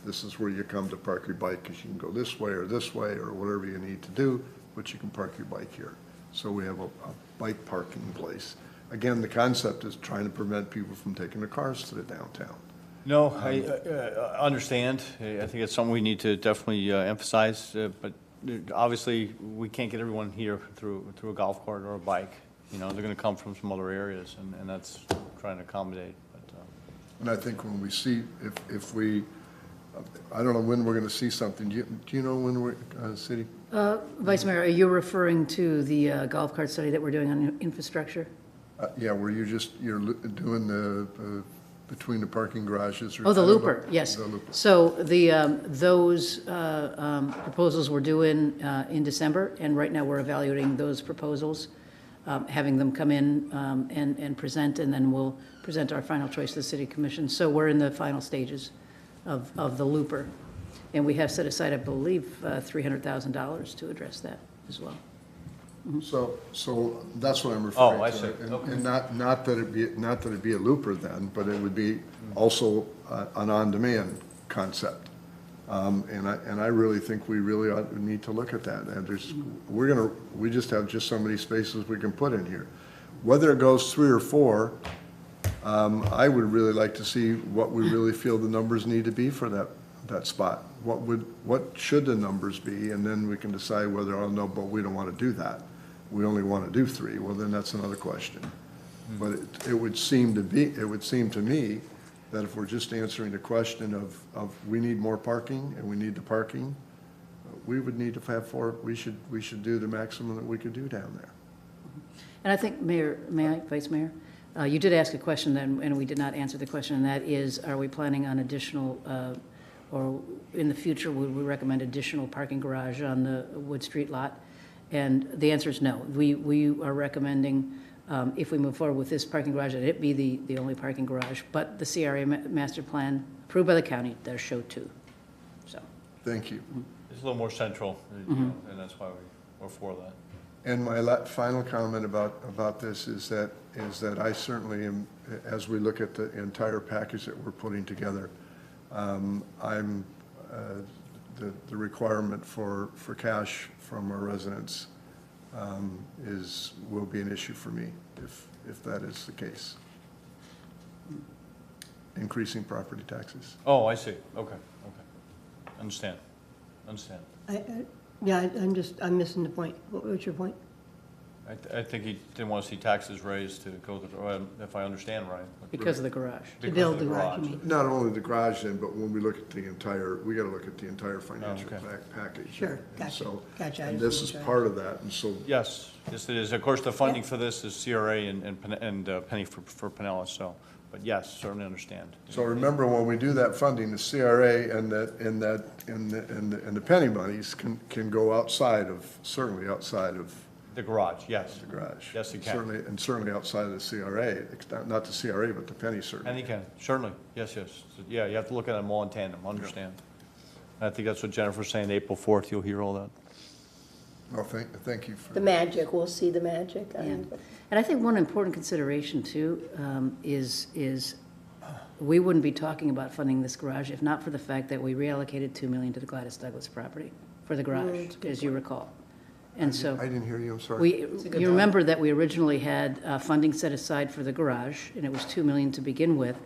S11: This is where you come to park your bike, because you can go this way or whatever you need to do, but you can park your bike here. So we have a bike parking place. Again, the concept is trying to prevent people from taking their cars to the downtown.
S16: No, I understand. I think it's something we need to definitely emphasize, but obviously, we can't get everyone here through a golf cart or a bike. You know, they're going to come from some other areas, and that's trying to accommodate. But,
S11: and I think when we see, if we, I don't know when we're going to see something. Do you know when we're, city?
S3: Vice Mayor, are you referring to the golf cart study that we're doing on infrastructure?
S11: Yeah, where you're doing the, between the parking garages? Or
S3: Oh, the looper, yes.
S11: The looper.
S3: So those proposals were due in December, and right now we're evaluating those proposals, having them come in and present, and then we'll present our final choice to the City Commission. So we're in the final stages of the looper. And we have set aside, I believe, $300,000 to address that as well.
S11: So that's what I'm referring to.
S16: Oh, I see.
S11: And not that it be a looper then, but it would be also an on-demand concept. And I really think we really need to look at that. And we just have just so many spaces we can put in here. Whether it goes 3 or 4, I would really like to see what we really feel the numbers need to be for that spot. What should the numbers be? And then we can decide whether, oh no, but we don't want to do that. We only want to do 3. Well, then that's another question. But it would seem to me that if we're just answering the question of we need more parking and we need the parking, we would need to have 4. We should do the maximum that we could do down there.
S3: And I think, Mayor, may I, Vice Mayor? You did ask a question then, and we did not answer the question, and that is, are we planning on additional, or in the future, would we recommend additional parking garage on the Wood Street lot? And the answer is no. We are recommending, if we move forward with this parking garage, that it be the only parking garage, but the CRA master plan approved by the county does show 2. So.
S11: Thank you.
S16: it's a little more central, you know, and that's why we're for that.
S11: And my final comment about this is that I certainly am, as we look at the entire package that we're putting together, the requirement for cash from our residents will be an issue for me if that is the case. Increasing property taxes.
S16: Oh, I see. Okay. Understand.
S3: I'm missing the point. What's your point?
S16: I think he didn't want to see taxes raised to go to, if I understand right.
S3: Because of the garage.
S16: Because
S3: To build
S16: of
S3: the garage, you mean?
S11: Not only the garage then, but when we look at the entire, we got to look at the entire financial package.
S3: Sure,
S11: And
S3: gotcha.
S11: so-
S3: Gotcha, I
S11: And
S3: just
S11: this is
S3: wasn't
S11: part of that, and so
S16: Yes, it is. Of course, the funding for this is CRA and Penny for Pinellas, so, but yes, certainly understand.
S11: So remember, when we do that funding, the CRA and the penny monies can go certainly outside of
S16: The garage, yes.
S11: the garage.
S16: Yes, it can.
S11: Certainly outside of the CRA, not the CRA, but the penny certainly.
S16: And he can, certainly, yes. So, yeah, you have to look at them all in tandem, understand. I think that's what Jennifer's saying, April 4th, you'll hear all that.
S11: Well, thank you for.
S2: The magic, we'll see the magic.
S3: Yeah. And I think one important consideration too is we wouldn't be talking about funding this garage if not for the fact that we reallocated $2 million to the Gladys Douglas property for the garage, as you recall. And so.
S11: I didn't hear you, I'm sorry.
S3: You remember that we originally had funding set aside for the garage, and it was $2 million to begin with.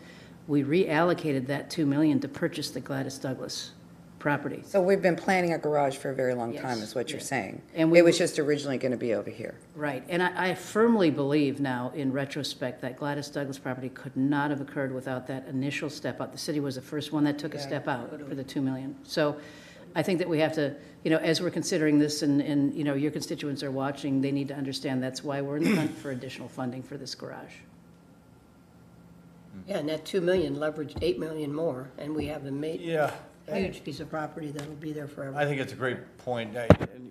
S3: We reallocated that $2 million to purchase the Gladys Douglas property.
S1: So we've been planning a garage for a very long time,
S3: Yes,
S1: is what you're
S3: yes.
S1: saying.
S3: And
S1: It was just originally going to be over here.
S3: Right, and I firmly believe now, in retrospect, that Gladys Douglas property could not have occurred without that initial step out. The city was the first one that took a step out for the $2 million. So I think that we have to, as we're considering this and your constituents are watching, they need to understand that's why we're in the hunt for additional funding for this garage. Yeah, and that 2 million leveraged 8 million more, and we have a
S16: Yeah.
S3: huge piece of property that'll be there forever.
S16: I think it's a great point.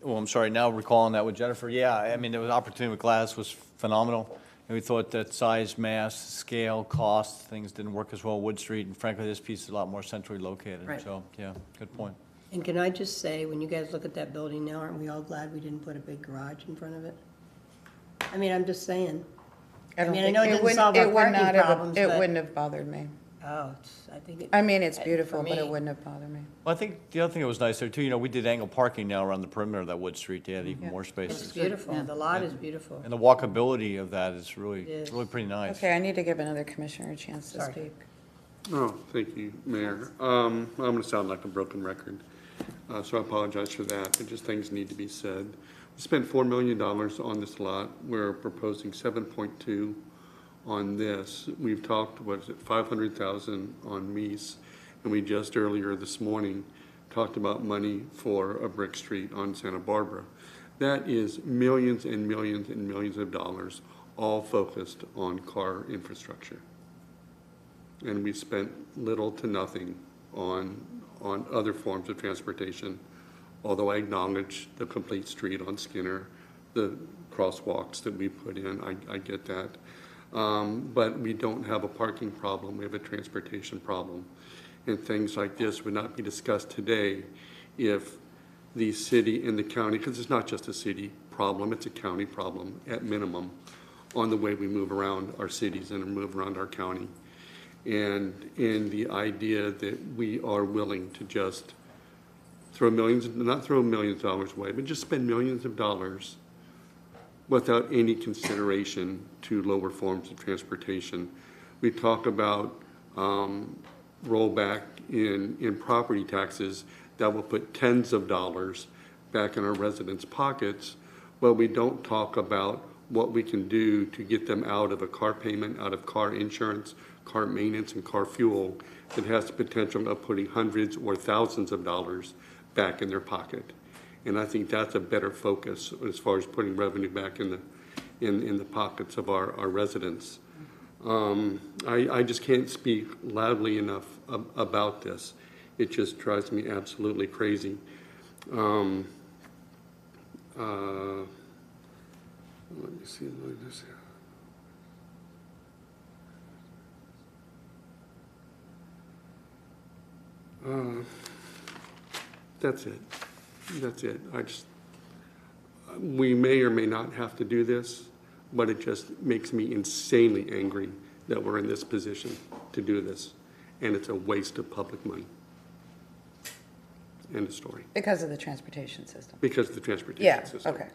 S16: I'm sorry, now recalling that with Jennifer, yeah, I mean, the opportunity with glass was phenomenal. And we thought that size, mass, scale, cost, things didn't work as well at Wood Street, and frankly, this piece is a lot more centrally located.
S3: Right.
S16: So, yeah, good point.
S3: And can I just say, when you guys look at that building now, aren't we all glad we didn't put a big garage in front of it? I mean, I'm just saying. I mean, I know it doesn't solve our parking problems,
S1: It
S3: but-
S1: wouldn't have bothered me.
S3: Oh, I think it.
S1: I mean, it's
S3: for
S1: beautiful, but it
S3: me-
S1: wouldn't have bothered me.
S16: Well, I think the other thing that was nice there too, we did angle parking now around the perimeter of that Wood Street to add even more
S3: It's
S16: spaces.
S3: beautiful, the lot is beautiful.
S16: And the walkability of that is really,
S3: It is.
S16: really pretty nice.
S1: Okay, I need to give another commissioner a chance to
S3: Sorry.
S1: speak.
S12: Oh, thank you, Mayor. I'm going to sound like a broken record, so I apologize for that, but just things need to be said. We spent $4 million on this lot. We're proposing 7.2 on this. We've talked, what is it, 500,000 on Meese, and we just earlier this morning talked about money for a brick street on Santa Barbara. That is millions and millions and millions of dollars, all focused on car infrastructure. And we spent little to nothing on other forms of transportation, although I acknowledge the complete street on Skinner, the crosswalks that we put in, I get that. But we don't have a parking problem, we have a transportation problem. And things like this would not be discussed today if the city and the county, because it's not just a city problem, it's a county problem at minimum, on the way we move around our cities and move around our county. And the idea that we are willing to just not throw millions of dollars away, but just spend millions of dollars without any consideration to lower forms of transportation. We talk about rollback in property taxes that will put tens of dollars back in our residents' pockets, but we don't talk about what we can do to get them out of a car payment, out of car insurance, car maintenance, and car fuel that has the potential of putting hundreds or thousands of dollars back in their pocket. And I think that's a better focus as far as putting revenue back in the pockets of our residents. I just can't speak loudly enough about this. It just drives me absolutely crazy. Let me see this here. That's it. That's it. We may or may not have to do this, but it just makes me insanely angry that we're in this position to do this, and it's a waste of public money. End of story.
S1: Because of the transportation system.
S12: Because of the transportation
S1: Yeah,
S12: system.
S1: okay.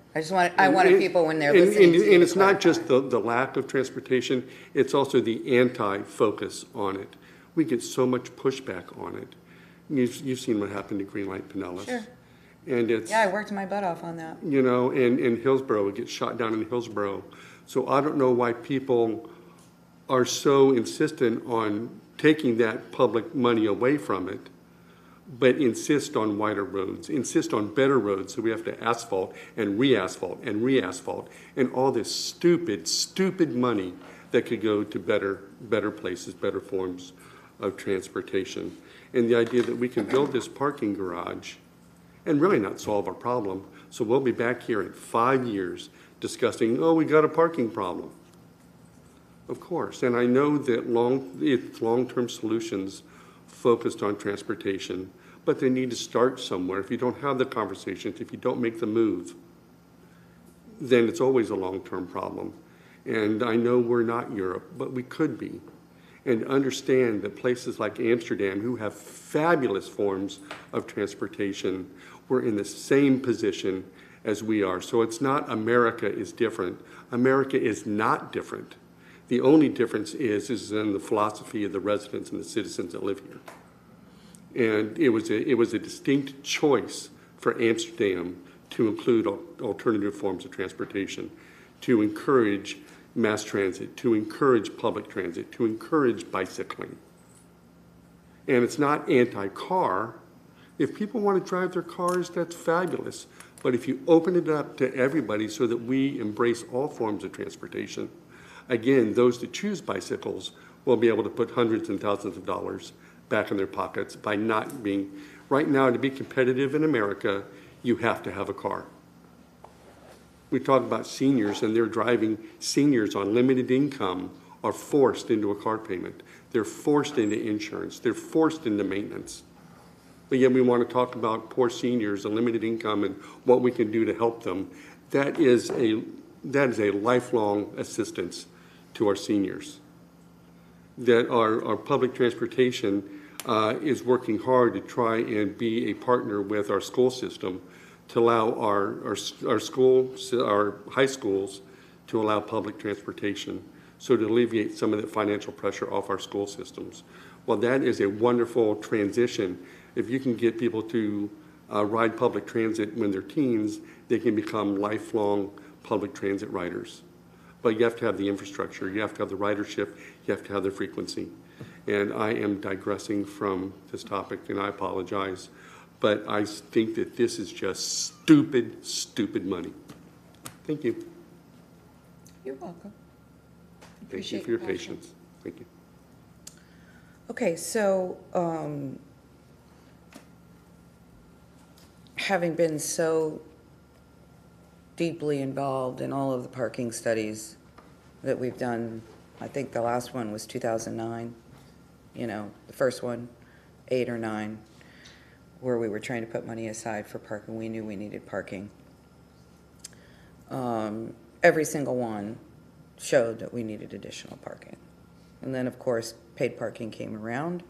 S1: I wanted people when they're listening to you.
S12: And it's
S1: to
S12: not
S1: clarify.
S12: just the lack of transportation, it's also the anti-focus on it. We get so much pushback on it. You've seen what happened to Greenlight Pinellas.
S1: Sure.
S12: And it's,
S1: Yeah, I worked my butt off on that.
S12: you know, in Hillsborough, it gets shot down in Hillsborough. So I don't know why people are so insistent on taking that public money away from it, but insist on wider roads, insist on better roads, so we have to asphalt and re-asphalt and re-asphalt, and all this stupid, stupid money that could go to better places, better forms of transportation. And the idea that we can build this parking garage and really not solve our problem. So we'll be back here in 5 years discussing, oh, we got a parking problem. Of course, and I know that it's long-term solutions focused on transportation, but they need to start somewhere. If you don't have the conversations, if you don't make the move, then it's always a long-term problem. And I know we're not Europe, but we could be. And understand that places like Amsterdam, who have fabulous forms of transportation, were in the same position as we are. So it's not America is different. America is not different. The only difference is in the philosophy of the residents and the citizens that live here. And it was a distinct choice for Amsterdam to include alternative forms of transportation, to encourage mass transit, to encourage public transit, to encourage bicycling. And it's not anti-car. If people want to drive their cars, that's fabulous. But if you open it up to everybody so that we embrace all forms of transportation, again, those that choose bicycles will be able to put hundreds and thousands of dollars back in their pockets by not being, right now, to be competitive in America, you have to have a car. We talk about seniors, and they're driving, seniors on limited income are forced into a car payment. They're forced into insurance. They're forced into maintenance. But yet we want to talk about poor seniors and limited income and what we can do to help them. That is a lifelong assistance to our seniors. That our public transportation is working hard to try and be a partner with our school system to allow our high schools to allow public transportation, so to alleviate some of the financial pressure off our school systems. Well, that is a wonderful transition. If you can get people to ride public transit when they're teens, they can become lifelong public transit riders. But you have to have the infrastructure, you have to have the ridership, you have to have the frequency. And I am digressing from this topic, and I apologize. But I think that this is just stupid, stupid money. Thank you.
S1: You're welcome.
S12: Thank you for your patience. Thank you.
S1: Okay, so having been so deeply involved in all of the parking studies that we've done, I think the last one was 2009, the first one, 8 or 9, where we were trying to put money aside for parking. We knew we needed parking. Every single one showed that we needed additional parking. And then, of course, paid parking came around.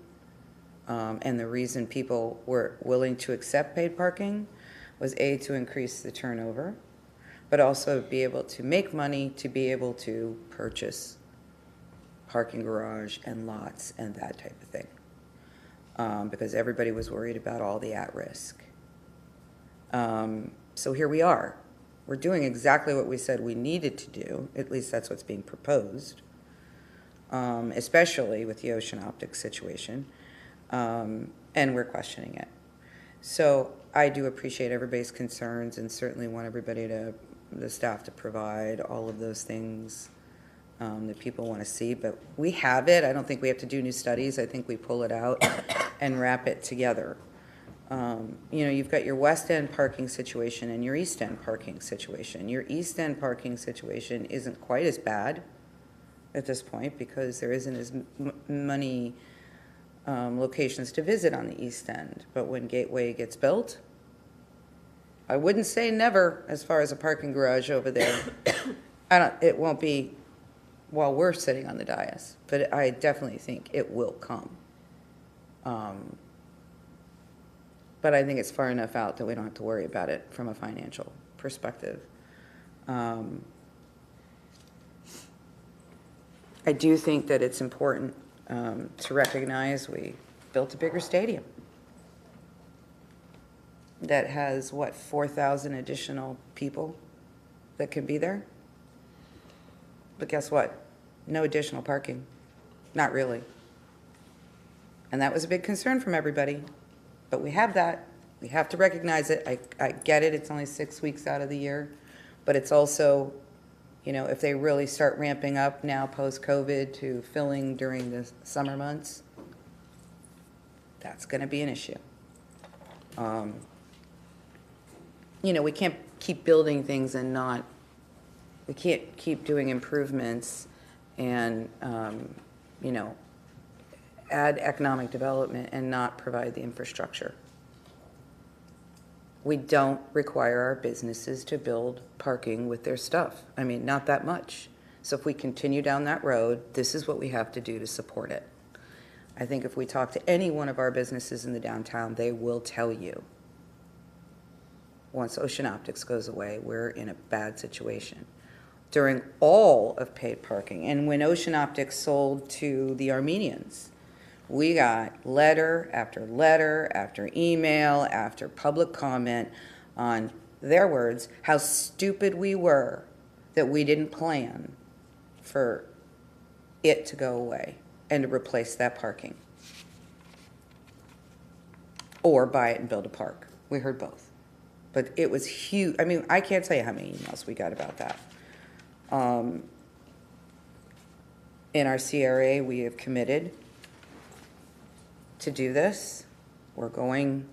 S1: And the reason people were willing to accept paid parking was A, to increase the turnover, but also be able to make money to be able to purchase parking garage and lots and that type of thing. Because everybody was worried about all the at-risk. So here we are. We're doing exactly what we said we needed to do. At least that's what's being proposed, especially with the Ocean Optics situation. And we're questioning it. So I do appreciate everybody's concerns and certainly want everybody the staff to provide all of those things that people want to see. But we have it. I don't think we have to do new studies. I think we pull it out and wrap it together. You've got your West End parking situation and your East End parking situation. Your East End parking situation isn't quite as bad at this point because there isn't as many locations to visit on the East End. But when Gateway gets built, I wouldn't say never as far as a parking garage over there. It won't be while we're sitting on the dais, but I definitely think it will come. But I think it's far enough out that we don't have to worry about it from a financial perspective. I do think that it's important to recognize we built a bigger stadium that has, 4,000 additional people that can be there? But guess what? No additional parking. Not really. And that was a big concern from everybody. But we have that. We have to recognize it. I get it. It's only 6 weeks out of the year. But it's also, if they really start ramping up now post-COVID to filling during the summer months, that's going to be an issue. We can't keep building things and we can't keep doing improvements and, add economic development and not provide the infrastructure. We don't require our businesses to build parking with their stuff. Not that much. So if we continue down that road, this is what we have to do to support it. I think if we talk to any one of our businesses in the downtown, they will tell you, once Ocean Optics goes away, we're in a bad situation. During all of paid parking, and when Ocean Optics sold to the Armenians, we got letter after letter after email after public comment on their words, how stupid we were that we didn't plan for it to go away and to replace that parking. Or buy it and build a park. We heard both. But it was huge. I can't tell you how many emails we got about that. in our CRA, we have committed to do this. We're going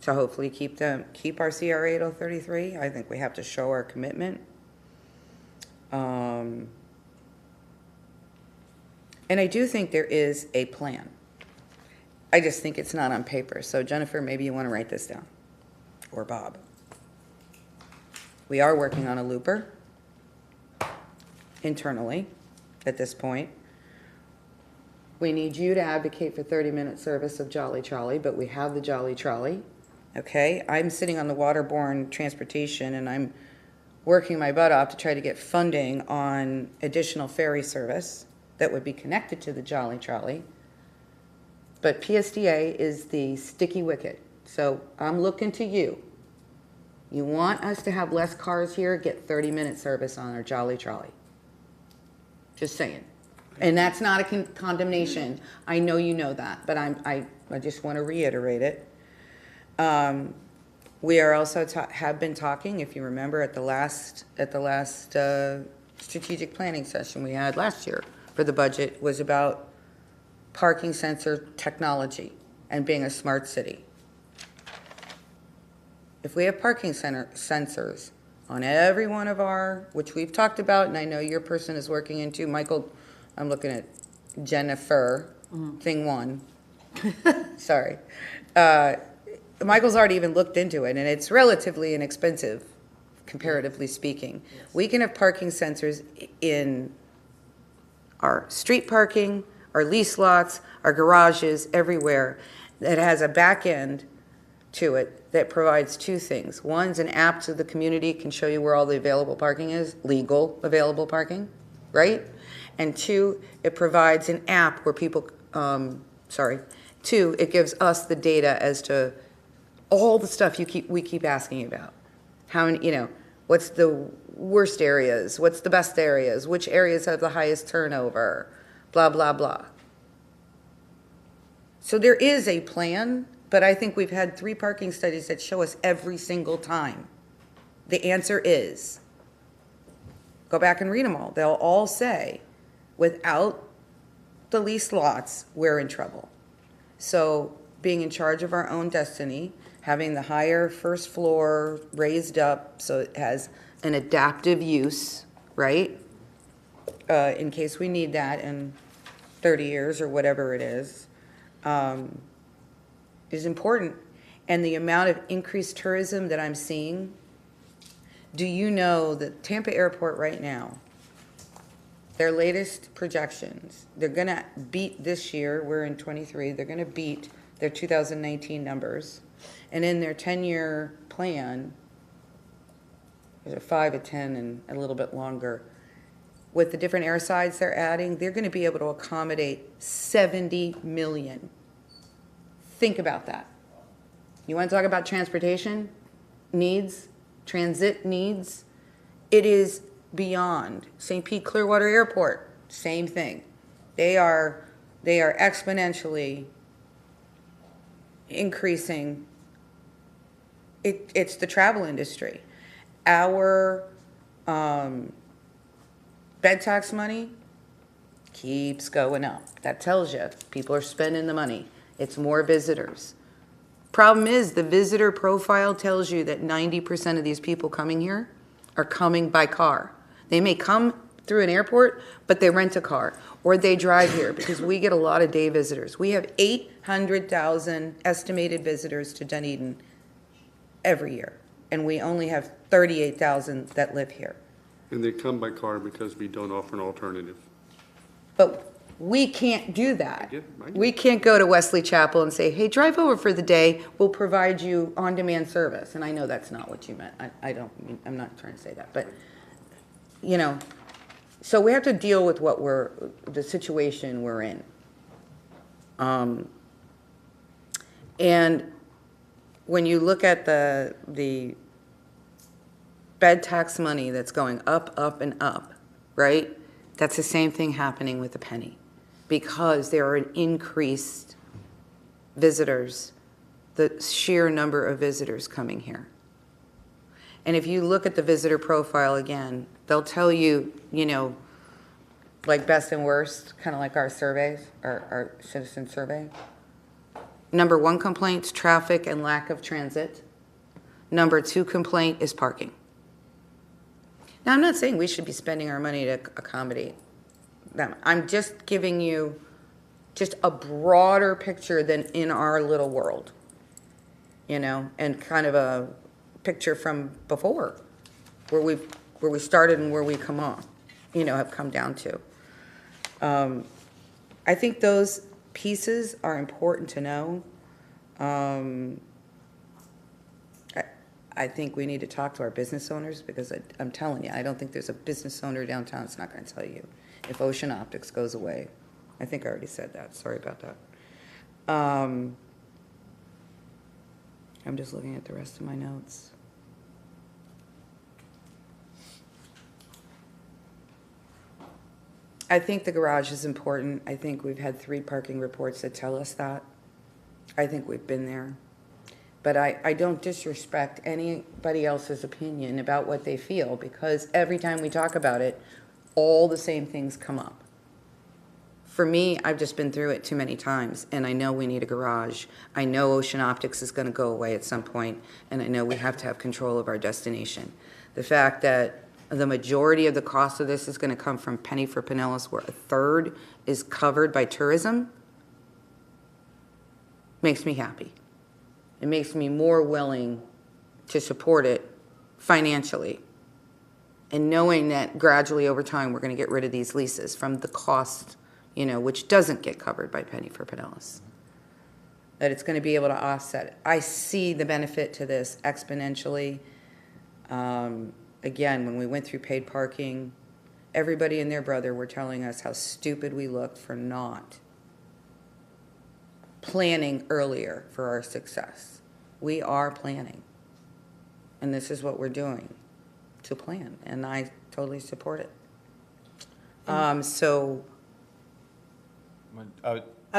S1: to hopefully keep our CRA at 033. I think we have to show our commitment. And I do think there is a plan. I just think it's not on paper. So Jennifer, maybe you want to write this down, or Bob. We are working on a looper internally at this point. We need you to advocate for 30-minute service of Jolly Trolley, but we have the Jolly Trolley, okay? I'm sitting on the waterborne transportation, and I'm working my butt off to try to get funding on additional ferry service that would be connected to the Jolly Trolley. But PSDA is the sticky wicket, so I'm looking to you. You want us to have less cars here, get 30-minute service on our Jolly Trolley. Just saying. And that's not a condemnation. I know you know that, but I just want to reiterate it. We are also have been talking, if you remember, at the last strategic planning session we had last year for the budget, was about parking sensor technology and being a smart city. If we have parking sensors on every one of our, which we've talked about, and I know your person is working into, Michael, I'm looking at Jennifer, thing one. Sorry. Michael's already even looked into it, and it's relatively inexpensive, comparatively speaking. Yes. We can have parking sensors in our street parking, our lease lots, our garages, everywhere, that has a back end to it that provides two things. One's an app to the community, can show you where all the available parking is, legal available parking, right? And two, it provides an app where people, two, it gives us the data as to all the stuff we keep asking about. How many, what's the worst areas? What's the best areas? Which areas have the highest turnover? Blah, blah, blah. So there is a plan, but I think we've had 3 parking studies that show us every single time. The answer is, go back and read them all. They'll all say, without the leased lots, we're in trouble. So being in charge of our own destiny, having the higher first floor raised up so it has an adaptive use, right? In case we need that in 30 years or whatever it is important. And the amount of increased tourism that I'm seeing, do you know that Tampa Airport right now, their latest projections, they're going to beat this year, we're in 23, they're going to beat their 2019 numbers. And in their 10-year plan, there's a 5, a 10, and a little bit longer, with the different airsides they're adding, they're going to be able to accommodate 70 million. Think about that. You want to talk about transportation needs, transit needs? It is beyond. St. Pete Clearwater Airport, same thing. They are exponentially increasing. It's the travel industry. Our bed tax money keeps going up. That tells you people are spending the money. It's more visitors. Problem is, the visitor profile tells you that 90% of these people coming here are coming by car. They may come through an airport, but they rent a car or they drive here, because we get a lot of day visitors. We have 800,000 estimated visitors to Dunedin every year, and we only have 38,000 that live here.
S12: And they come by car because we don't offer an alternative.
S1: But we can't do that.
S12: I get
S1: We can't go to Wesley Chapel and say, hey, drive over for the day, we'll provide you on-demand service. And I know that's not what you meant. I'm not trying to say that, but, so we have to deal with the situation we're in. And when you look at the bed tax money that's going up, up, and up, right? That's the same thing happening with the penny, because there are increased visitors, the sheer number of visitors coming here. And if you look at the visitor profile again, they'll tell you, like best and worst, kind of like our surveys, our citizen survey. Number 1 complaint's traffic and lack of transit. Number 2 complaint is parking. Now, I'm not saying we should be spending our money to accommodate them. I'm just giving you just a broader picture than in our little world, you know, and kind of a picture from before, where we started and where we come on, you know, have come down to. I think those pieces are important to know. I think we need to talk to our business owners, because I'm telling you, I don't think there's a business owner downtown that's not going to tell you if Ocean Optics goes away. I think I already said that. Sorry about that. I'm just looking at the rest of my notes. I think the garage is important. I think we've had 3 parking reports that tell us that. I think we've been there. But I don't disrespect anybody else's opinion about what they feel, because every time we talk about it, all the same things come up. For me, I've just been through it too many times, and I know we need a garage. I know Ocean Optics is going to go away at some point, and I know we have to have control of our destination. The fact that the majority of the cost of this is going to come from Penny for Pinellas, where 1/3 is covered by tourism, makes me happy. It makes me more willing to support it financially. And knowing that gradually over time, we're going to get rid of these leases from the cost, you know, which doesn't get covered by Penny for Pinellas. That it's going to be able to offset it. I see the benefit to this exponentially. Again, when we went through paid parking, everybody and their brother were telling us how stupid we looked for not planning earlier for our success. We are planning. And this is what we're doing to plan. And I totally support it.
S3: I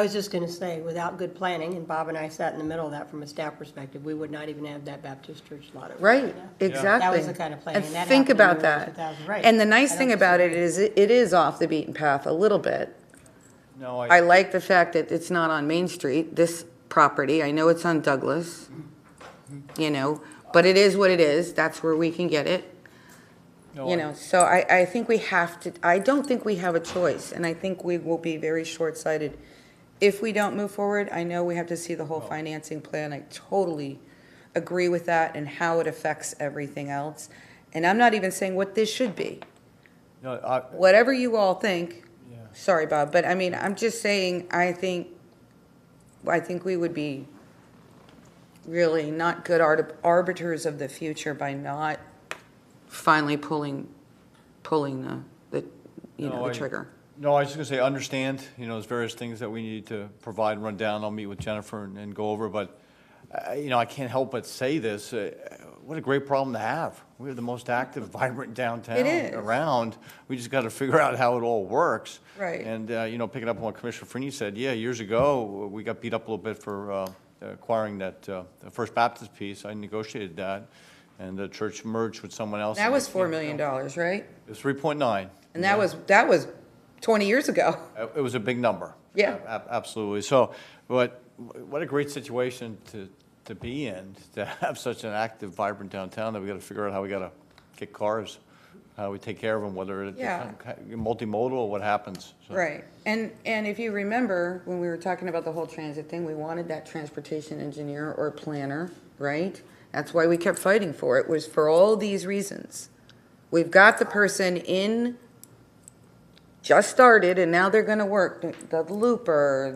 S3: was just going to say, without good planning, and Bob and I sat in the middle of that from a staff perspective, we would not even have that Baptist church lot over there,
S1: Right,
S3: you know?
S1: exactly.
S3: That was the kind of planning.
S1: And
S3: That
S1: think
S3: happened in
S1: about
S3: the early
S1: that.
S3: 2000s, right.
S1: And the nice
S3: I don't
S1: thing about it
S3: disagree.
S1: is it is off the beaten path a little bit.
S16: No,
S1: I like the fact that it's not on Main Street, this property. I know it's on Douglas, you know, but it is what it is. That's where we can get it.
S16: No,
S1: You know, so I think we have to, I don't think we have a choice, and I think we will be very short-sighted if we don't move forward. I know we have to see the whole financing plan. I totally agree with that and how it affects everything else. And I'm not even saying what this should be.
S16: no,
S1: Whatever you all think,
S16: yeah.
S1: sorry, Bob, but I mean, I'm just saying, I think we would be really not good arbiters of the future by not finally pulling the trigger.
S16: No, I was just going to say, understand, you know, there's various things that we need to provide and run down. I'll meet with Jennifer and go over, but, you know, I can't help but say this. What a great problem to have. We have the most active, vibrant downtown
S1: It is.
S16: around. We just got to figure out how it all works.
S1: Right.
S16: And, you know, picking up on what Commissioner Freeney said, yeah, years ago, we got beat up a little bit for acquiring that First Baptist piece. I negotiated that, and the church merged with someone else.
S1: That was $4 million, right?
S16: It was 3.9.
S1: And that was 20 years ago.
S16: It was a big number.
S1: Yeah.
S16: Absolutely. So, what a great situation to be in, to have such an active, vibrant downtown that we got to figure out how we got to get cars, how we take care of them, whether it's
S1: Yeah.
S16: multimodal or what happens. So.
S1: Right. And if you remember, when we were talking about the whole transit thing, we wanted that transportation engineer or planner, right? That's why we kept fighting for it, was for all these reasons. We've got the person in, just started, and now they're going to work. The looper,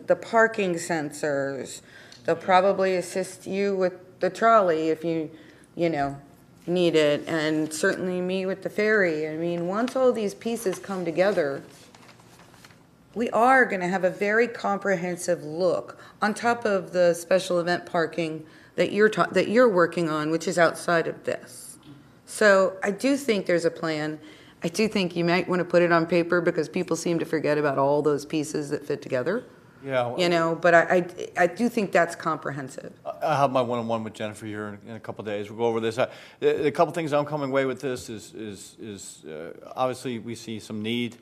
S1: the parking sensors. They'll probably assist you with the trolley if you need it, and certainly me with the ferry. I mean, once all these pieces come together, we are going to have a very comprehensive look on top of the special event parking that you're working on, which is outside of this. So I do think there's a plan. I do think you might want to put it on paper, because people seem to forget about all those pieces that fit together.
S16: Yeah.
S1: You know, but I do think that's comprehensive.
S16: I'll have my one-on-one with Jennifer here in a couple of days. We'll go over this. A couple things I'm coming away with this is obviously we see some need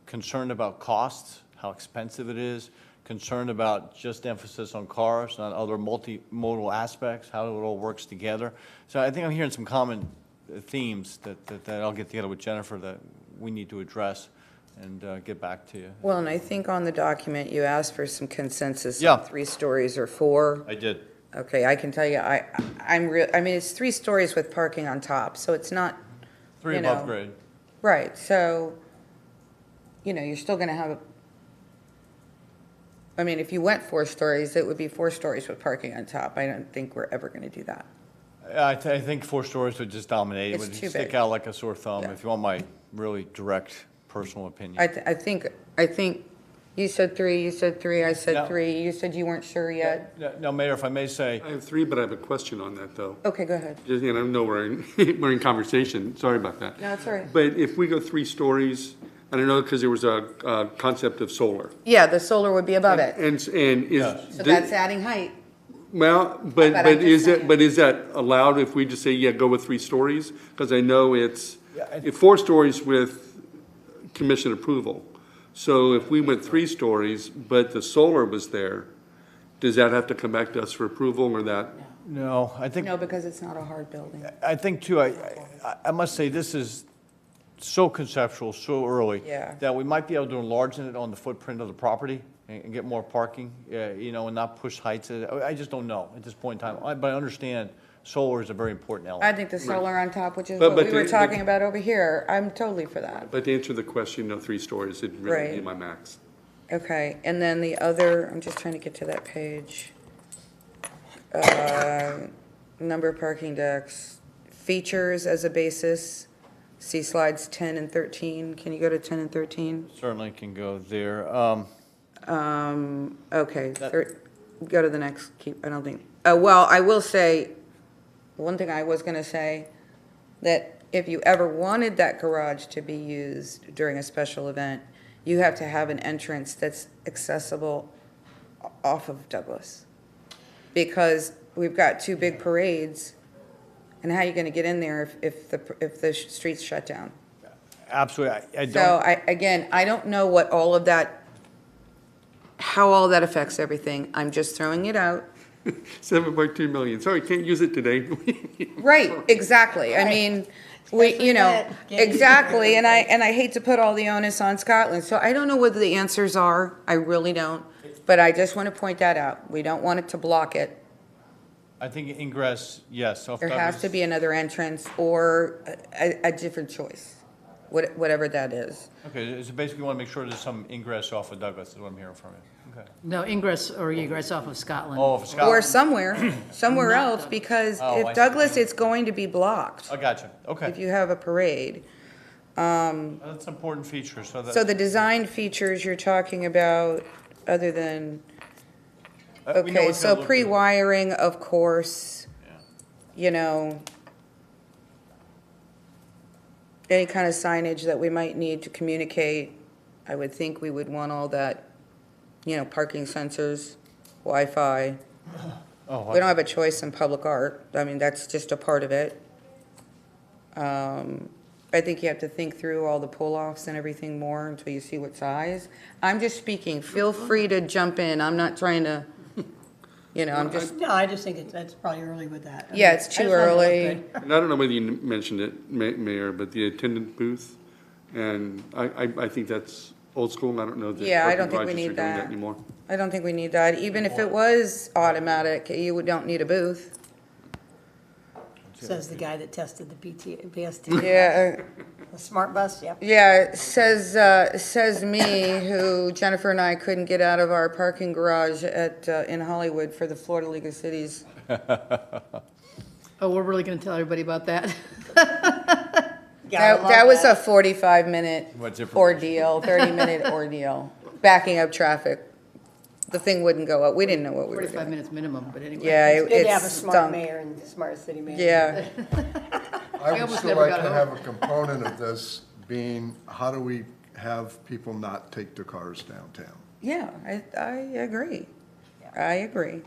S16: concerned about costs, how expensive it is, concerned about just emphasis on cars, not other multimodal aspects, how it all works together. So I think I'm hearing some common themes that I'll get together with Jennifer that we need to address and get back to you.
S1: Well, and I think on the document, you asked for some consensus
S16: Yeah.
S1: on 3 stories or 4.
S16: I did.
S1: Okay, I can tell you, I mean, it's 3 stories with parking on top, so it's not,
S16: 3
S1: you
S16: above
S1: know,
S16: grade.
S1: right, so, you know, you're still gonna have, I mean, if you went 4 stories, it would be 4 stories with parking on top. I don't think we're ever gonna do that.
S16: I think 4 stories would just dominate. It
S1: It's
S16: would
S1: too
S16: stick
S1: big.
S16: out like a sore thumb,
S1: Yeah.
S16: if you want my really direct personal opinion.
S1: I think you said 3, you said 3, I said
S16: No.
S1: 3, you said you weren't sure yet.
S16: Now, Mayor, if I may say,
S12: I have 3, but I have a question on that, though.
S1: Okay, go ahead.
S12: Just, I know we're in, we're in conversation, sorry about that.
S1: No, it's all right.
S12: But if we go 3 stories, I don't know, because there was a concept of solar.
S1: Yeah, the solar would be above it,
S12: And is.
S1: so that's adding height.
S12: Well,
S1: But I'm just saying.
S12: but is that allowed if we just say, yeah, go with 3 stories? Because I know it's 4 stories with commission approval. So if we went 3 stories, but the solar was there, does that have to come back to us for approval or that?
S16: no, I think,
S1: No, because it's not a hard building.
S16: I think too, I must say, this is so conceptual, so early.
S1: Yeah.
S16: That we might be able to enlarge it on the footprint of the property and get more parking, you know, and not push heights. I just don't know at this point in time. But I understand solar is a very important
S1: I
S16: element.
S1: think the solar on top, which is
S12: But-
S1: what
S12: but
S1: we were
S12: the-
S1: talking about over here, I'm totally for that.
S12: But to answer the question, no, 3 stories, it'd really be
S1: Right.
S12: my max.
S1: Okay, and then the other, I'm just trying to get to that page. Number of parking decks, features as a basis, see slides 10 and 13. Can you go to 10 and 13?
S16: Certainly can go there.
S1: Okay, go to the next, I don't think, well, I will say, one thing I was gonna say, that if you ever wanted that garage to be used during a special event, you have to have an entrance that's accessible off of Douglas. Because we've got 2 big parades, and how are you gonna get in there if the street's shut down?
S16: Absolutely, I
S1: So
S16: don't,
S1: again, I don't know what all of that, how all that affects everything. I'm just throwing it out.
S12: 7.2 million, sorry, can't use it today.
S1: Right, exactly. I mean, you know, exactly, and I hate to put all the onus on Scotland, so I don't know what the answers are, I really don't, but I just want to point that out. We don't want it to block it.
S16: I think ingress, yes. off
S1: There has
S16: Douglas.
S1: to be another entrance or a different choice, whatever that is.
S16: Okay, so basically you want to make sure there's some ingress off of Douglas, is what I'm hearing from you. Okay.
S2: No, ingress or egress off of Scotland.
S16: Oh, for Scotland.
S1: Or somewhere else, because
S16: Oh, I
S1: if
S16: see.
S1: Douglas, it's going to be blocked
S16: I got you,
S1: if
S16: okay.
S1: you have a parade.
S16: That's an important feature, so that.
S1: So the design features you're talking about, other than,
S16: we know
S1: okay,
S16: it's
S1: so
S16: gonna look good.
S1: pre-wiring, of course, you know, any kind of signage that we might need to communicate, I would think we would want all that, you know, parking sensors, Wi-Fi.
S16: Oh,
S1: We don't have a choice in public art. I mean, that's just a part of it. I think you have to think through all the pull-offs and everything more until you see what size. I'm just speaking. Feel free to jump in. I'm not trying to, you know, I'm just,
S3: No, I just think that's probably early with that.
S1: yeah, it's too early.
S12: And I don't know whether you mentioned it, Mayor, but the attendant booth, and I think that's old school, I don't know that.
S1: Yeah, I don't
S12: parking
S1: think we
S12: garages are
S1: need
S12: doing
S1: that.
S12: anymore.
S1: I don't think we need that. Even if it was automatic, you don't need a booth.
S3: Says the guy that tested the BST.
S1: Yeah,
S3: The smart bus, yep.
S1: yeah, says me, who Jennifer and I couldn't get out of our parking garage in Hollywood for the Florida League of Cities.
S2: Oh, we're really going to tell everybody about that?
S1: That was a 45-minute
S16: What's it for?
S1: ordeal, 30-minute ordeal, backing up traffic. The thing wouldn't go up. We didn't know what we were
S2: 45
S1: doing.
S2: minutes minimum, but anyway.
S1: Yeah,
S3: It's good
S1: it
S3: to have a smart
S1: stunk.
S3: mayor and smart city manager.
S1: Yeah,
S11: I would
S2: almost
S11: still
S2: never
S11: like
S2: got
S11: to
S2: home.
S11: have a component of this being, how do we have people not take their cars downtown?
S1: yeah, I agree. I agree.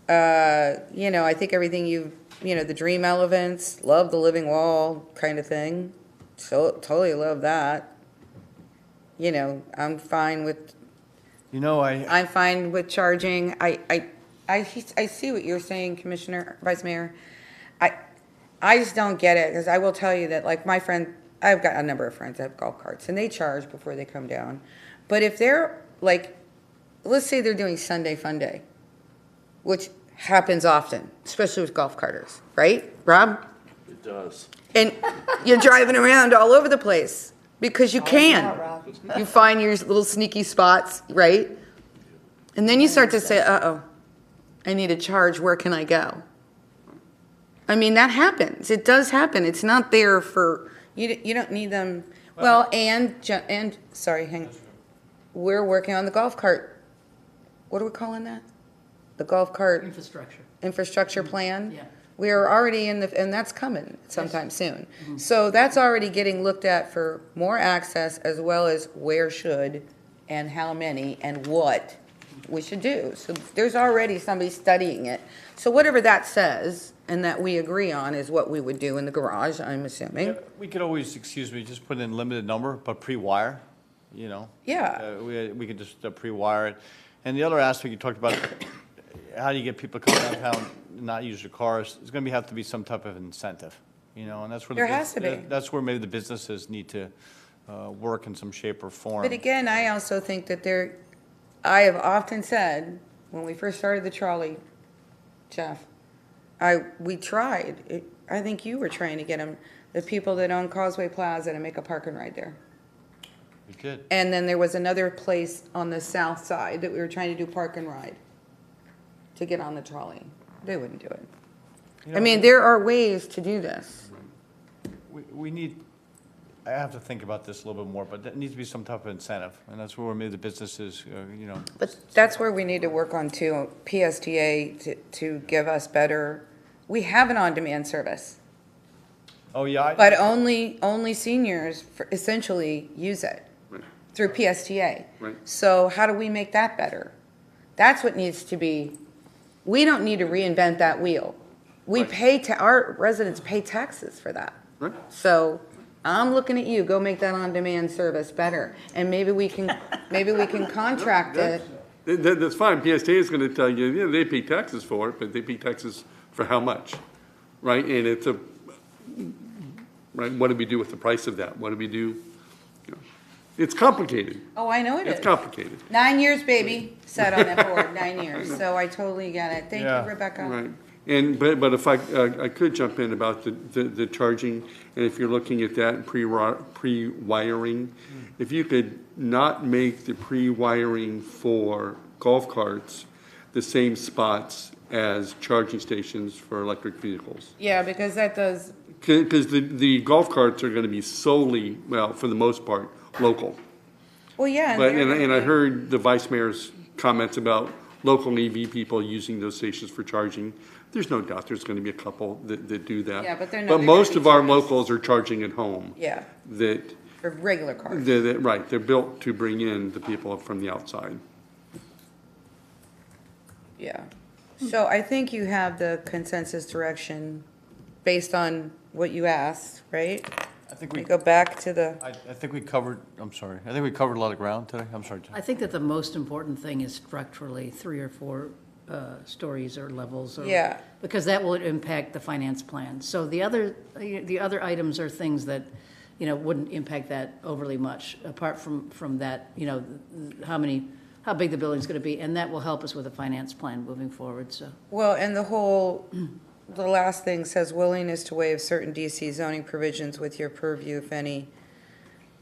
S1: You know, I think everything you know, the dream elements, love the living wall kind of thing. So totally love that. you know, I'm fine with
S16: You know,
S1: I'm fine with charging. I see what you're saying, Commissioner, Vice Mayor. I just don't get it, because I will tell you that, like, my friend, I've got a number of friends that have golf carts, and they charge before they come down. But if they're, like, let's say they're doing Sunday Fun Day, which happens often, especially with golf carters, right, Rob?
S10: It does.
S1: And you're driving around all over the place, because you can. You find your little sneaky spots, right? And then you start to say, uh-oh, I need a charge, where can I go? I mean, that happens. It does happen. It's not there for, you don't need them. Well, and, sorry, hang on. We're working on the golf cart. What are we calling that? The golf cart? Infrastructure plan?
S3: Yeah.
S1: We are already in and that's coming sometime soon. So that's already getting looked at for more access, as well as where should and how many and what we should do. So there's already somebody studying it. So whatever that says and that we agree on is what we would do in the garage, I'm assuming.
S16: we could always, excuse me, just put in limited number, but pre-wire, you know?
S1: Yeah.
S16: We could just pre-wire it. And the other aspect you talked about, how do you get people to come downtown and not use their cars? There's going to have to be some type of incentive, you know, and that's where
S1: There has to be.
S16: That's where maybe the businesses need to work in some shape or form.
S1: But again, I also think that I have often said, when we first started the trolley, Jeff, we tried. I think you were trying to get them, the people that own Causeway Plaza, to make a park and ride there.
S16: We could.
S1: And then there was another place on the south side that we were trying to do park and ride to get on the trolley. They wouldn't do it.
S16: You know,
S1: I mean, there are ways to do this.
S16: We need, I have to think about this a little bit more, but there needs to be some type of incentive, and that's where maybe the businesses, you know.
S1: But that's where we need to work on too, PSTA to give us better, we have an on-demand service,
S16: Oh, yeah.
S1: but only seniors essentially use it through PSTA.
S12: Right.
S1: So how do we make that better? That's what needs to be, we don't need to reinvent that wheel. We our residents pay taxes for that.
S12: Right.
S1: So I'm looking at you, go make that on-demand service better. And maybe we can contract it.
S12: That's fine. PSTA is going to tell you, yeah, they pay taxes for it, but they pay taxes for how much, right? And it's right, what do we do with the price of that? What do we do? You know, it's complicated.
S1: Oh, I know it is.
S12: It's complicated.
S1: 9 years, baby, sat on that board, 9 years. So I totally get it. Thank you, Rebecca.
S12: Right. And, but if I could jump in about the charging, and if you're looking at that pre-wiring, if you could not make the pre-wiring for golf carts the same spots as charging stations for electric vehicles.
S1: Yeah, because that does,
S12: Because the golf carts are going to be solely, well, for the most part, local.
S1: well, yeah.
S12: But, and I heard the vice mayor's comments about local EV people using those stations for charging. There's no doubt there's going to be a couple that do that.
S1: Yeah, but they're not-
S12: But
S1: they're
S12: most
S1: gonna
S12: of
S1: be
S12: our
S1: charged.
S12: locals are charging at home.
S1: Yeah,
S12: That,
S1: for regular cars.
S12: right, they're built to bring in the people from the outside.
S1: Yeah. So I think you have the consensus direction based on what you asked, right?
S16: I think
S1: We go back to the,
S16: I think we covered, I'm sorry, I think we covered a lot of ground today. I'm sorry, John.
S2: I think that the most important thing is structurally 3 or 4 stories or levels.
S1: Yeah.
S2: Because that will impact the finance plan. So the other items are things that, you know, wouldn't impact that overly much, apart from that, you know, how big the building's going to be, and that will help us with the finance plan moving forward, so.
S1: well, and the last thing says willingness to waive certain DC zoning provisions with your purview, if any,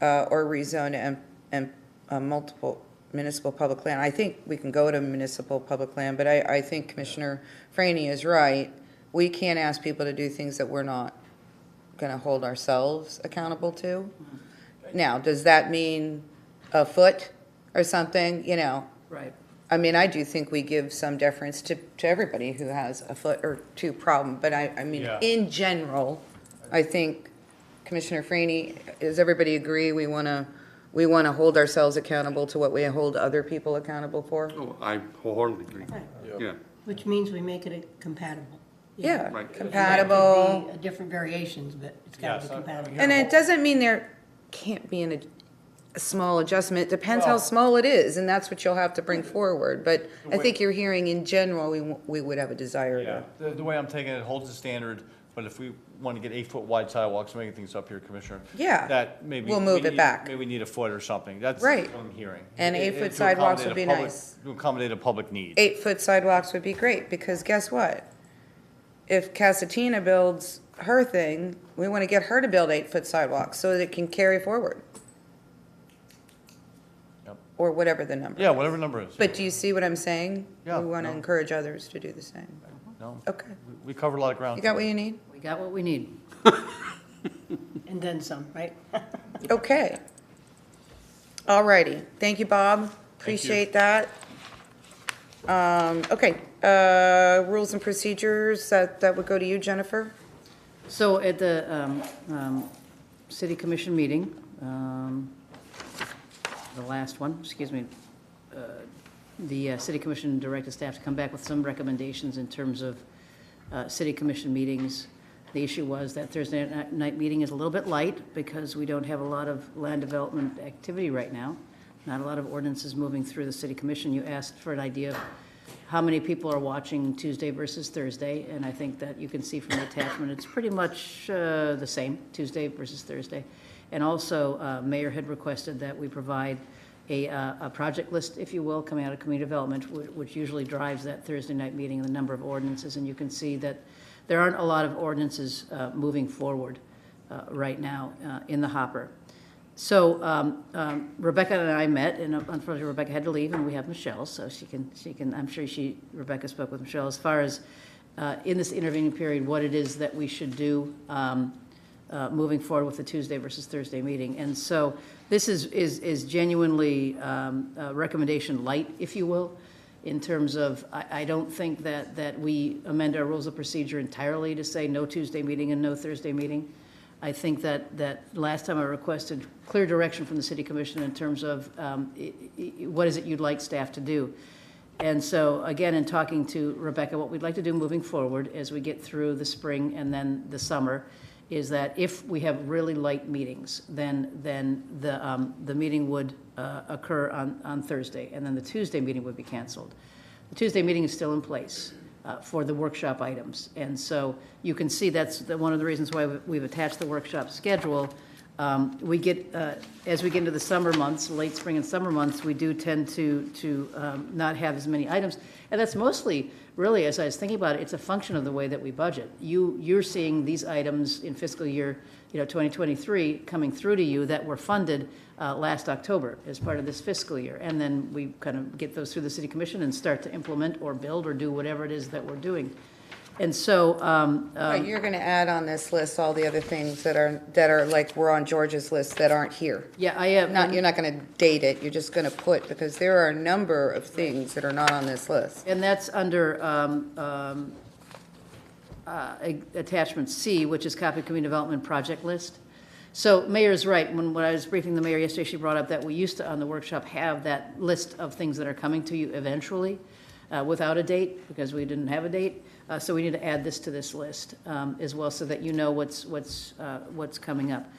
S1: or rezone and multiple municipal public land. I think we can go to municipal public land, but I think Commissioner Franny is right. We can't ask people to do things that we're not going to hold ourselves accountable to. Now, does that mean a foot or something, you know?
S2: Right.
S1: I mean, I do think we give some deference to everybody who has a foot or two problem, but I mean,
S16: Yeah.
S1: in general, I think Commissioner Franny, does everybody agree we want to hold ourselves accountable to what we hold other people accountable for?
S12: Oh, I wholeheartedly agree. Yeah.
S3: Which means we make it compatible.
S1: Yeah,
S12: Right.
S1: compatible.
S3: Different variations, but it's got to
S16: Yes,
S3: be compatible.
S1: And it doesn't mean there can't be a a small adjustment. Depends how small it is, and that's what you'll have to bring forward. But I think you're hearing in general, we would have a desire
S16: Yeah,
S1: to.
S16: the way I'm taking it holds the standard, but if we want to get 8-foot wide sidewalks, making things up here, Commissioner.
S1: Yeah,
S16: That maybe.
S1: we'll move it back.
S16: Maybe we need a foot or something. That's
S1: Right.
S16: what I'm hearing.
S1: And
S16: It-
S1: 8-foot
S16: to
S1: sidewalks would
S16: accommodate
S1: be
S16: a public-
S1: nice.
S16: To accommodate a public need.
S1: 8-foot sidewalks would be great, because guess what? If Casatina builds her thing, we want to get her to build 8-foot sidewalks so that it can carry forward.
S16: Yep.
S1: Or whatever the number
S16: Yeah,
S1: is.
S16: whatever number is.
S1: But do you see what I'm saying?
S16: Yeah,
S1: We want to
S16: no.
S1: encourage others to do the same.
S16: No,
S1: Okay.
S16: we covered a lot of ground.
S1: You got what you need?
S3: We got what we need. And then some, right?
S1: Okay. All righty. Thank you, Bob. Appreciate that. Okay, rules and procedures, that would go to you, Jennifer?
S3: So at the city commission meeting, the last one, excuse me, the city commission directed staff to come back with some recommendations in terms of city commission meetings. The issue was that Thursday night meeting is a little bit light because we don't have a lot of land development activity right now. Not a lot of ordinances moving through the city commission. You asked for an idea of how many people are watching Tuesday versus Thursday, and I think that you can see from the attachment, it's pretty much the same, Tuesday versus Thursday. And also, Mayor had requested that we provide a project list, if you will, coming out of community development, which usually drives that Thursday night meeting and the number of ordinances, and you can see that there aren't a lot of ordinances moving forward right now in the hopper. So Rebecca and I met, and unfortunately Rebecca had to leave, and we have Michelle, so she can. I'm sure Rebecca spoke with Michelle as far as in this intervening period what it is that we should do moving forward with the Tuesday versus Thursday meeting. And so this is genuinely recommendation light, if you will, in terms of I don't think that we amend our rules of procedure entirely to say no Tuesday meeting and no Thursday meeting. I think that last time I requested clear direction from the city commission in terms of what is it you'd like staff to do. And so, again, in talking to Rebecca, what we'd like to do moving forward as we get through the spring and then the summer is that if we have really light meetings, then the meeting would occur on Thursday, and then the Tuesday meeting would be canceled. The Tuesday meeting is still in place for the workshop items. And so you can see that's one of the reasons why we've attached the workshop schedule. We get, as we get into the summer months, late spring and summer months, we do tend to not have as many items. And that's mostly, really, as I was thinking about it, it's a function of the way that we budget. You're seeing these items in fiscal year 2023 coming through to you that were funded last October as part of this fiscal year. And then we kind of get those through the city commission and start to implement or build or do whatever it is that we're doing. And so
S1: Right, you're going to add on this list all the other things that are like we're on George's list that aren't here.
S3: yeah, I have
S1: You're not going to date it, you're just going to put, because there are a number of things that are not on this list.
S3: and that's under attachment C, which is copy community development project list. So Mayor's right. When I was briefing the mayor yesterday, she brought up that we used to, on the workshop, have that list of things that are coming to you eventually without a date, because we didn't have a date. So we need to add this to this list as well, so that you know what's coming up.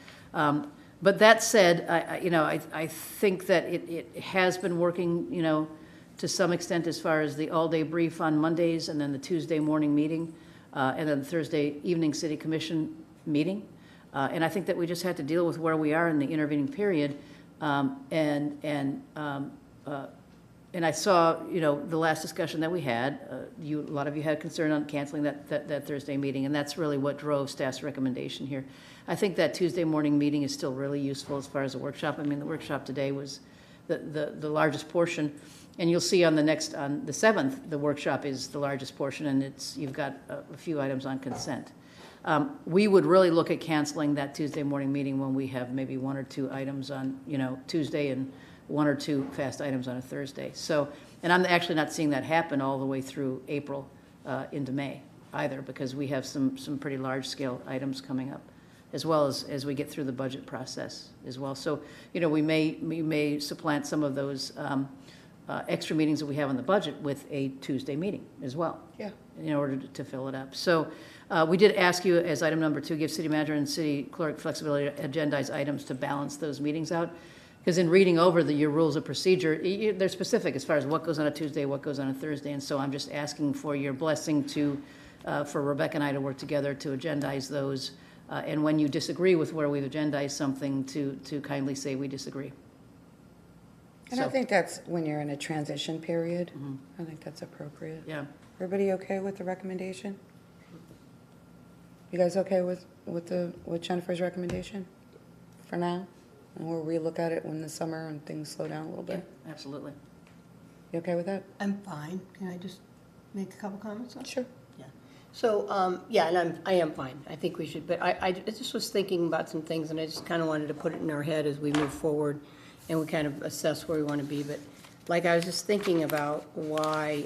S3: But that said, I think that it has been working, to some extent, as far as the all-day brief on Mondays, and then the Tuesday morning meeting, and then the Thursday evening city commission meeting. And I think that we just had to deal with where we are in the intervening period. And I saw, the last discussion that we had, a lot of you had concern on canceling that Thursday meeting, and that's really what drove staff's recommendation here. I think that Tuesday morning meeting is still really useful as far as the workshop. I mean, the workshop today was the largest portion, and you'll see on the 7th, the workshop is the largest portion, and you've got a few items on consent. We would really look at canceling that Tuesday morning meeting when we have maybe one or two items on, Tuesday and one or two fast items on a Thursday. So, and I'm actually not seeing that happen all the way through April into May either, because we have some pretty large scale items coming up, as well as we get through the budget process as well. So, we may supplant some of those extra meetings that we have on the budget with a Tuesday meeting as well.
S1: Yeah.
S3: In order to fill it up. So we did ask you, as item number 2, give city manager and city clerk flexibility to agendize items to balance those meetings out.
S2: Because in reading over your rules of procedure, they're specific as far as what goes on a Tuesday, what goes on a Thursday. And so I'm just asking for your blessing for Rebecca and I to work together to agendize those. And when you disagree with where we've agendized something, to kindly say we disagree.
S1: And I think that's when you're in a transition period. I think that's appropriate.
S2: Yeah.
S1: Everybody okay with the recommendation? You guys okay with Jennifer's recommendation for now? And we'll relook at it when the summer and things slow down a little bit?
S2: Absolutely.
S1: You okay with that?
S3: I'm fine. Can I just make a couple comments on it?
S1: Sure.
S3: Yeah. So, yeah, and I am fine. I think we should, but I just was thinking about some things, and I just kind of wanted to put it in our head as we move forward, and we kind of assess where we want to be. But, like, I was just thinking about why,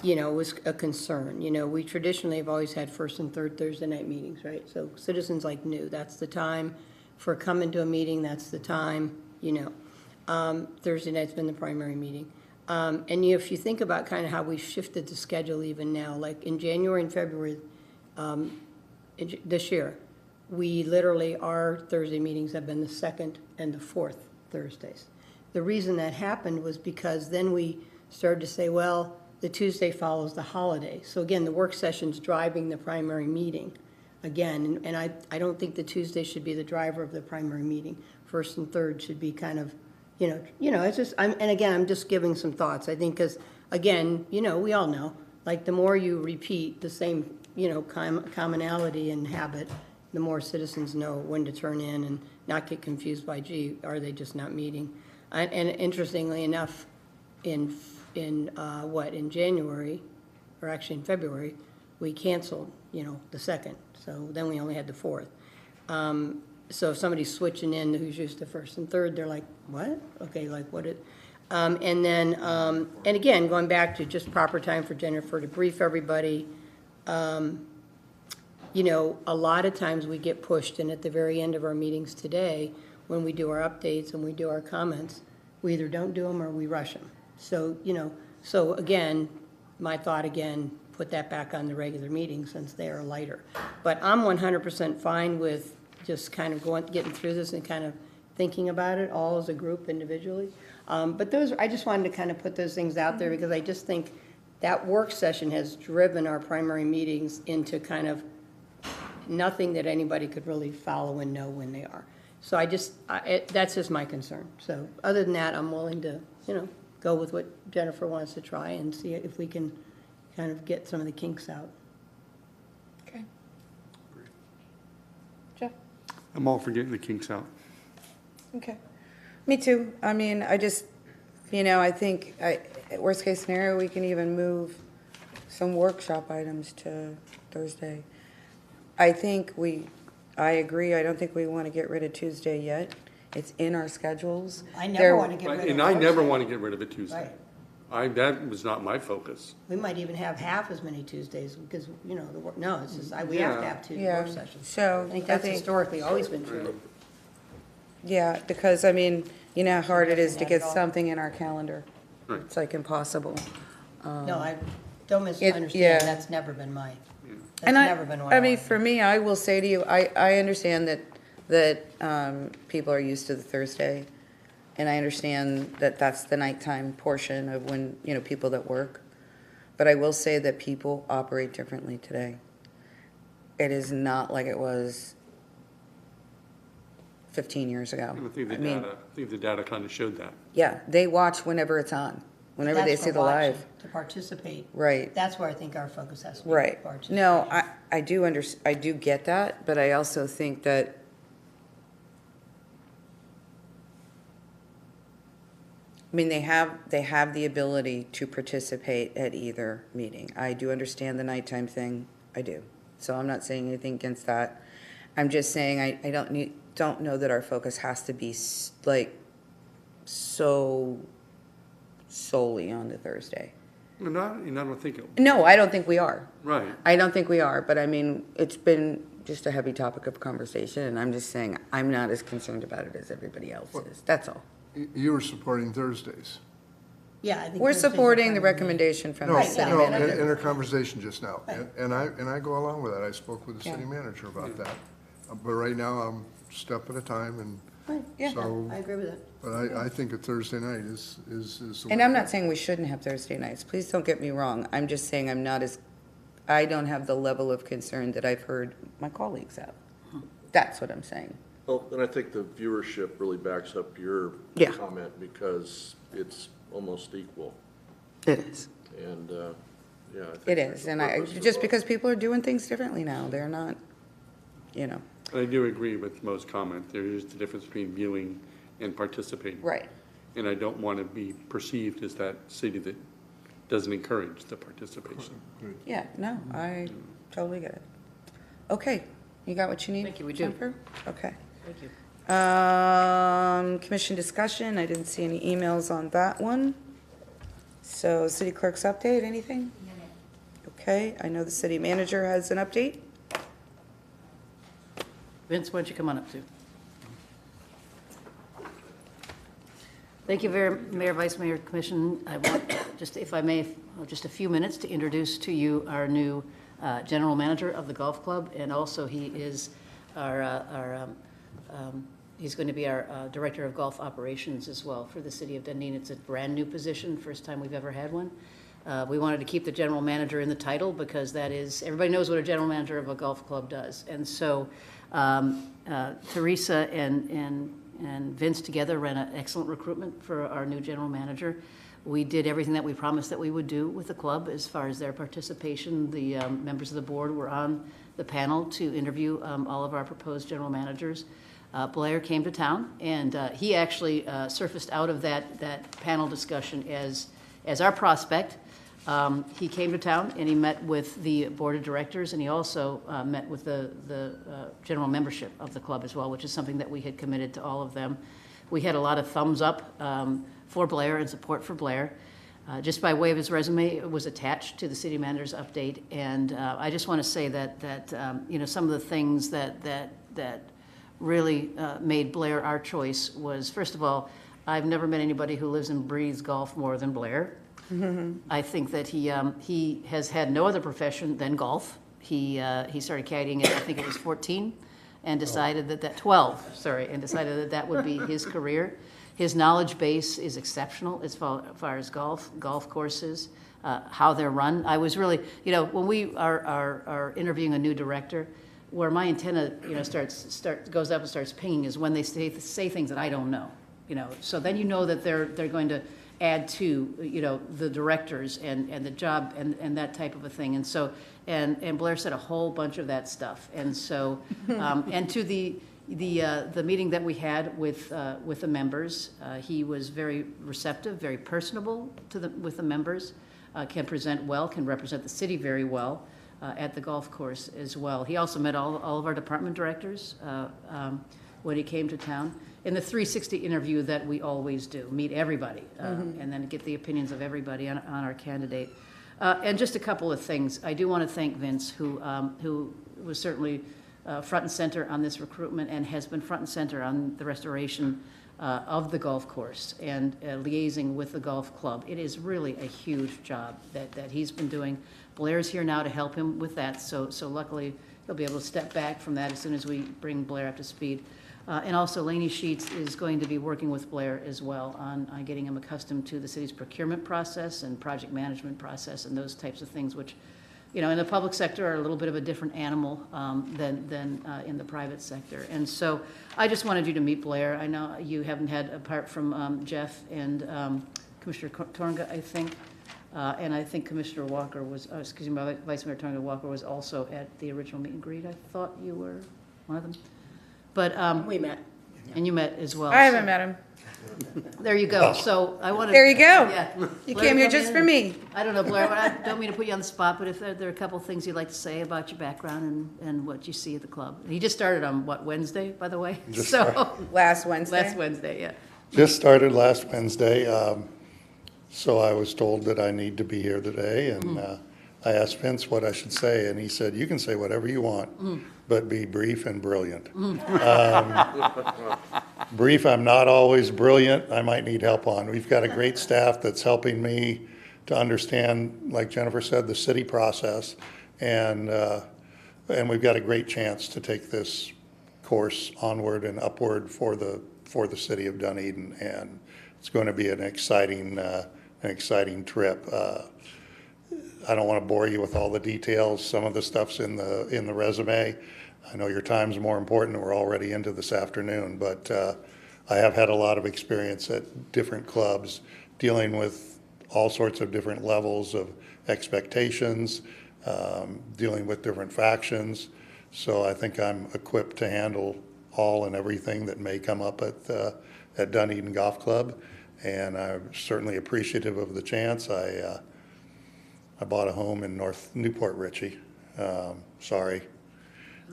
S3: it was a concern. We traditionally have always had first and third Thursday night meetings, right? So citizens knew that's the time for coming to a meeting, that's the time, Thursday night's been the primary meeting. And if you think about kind of how we shifted the schedule even now, like in January and February this year, we literally, our Thursday meetings have been the second and the fourth Thursdays. The reason that happened was because then we started to say, well, the Tuesday follows the holiday. So again, the work session's driving the primary meeting again. And I don't think the Tuesday should be the driver of the primary meeting. First and third should be kind of, it's just, and again, I'm just giving some thoughts. I think because, again, we all know, the more you repeat the same, commonality and habit, the more citizens know when to turn in and not get confused by, gee, are they just not meeting? And interestingly enough, in January, or actually in February, we canceled, the second. So then we only had the fourth. So if somebody's switching in who's used to first and third, they're like, what? Okay, what it, and then, and again, going back to just proper time for Jennifer to brief everybody, a lot of times we get pushed, and at the very end of our meetings today, when we do our updates and we do our comments, we either don't do them or we rush them. So, so again, my thought again, put that back on the regular meeting since they are lighter. But I'm 100% fine with just kind of getting through this and kind of thinking about it all as a group individually. But I just wanted to kind of put those things out there because I just think that work session has driven our primary meetings into kind of nothing that anybody could really follow and know when they are. So that's just my concern. So other than that, I'm willing to, go with what Jennifer wants to try and see if we can kind of get some of the kinks out.
S1: Okay. Jeff?
S12: I'm all for getting the kinks out.
S1: Okay. Me too. I mean, I just, I think, worst case scenario, we can even move some workshop items to Thursday. I agree. I don't think we want to get rid of Tuesday yet. It's in our schedules.
S3: I never want to get rid of it.
S12: And I never want to get rid of it Tuesday.
S3: Right.
S12: That was not my focus.
S3: We might even have half as many Tuesdays because, no, it's just, we have to have two work sessions.
S1: So
S3: I think that's historically always been true.
S1: Yeah, because you know how hard it is to get something in our calendar.
S12: Right.
S1: It's like impossible.
S3: No, I don't misunderstand.
S1: yeah.
S3: That's never been that's
S1: And
S3: never been what
S1: I mean, for me, I will say to you, I understand that people are used to the Thursday, and I understand that that's the nighttime portion of when, people that work. But I will say that people operate differently today. It is not like it was 15 years ago.
S12: I think the data kind of showed that.
S1: Yeah, they watch whenever it's on, whenever they see the live.
S3: To participate.
S1: Right.
S3: That's where I think our focus has to be.
S1: Right.
S3: Participation.
S1: No, I do get that, but I also think that they have the ability to participate at either meeting. I do understand the nighttime thing. I do. So I'm not saying anything against that. I'm just saying I don't know that our focus has to be so solely on the Thursday.
S12: And I don't think it.
S1: No, I don't think we are.
S12: Right.
S1: I don't think we are, but it's been just a heavy topic of conversation, and I'm just saying I'm not as concerned about it as everybody else is. That's all.
S11: You were supporting Thursdays.
S3: Yeah, I think
S1: We're
S3: Thursday's
S1: supporting the
S3: primary.
S1: recommendation from the
S11: No,
S1: city
S11: no,
S1: manager.
S11: in our conversation just now, and I go along with that. I spoke with the city manager about that. But right now, I'm step at a time, and
S3: Right,
S1: Yeah.
S11: So,
S3: I agree with that.
S11: but I think a Thursday night is the
S1: And
S11: way
S1: I'm
S11: to
S1: not saying we shouldn't have Thursday nights. Please don't get me wrong. I'm just saying I don't have the level of concern that I've heard my colleagues have. That's what I'm saying.
S10: Well, and I think the viewership really backs up your
S1: Yeah.
S10: comment because it's almost equal.
S1: It is.
S10: And, yeah, I think.
S1: It
S10: there's
S1: is.
S10: a
S1: And
S10: purpose to
S1: just
S10: both.
S1: because people are doing things differently now, they're not, you know.
S12: I do agree with Mo's comment. There is the difference between viewing and participating.
S1: Right.
S12: And I don't want to be perceived as that city that doesn't encourage the participation.
S1: Yeah, no, I totally get it. Okay, you got what you need?
S3: Thank you, we do.
S1: Jennifer? Okay.
S3: Thank you.
S1: Commission discussion, I didn't see any emails on that one. So city clerk's update, anything? Okay, I know the city manager has an update.
S3: Vince, why don't you come on up too? Thank you, Mayor, Vice Mayor, Commission. I want, just if I may, just a few minutes to introduce to you our new general manager of the golf club, and also he is he's going to be our director of golf operations as well for the city of Dunedin. It's a brand-new position, first time we've ever had one. We wanted to keep the general manager in the title because that is, everybody knows what a general manager of a golf club does. And so Teresa and Vince together ran an excellent recruitment for our new general manager. We did everything that we promised that we would do with the club as far as their participation. The members of the board were on the panel to interview all of our proposed general managers. Blair came to town, and he actually surfaced out of that panel discussion as our prospect. He came to town and he met with the board of directors, and he also met with the general membership of the club as well, which is something that we had committed to all of them. We had a lot of thumbs up for Blair and support for Blair. Just by way of his resume, it was attached to the city manager's update, and I just want to say that you know, some of the things that really made Blair our choice was, first of all, I've never met anybody who lives and breathes golf more than Blair. I think that he has had no other profession than golf. He started caddying at, I think it was 14, and decided that 12, sorry, and decided that that would be his career. His knowledge base is exceptional as far as golf courses, how they're run. I was really, you know, when we are interviewing a new director, where my antenna, you know, goes up and starts pinging is when they say things that I don't know, you know. So then you know that they're going to add to, you know, the directors and the job and that type of a thing. And so, and Blair said a whole bunch of that stuff. And so, and to the meeting that we had with the members, he was very receptive, very personable with the members, can present well, can represent the city very well at the golf course as well. He also met all of our department directors when he came to town. In the 360 interview that we always do, meet everybody, and then get the opinions of everybody on our candidate. And just a couple of things. I do want to thank Vince, who was certainly front and center on this recruitment and has been front and center on the restoration of the golf course and liaising with the golf club. It is really a huge job that he's been doing. Blair's here now to help him with that, so luckily he'll be able to step back from that as soon as we bring Blair up to speed. And also Lainey Sheets is going to be working with Blair as well on getting him accustomed to the city's procurement process and project management process and those types of things, which, you know, in the public sector are a little bit of a different animal than in the private sector. And so I just wanted you to meet Blair. I know you haven't had, apart from Jeff and Commissioner Tornga, I think, and I think Commissioner Walker was, excuse me, Vice Mayor Tornga Walker was also at the original meet and greet. I thought you were one of them. But We met. and you met as well.
S1: I haven't met him.
S3: There you go. So I wanted.
S1: There you go.
S3: Yeah.
S1: You
S3: Blair,
S1: came here
S3: come
S1: just
S3: in.
S1: for me.
S3: I don't know, Blair, I don't mean to put you on the spot, but if there are a couple of things you'd like to say about your background and what you see at the club. He just started on, what, Wednesday, by the way?
S17: Just
S1: Last Wednesday.
S3: Last Wednesday, yeah.
S17: Just started last Wednesday, so I was told that I need to be here today, and I asked Vince what I should say, and he said, you can say whatever you want, but be brief and brilliant. Brief, I'm not always brilliant. I might need help on. We've got a great staff that's helping me to understand, like Jennifer said, the city process, and we've got a great chance to take this course onward and upward for the for the city of Dunedin, and it's going to be an exciting trip. I don't want to bore you with all the details. Some of the stuff's in the resume. I know your time's more important. We're already into this afternoon, but I have had a lot of experience at different clubs dealing with all sorts of different levels of expectations, dealing with different factions. So I think I'm equipped to handle all and everything that may come up at Dunedin Golf Club, and I'm certainly appreciative of the chance. I bought a home in North Newport Richey. Sorry.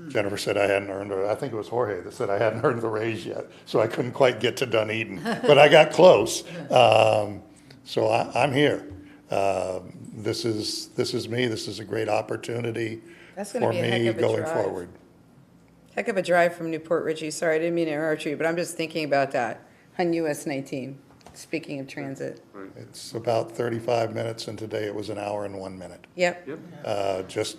S17: Jennifer said I hadn't earned it. I think it was Jorge that said I hadn't earned the raise yet, so I couldn't quite get to Dunedin, but I got close. So I'm here. This is me. This is a great opportunity
S1: That's gonna
S17: for
S1: be a heck
S17: me
S1: of a
S17: going
S1: drive.
S17: forward.
S1: Heck of a drive from Newport Richey. Sorry, I didn't mean to interrupt you, but I'm just thinking about that on US 19, speaking of transit.
S17: It's about 35 minutes, and today it was an hour and 1 minute.
S1: Yep.
S17: Just,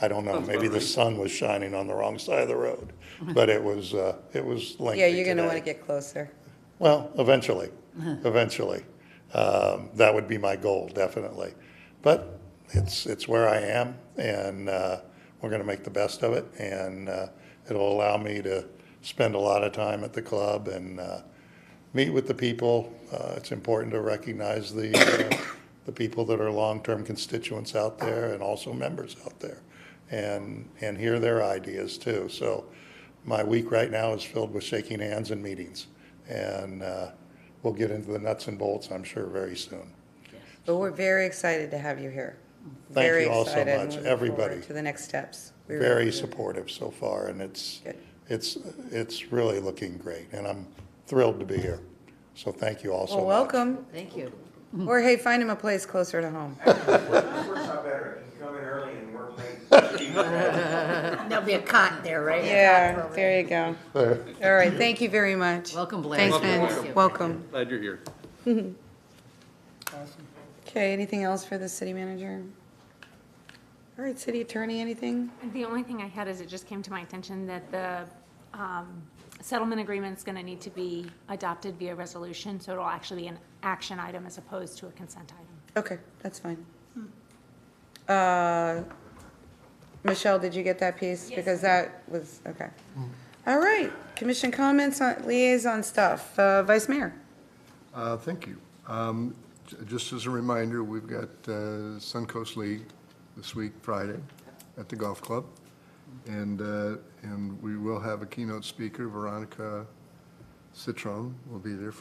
S17: I don't know, maybe the sun was shining on the wrong side of the road, but it was lengthy
S1: Yeah, you're gonna
S17: today.
S1: wanna get closer.
S17: Well, eventually. That would be my goal, definitely. But it's where I am, and we're going to make the best of it, and it'll allow me to spend a lot of time at the club and meet with the people. It's important to recognize the people that are long-term constituents out there and also members out there, and hear their ideas too. So my week right now is filled with shaking hands and meetings, and we'll get into the nuts and bolts, I'm sure, very soon.
S1: But we're very excited to have you here.
S17: Thank
S1: Very
S17: you all so
S1: excited and
S17: much,
S1: looking
S17: everybody.
S1: forward to the next steps. We
S17: Very
S1: really do.
S17: supportive so far, and
S1: Good.
S17: it's really looking great, and I'm thrilled to be here. So thank you all so
S1: Well,
S17: much.
S1: welcome.
S8: Thank you.
S1: Or hey, find him a place closer to home.
S18: Works out better. You can come in early and work late.
S8: There'll be a cot there, right?
S1: Yeah, there you go.
S17: There.
S1: All right, thank you very much.
S8: Welcome, Blair.
S1: Thanks,
S12: Welcome.
S1: Vince. Welcome.
S12: Glad you're here.
S1: Okay, anything else for the city manager? All right, city attorney, anything?
S15: The only thing I had is it just came to my attention that the settlement agreement's going to need to be adopted via resolution, so it'll actually be an action item as opposed to a consent item.
S1: Okay, that's fine. Michelle, did you get that piece? Because that was, okay. All right, commission comments on liaison stuff. Vice Mayor?
S11: Thank you. Just as a reminder, we've got Suncoast League this week, Friday, at the golf club. And we will have a keynote speaker, Veronica Citron will be there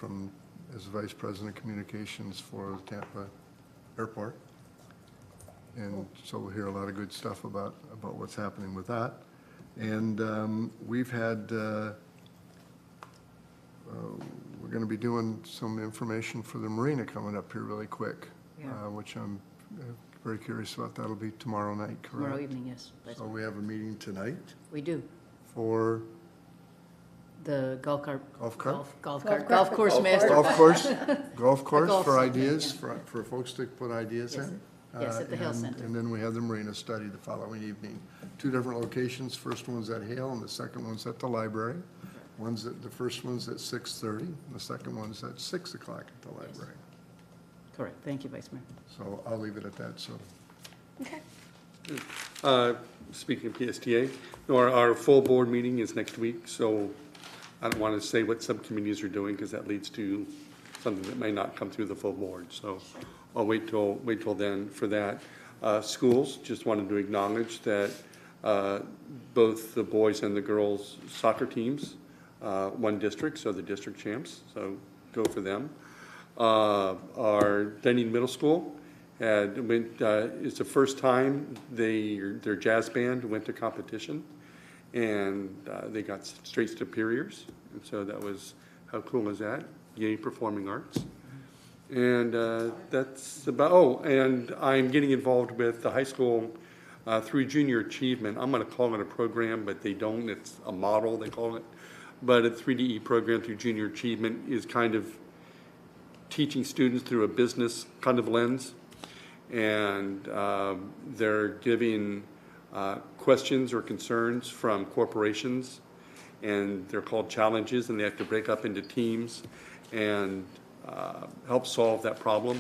S11: as Vice President of Communications for Tampa Airport. And so we'll hear a lot of good stuff about what's happening with that. And we've had, we're going to be doing some information for the marina coming up here really quick, which I'm very curious about. That'll be tomorrow night, correct?
S8: Tomorrow evening, yes.
S11: So we have a meeting tonight
S8: We do.
S11: for
S8: The golf cart.
S11: Golf cart?
S8: Golf course master.
S11: golf course
S8: golf
S11: for
S8: center,
S11: ideas,
S8: yeah.
S11: for folks to put ideas
S8: Yes.
S11: in.
S8: Yes, at the Hill
S11: And-
S8: Center.
S11: And then we have the marina study the following evening. 2 different locations. First one's at Hale and the second one's at the library. The first one's at 6:30, and the second one's at 6 o'clock at the library.
S8: Correct. Thank you, Vice Mayor.
S11: So I'll leave it at that, so.
S12: Speaking of PSTA, our full board meeting is next week, so I don't want to say what subcommittees are doing because that leads to something that may not come through the full board. So I'll wait till then for that. Schools, just wanted to acknowledge that both the boys and the girls soccer teams won district, so the district champs, so go for them. Our Dunedin Middle School it's the first time their jazz band went to competition, and they got straight superiors, and so that was, how cool is that? Yay, performing arts. And that's about, and I'm getting involved with the high school through junior achievement. I'm going to call it a program, but they don't. It's a model, they call it. But a 3DE program through junior achievement is kind of teaching students through a business kind of lens. And they're giving questions or concerns from corporations and they're called challenges, and they have to break up into teams and help solve that problem.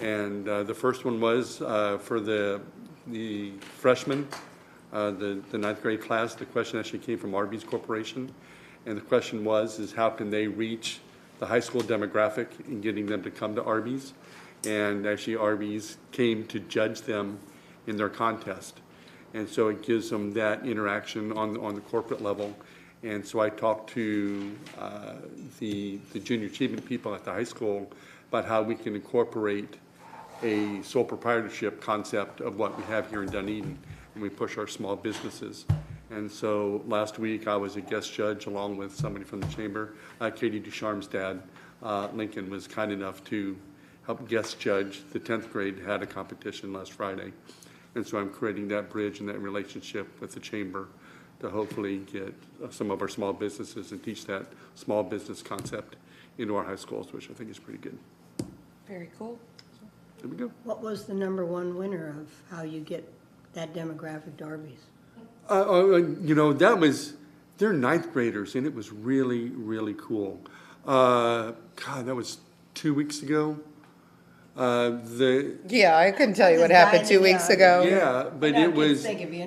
S12: And the first one was for the freshmen, the ninth grade class. The question actually came from Arby's Corporation, and the question is how can they reach the high school demographic in getting them to come to Arby's? And actually Arby's came to judge them in their contest. And so it gives them that interaction on the corporate level. And so I talked to the junior achievement people at the high school about how we can incorporate a sole proprietorship concept of what we have here in Dunedin, and we push our small businesses. And so last week I was a guest judge along with somebody from the chamber. Katie Ducharme's dad, Lincoln, was kind enough to help guest judge. The 10th grade had a competition last Friday. And so I'm creating that bridge and that relationship with the chamber to hopefully get some of our small businesses and teach that small business concept into our high schools, which I think is pretty good.
S1: Very cool.
S12: There we go.
S3: What was the #1 winner of how you get that demographic to Arby's?
S12: You know, they're ninth graders, and it was really, really cool. God, that was 2 weeks ago.
S1: Yeah, I couldn't tell you what happened 2 weeks ago.
S12: Yeah, but it was,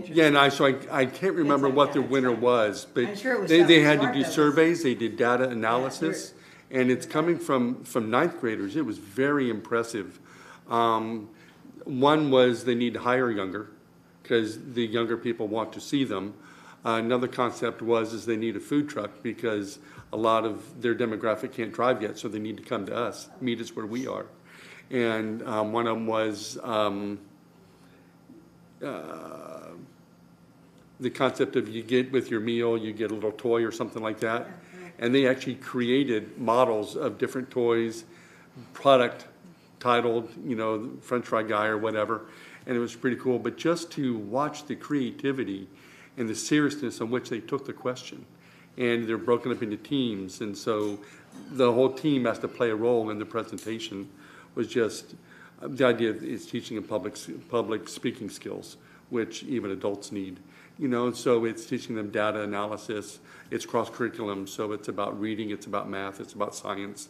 S12: yeah, and I can't remember what the winner was, but
S3: I'm sure it was
S12: they had to
S3: something
S12: do
S3: smart,
S12: surveys, they did data analysis, and it's coming from ninth graders. It was very impressive. One was they need to hire younger, because the younger people want to see them. Another concept is they need a food truck because a lot of their demographic can't drive yet, so they need to come to us, meet us where we are. And one of them was the concept of you get with your meal, you get a little toy or something like that. And they actually created models of different toys, product titled, you know, French fry guy or whatever. And it was pretty cool. But just to watch the creativity and the seriousness on which they took the question. And they're broken up into teams. And so the whole team has to play a role in the presentation. Was just the idea is teaching them public speaking skills, which even adults need. You know, so it's teaching them data analysis. It's cross curriculum, so it's about reading, it's about math, it's about science,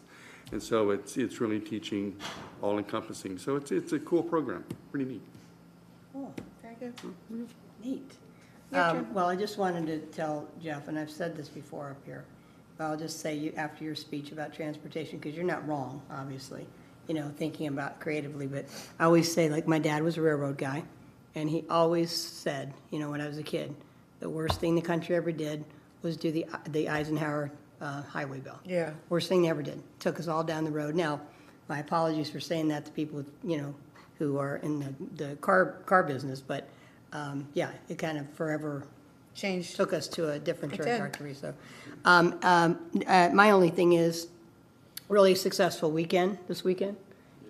S12: and so it's really teaching all encompassing. So it's a cool program, pretty neat.
S3: Oh, very good. Neat. Well, I just wanted to tell Jeff, and I've said this before up here, but I'll just say after your speech about transportation, because you're not wrong, obviously. You know, thinking about creatively, but I always say, like, my dad was a railroad guy, and he always said, you know, when I was a kid, the worst thing the country ever did was do the Eisenhower highway bill. Yeah. Worst thing they ever did. Took us all down the road. Now, my apologies for saying that to people, you know, who are in the car business, but yeah, it kind of forever
S1: changed,
S3: took us to a different trajectory. So, my only thing is, really successful weekend this weekend.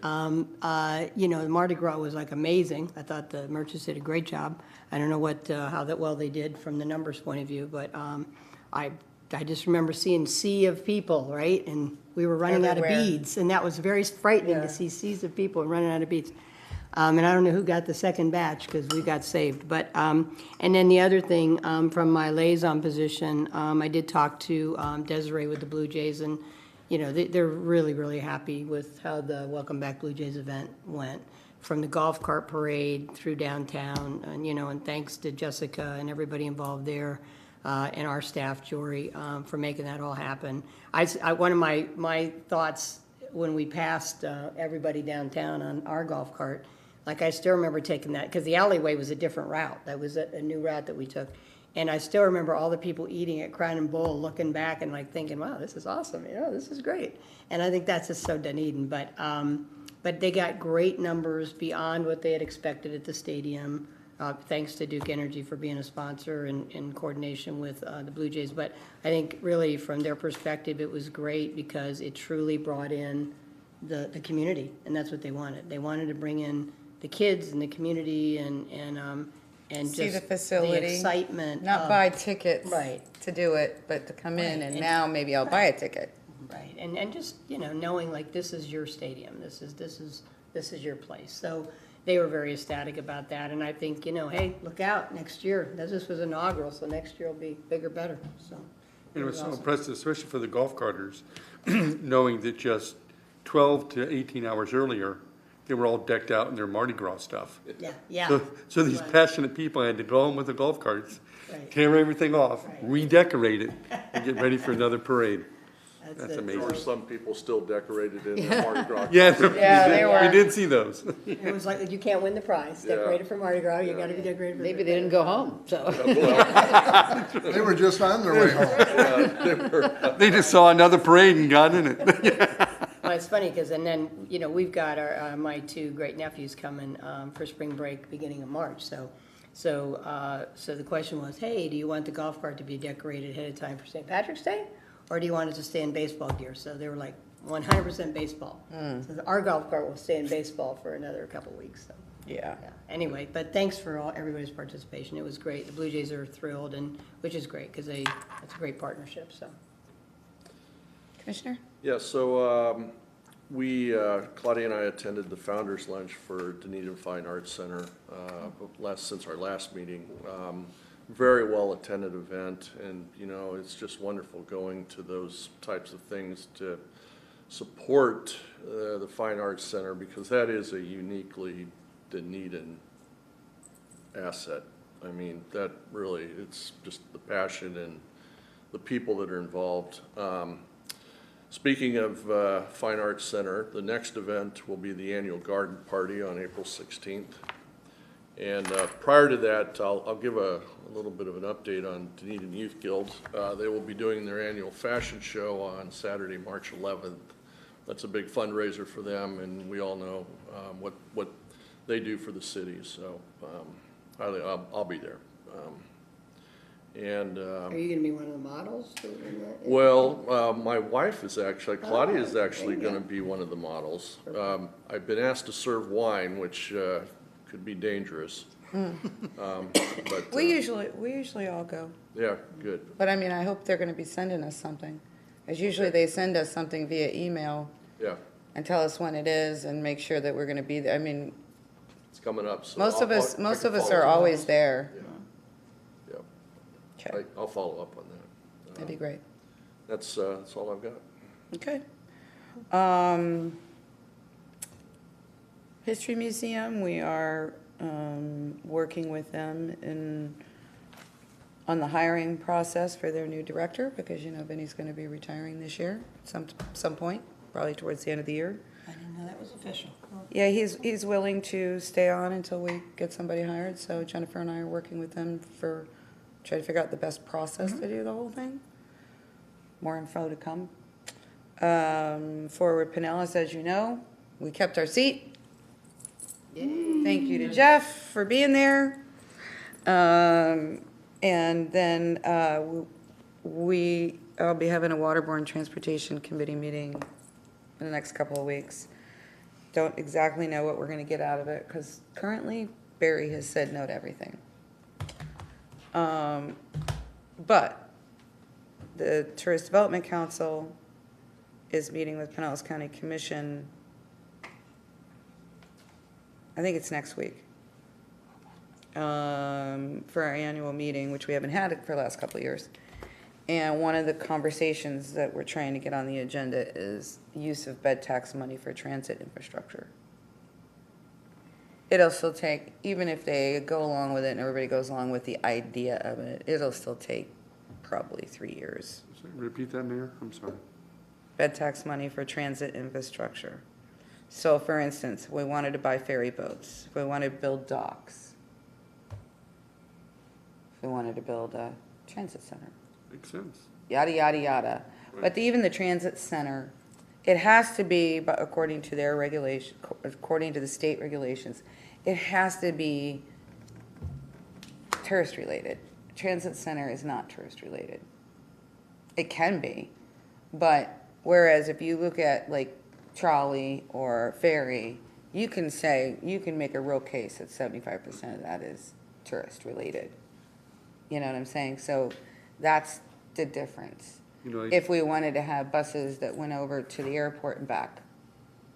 S3: You know, Mardi Gras was like amazing. I thought the merchants did a great job. I don't know how well they did from the numbers point of view, but I just remember seeing sea of people, right? And we were running out of beads, and that was very frightening to see seas of people running out of beads. And I don't know who got the second batch because we got saved. But and then the other thing from my liaison position, I did talk to Desiree with the Blue Jays, and you know, they're really, really happy with how the Welcome Back Blue Jays event went, from the golf cart parade through downtown, and, you know, and thanks to Jessica and everybody involved there, and our staff, Jory, for making that all happen. One of my thoughts when we passed everybody downtown on our golf cart, like I still remember taking that, because the alleyway was a different route. That was a new route that we took. And I still remember all the people eating at Crown and Bull, looking back and like thinking, wow, this is awesome, you know, this is great. And I think that's just so Dunedin. But they got great numbers beyond what they had expected at the stadium, thanks to Duke Energy for being a sponsor and in coordination with the Blue Jays. But I think really from their perspective, it was great because it truly brought in the community, and that's what they wanted. They wanted to bring in the kids and the community and
S1: see
S3: just
S1: the facility,
S3: the excitement.
S1: not buy tickets
S3: right.
S1: to do it, but to come in,
S3: Right.
S1: and now maybe I'll buy a ticket.
S3: Right, and just, you know, knowing like this is your stadium, this is your place. So they were very ecstatic about that, and I think, you know, hey, look out, next year, this was inaugural, so next year will be bigger, better, so.
S12: And it was so impressive, especially for the golf carters, knowing that just 12 to 18 hours earlier, they were all decked out in their Mardi Gras stuff.
S3: Yeah.
S12: So these passionate people had to go home with the golf carts,
S3: Right.
S12: tear everything off, redecorate it, and get ready for another parade. That's
S10: There were
S12: amazing.
S10: some people still decorated in their Mardi Gras.
S12: Yeah,
S3: Yeah, they were.
S12: we did see those.
S3: It was like, you can't win the prize,
S10: Yeah.
S3: decorated for Mardi Gras, you gotta be decorated for.
S2: Maybe they didn't go home, so.
S11: They were just on their way home.
S12: They just saw another parade and got in it.
S3: Well, it's funny, because, and then, you know, we've got our, my two great nephews coming for spring break, beginning of March, so the question was, hey, do you want the golf cart to be decorated ahead of time for St. Patrick's Day? Or do you want it to stay in baseball gear? So they were like, 100% baseball. So our golf cart will stay in baseball for another couple weeks, so.
S1: Yeah.
S3: Anyway, but thanks for everybody's participation, it was great. The Blue Jays are thrilled, and, which is great, because it's a great partnership, so.
S1: Commissioner?
S10: Yeah, so Claudia and I attended the Founders Lunch for Dunedin Fine Arts Center since our last meeting. Very well-attended event, and, you know, it's just wonderful going to those types of things to support the Fine Arts Center, because that is a uniquely Dunedin asset. I mean, that really, it's just the passion and the people that are involved. Speaking of Fine Arts Center, the next event will be the annual garden party on April 16th. And prior to that, I'll give a little bit of an update on Dunedin Youth Guild. They will be doing their annual fashion show on Saturday, March 11th. That's a big fundraiser for them, and we all know what they do for the city. So I'll be there.
S3: Are you gonna be one of the models?
S10: Well, my wife is actually, Claudia is actually going to be one of the models. I've been asked to serve wine, which could be dangerous. But
S1: We usually all go.
S10: yeah, good.
S1: But I mean, I hope they're gonna be sending us something. As usually they send us something via email
S10: Yeah,
S1: and tell us when it is and make sure that we're gonna be there. I mean,
S10: it's coming up. So
S1: most of
S10: I
S1: us
S10: can
S1: are
S10: follow up.
S1: always there.
S10: Yeah,
S1: Okay,
S10: I'll follow up on that.
S1: that'd be great.
S10: That's all I've got.
S1: Okay. History Museum, we are working with them on the hiring process for their new director, because, you know, Vinny's going to be retiring this year, some point, probably towards the end of the year.
S3: I didn't know that was official.
S1: Yeah, he's willing to stay on until we get somebody hired, so Jennifer and I are working with them for, try to figure out the best process to do the whole thing. More info to come. For Pinellas, as you know, we kept our seat. Thank you to Jeff for being there. And then I'll be having a Waterborne Transportation Committee meeting in the next couple of weeks. Don't exactly know what we're going to get out of it, because currently Barry has said no to everything. But the Tourist Development Council is meeting with Pinellas County Commission, I think it's next week, for our annual meeting, which we haven't had it for the last couple of years. And one of the conversations that we're trying to get on the agenda is use of bed tax money for transit infrastructure. It'll still take, even if they go along with it and everybody goes along with the idea of it, it'll still take probably 3 years.
S12: Repeat that, Mayor? I'm sorry.
S1: Bed tax money for transit infrastructure. So for instance, we wanted to buy ferry boats, if we wanted to build docks, if we wanted to build a transit center,
S12: Makes sense.
S1: yada, yada, yada. But even the transit center, it has to be, but according to their regulation, according to the state regulations, it has to be tourist related. Transit center is not tourist related. It can be, but whereas if you look at like trolley or ferry, you can make a real case that 75% of that is tourist related. You know what I'm saying? So that's the difference.
S12: You know,
S1: If we wanted to have buses that went over to the airport and back,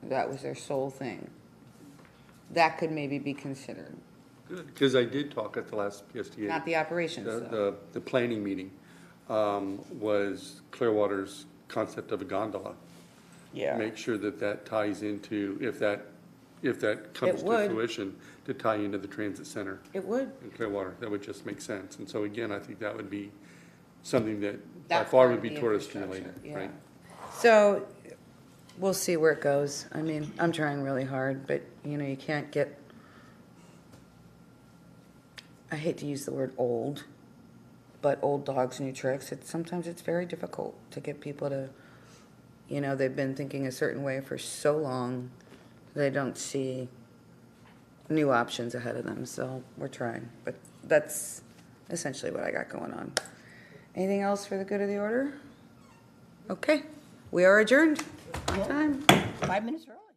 S1: that was their sole thing, that could maybe be considered.
S12: Good, because I did talk at the last PSTA.
S1: Not the operations, though.
S12: The planning meeting. was Clearwater's concept of a gondola.
S1: Yeah.
S12: Make sure that that ties into, if that comes
S1: It
S12: to
S1: would.
S12: fruition, to tie into the transit center
S1: It would.
S12: in Clearwater. That would just make sense. And so again, I think that would be something that by
S1: That's
S12: far
S1: part
S12: would
S1: of
S12: be
S1: the
S12: tourist
S1: infrastructure,
S12: related,
S1: yeah.
S12: right?
S1: So we'll see where it goes. I mean, I'm trying really hard, but you can't get, I hate to use the word old, but old dogs, new tricks. Sometimes it's very difficult to get people to, they've been thinking a certain way for so long, they don't see new options ahead of them. So we're trying, but that's essentially what I got going on. Anything else for the good of the order? Okay, we are adjourned on time.
S3: 5 minutes early.